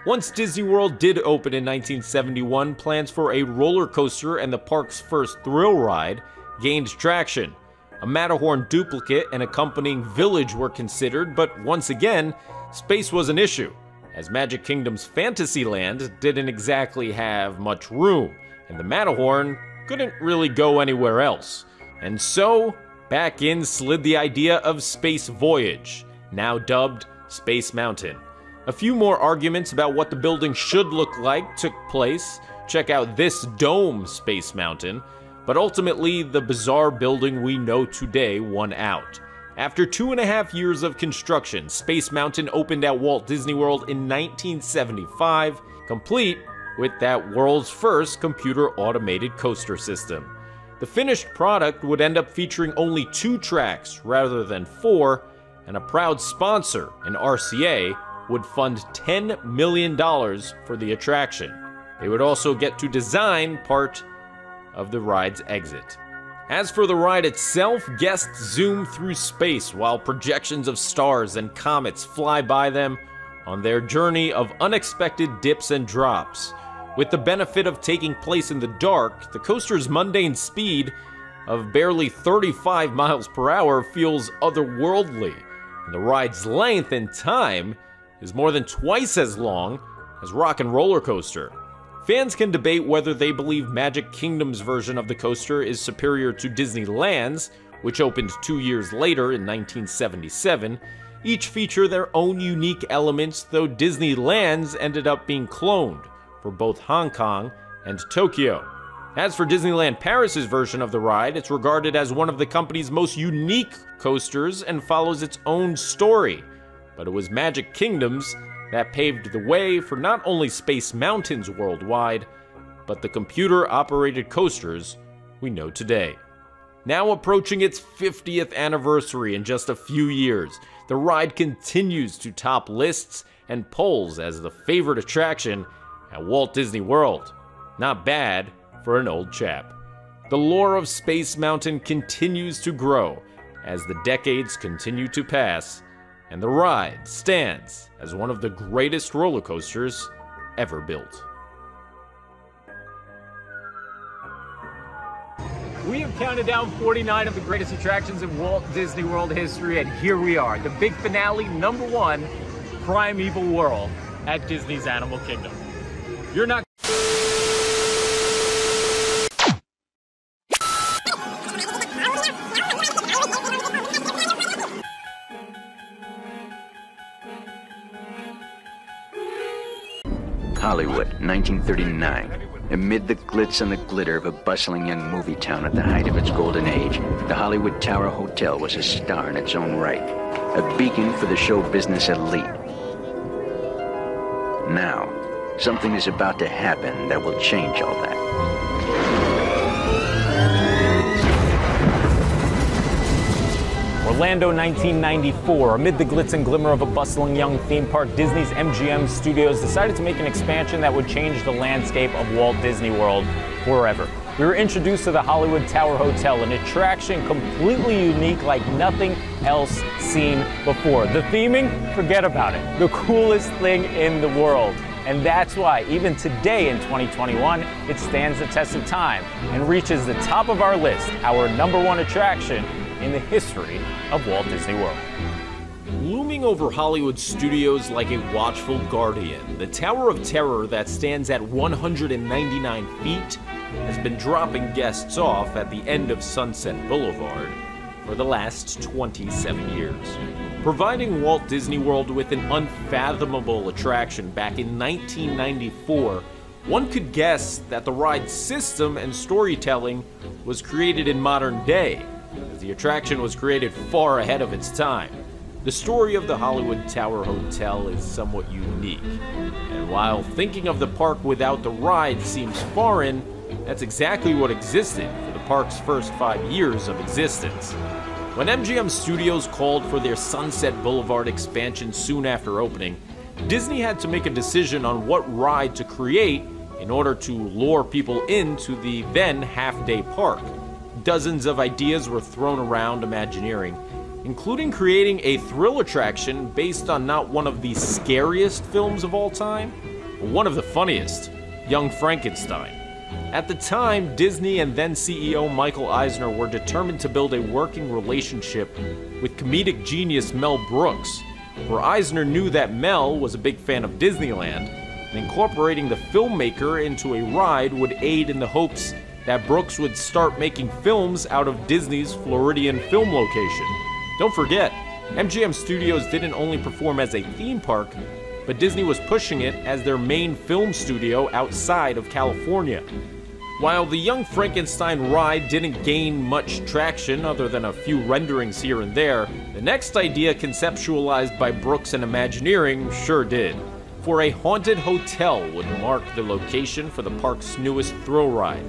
Once Disney World did open in 1971, plans for a roller coaster and the park's first thrill ride gained traction. A Matterhorn duplicate and accompanying village were considered, but once again, space was an issue, as Magic Kingdom's Fantasyland didn't exactly have much room, and the Matterhorn couldn't really go anywhere else. And so, back in slid the idea of Space Voyage, now dubbed Space Mountain. A few more arguments about what the building should look like took place. Check out this dome Space Mountain, but ultimately the bizarre building we know today won out. After 2.5 years of construction, Space Mountain opened at Walt Disney World in 1975, complete with that world's first computer automated coaster system. The finished product would end up featuring only 2 tracks rather than 4, and a proud sponsor, an RCA, would fund $10 million for the attraction. They would also get to design part of the ride's exit. As for the ride itself, guests zoom through space while projections of stars and comets fly by them on their journey of unexpected dips and drops. With the benefit of taking place in the dark, the coaster's mundane speed of barely 35 miles per hour feels otherworldly, and the ride's length and time is more than twice as long as Rock and Roller Coaster. Fans can debate whether they believe Magic Kingdom's version of the coaster is superior to Disneyland's, which opened 2 years later in 1977. Each feature their own unique elements, though Disneyland's ended up being cloned for both Hong Kong and Tokyo. As for Disneyland Paris's version of the ride, it's regarded as one of the company's most unique coasters and follows its own story. But it was Magic Kingdom's that paved the way for not only Space Mountains worldwide, but the computer-operated coasters we know today. Now approaching its 50th anniversary in just a few years, the ride continues to top lists and polls as the favorite attraction at Walt Disney World. Not bad for an old chap. The lore of Space Mountain continues to grow as the decades continue to pass, and the ride stands as one of the greatest roller coasters ever built. We have counted down 49 of the greatest attractions in Walt Disney World history, and here we are, the big finale, #1, Primeval Whirl at Disney's Animal Kingdom. You're not Hollywood, 1939. Amid the glitz and the glitter of a bustling young movie town at the height of its golden age, the Hollywood Tower Hotel was a star in its own right, a beacon for the show business elite. Now, something is about to happen that will change all that. Orlando, 1994. Amid the glitz and glimmer of a bustling young theme park, Disney's MGM Studios decided to make an expansion that would change the landscape of Walt Disney World forever. We were introduced to the Hollywood Tower Hotel, an attraction completely unique like nothing else seen before. The theming? Forget about it. The coolest thing in the world. And that's why, even today in 2021, it stands the test of time and reaches the top of our list, our #1 attraction in the history of Walt Disney World. Looming over Hollywood studios like a watchful guardian, the Tower of Terror that stands at 199 feet has been dropping guests off at the end of Sunset Boulevard for the last 27 years. Providing Walt Disney World with an unfathomable attraction back in 1994, one could guess that the ride's system and storytelling was created in modern day, as the attraction was created far ahead of its time. The story of the Hollywood Tower Hotel is somewhat unique, and while thinking of the park without the ride seems foreign, that's exactly what existed for the park's first 5 years of existence. When MGM Studios called for their Sunset Boulevard expansion soon after opening, Disney had to make a decision on what ride to create in order to lure people into the then half-day park. Dozens of ideas were thrown around Imagineering, including creating a thrill attraction based on not one of the scariest films of all time, but one of the funniest, Young Frankenstein. At the time, Disney and then CEO Michael Eisner were determined to build a working relationship with comedic genius Mel Brooks, for Eisner knew that Mel was a big fan of Disneyland, and incorporating the filmmaker into a ride would aid in the hopes that Brooks would start making films out of Disney's Floridian film location. Don't forget, MGM Studios didn't only perform as a theme park, but Disney was pushing it as their main film studio outside of California. While the Young Frankenstein ride didn't gain much traction other than a few renderings here and there, the next idea conceptualized by Brooks and Imagineering sure did. For a haunted hotel would mark the location for the park's newest thrill ride.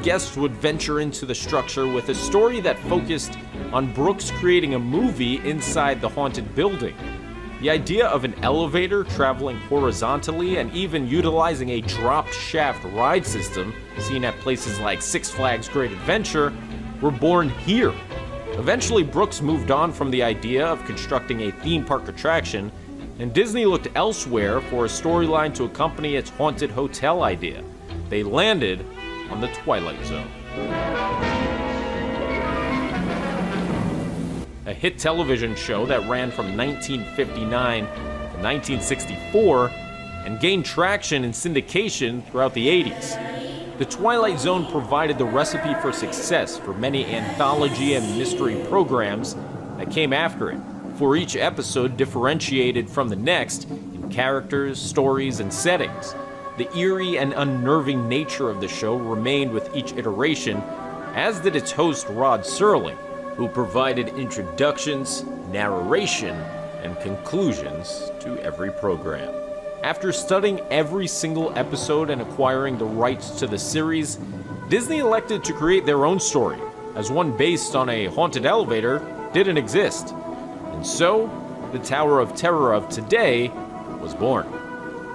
Guests would venture into the structure with a story that focused on Brooks creating a movie inside the haunted building. The idea of an elevator traveling horizontally and even utilizing a dropped shaft ride system, seen at places like Six Flags Great Adventure, were born here. Eventually, Brooks moved on from the idea of constructing a theme park attraction, and Disney looked elsewhere for a storyline to accompany its haunted hotel idea. They landed on the Twilight Zone. A hit television show that ran from 1959 to 1964 and gained traction in syndication throughout the 80s. The Twilight Zone provided the recipe for success for many anthology and mystery programs that came after it, for each episode differentiated from the next in characters, stories, and settings. The eerie and unnerving nature of the show remained with each iteration, as did its host Rod Serling, who provided introductions, narration, and conclusions to every program. After studying every single episode and acquiring the rights to the series, Disney elected to create their own story, as one based on a haunted elevator didn't exist. And so, the Tower of Terror of today was born.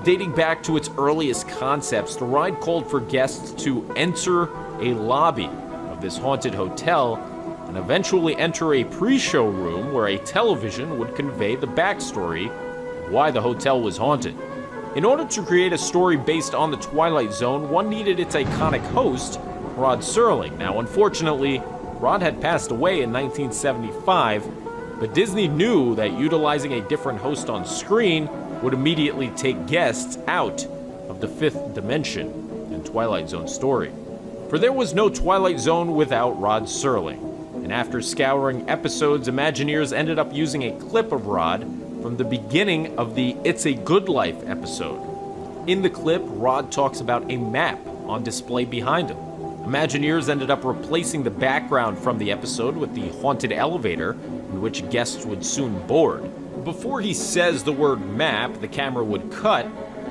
Dating back to its earliest concepts, the ride called for guests to enter a lobby of this haunted hotel and eventually enter a pre-show room where a television would convey the backstory of why the hotel was haunted. In order to create a story based on the Twilight Zone, one needed its iconic host, Rod Serling. Now, unfortunately, Rod had passed away in 1975, but Disney knew that utilizing a different host on screen would immediately take guests out of the fifth dimension and Twilight Zone story. For there was no Twilight Zone without Rod Serling. And after scouring episodes, Imagineers ended up using a clip of Rod from the beginning of the It's a Good Life episode. In the clip, Rod talks about a map on display behind him. Imagineers ended up replacing the background from the episode with the haunted elevator, in which guests would soon board. Before he says the word map, the camera would cut,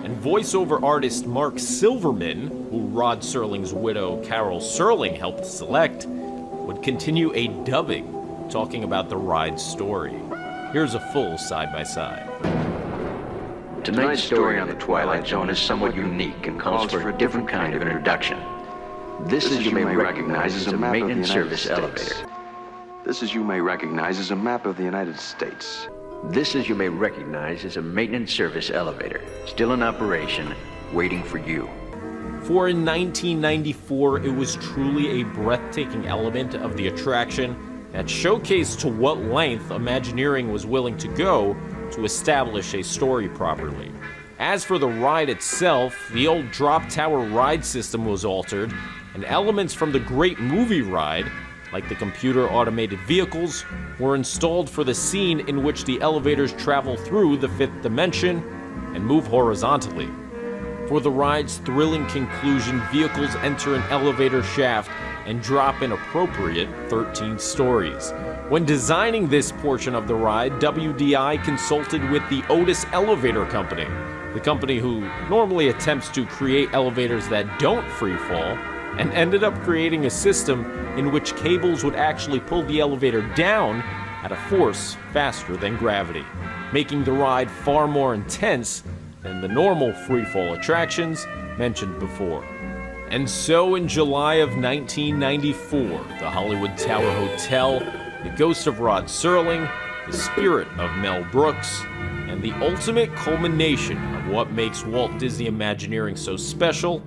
and voiceover artist Mark Silverman, who Rod Serling's widow Carol Serling helped select, would continue a dubbing talking about the ride's story. Here's a full side-by-side. Tonight's story on the Twilight Zone is somewhat unique and calls for a different kind of introduction. This, as you may recognize, is a maintenance service elevator. This, as you may recognize, is a map of the United States. This, as you may recognize, is a maintenance service elevator, still in operation, waiting for you. For in 1994, it was truly a breathtaking element of the attraction that showcased to what length Imagineering was willing to go to establish a story properly. As for the ride itself, the old drop tower ride system was altered, and elements from the Great Movie Ride, like the computer automated vehicles, were installed for the scene in which the elevators travel through the fifth dimension and move horizontally. For the ride's thrilling conclusion, vehicles enter an elevator shaft and drop an appropriate 13 stories. When designing this portion of the ride, WDI consulted with the Otis Elevator Company, the company who normally attempts to create elevators that don't freefall, and ended up creating a system in which cables would actually pull the elevator down at a force faster than gravity, making the ride far more intense than the normal freefall attractions mentioned before. And so in July of 1994, the Hollywood Tower Hotel, the ghost of Rod Serling, the spirit of Mel Brooks, and the ultimate culmination of what makes Walt Disney Imagineering so special,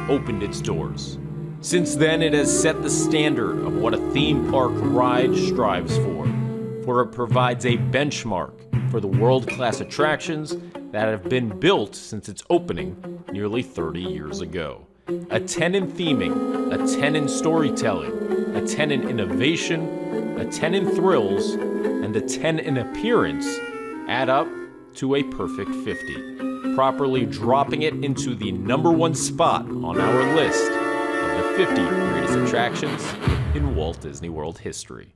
opened its doors. Since then, it has set the standard of what a theme park ride strives for it provides a benchmark for the world-class attractions that have been built since its opening nearly 30 years ago. A 10 in theming, a 10 in storytelling, a 10 in innovation, a 10 in thrills, and a 10 in appearance add up to a perfect 50, properly dropping it into the #1 spot on our list of the 50 greatest attractions in Walt Disney World history.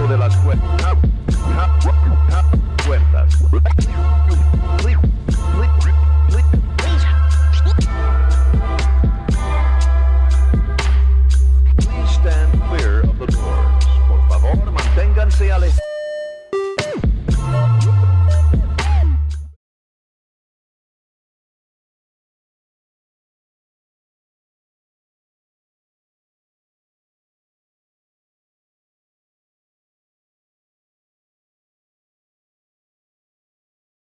De las cuentas. Please stand clear of the doors. Por favor, manténganse alejados.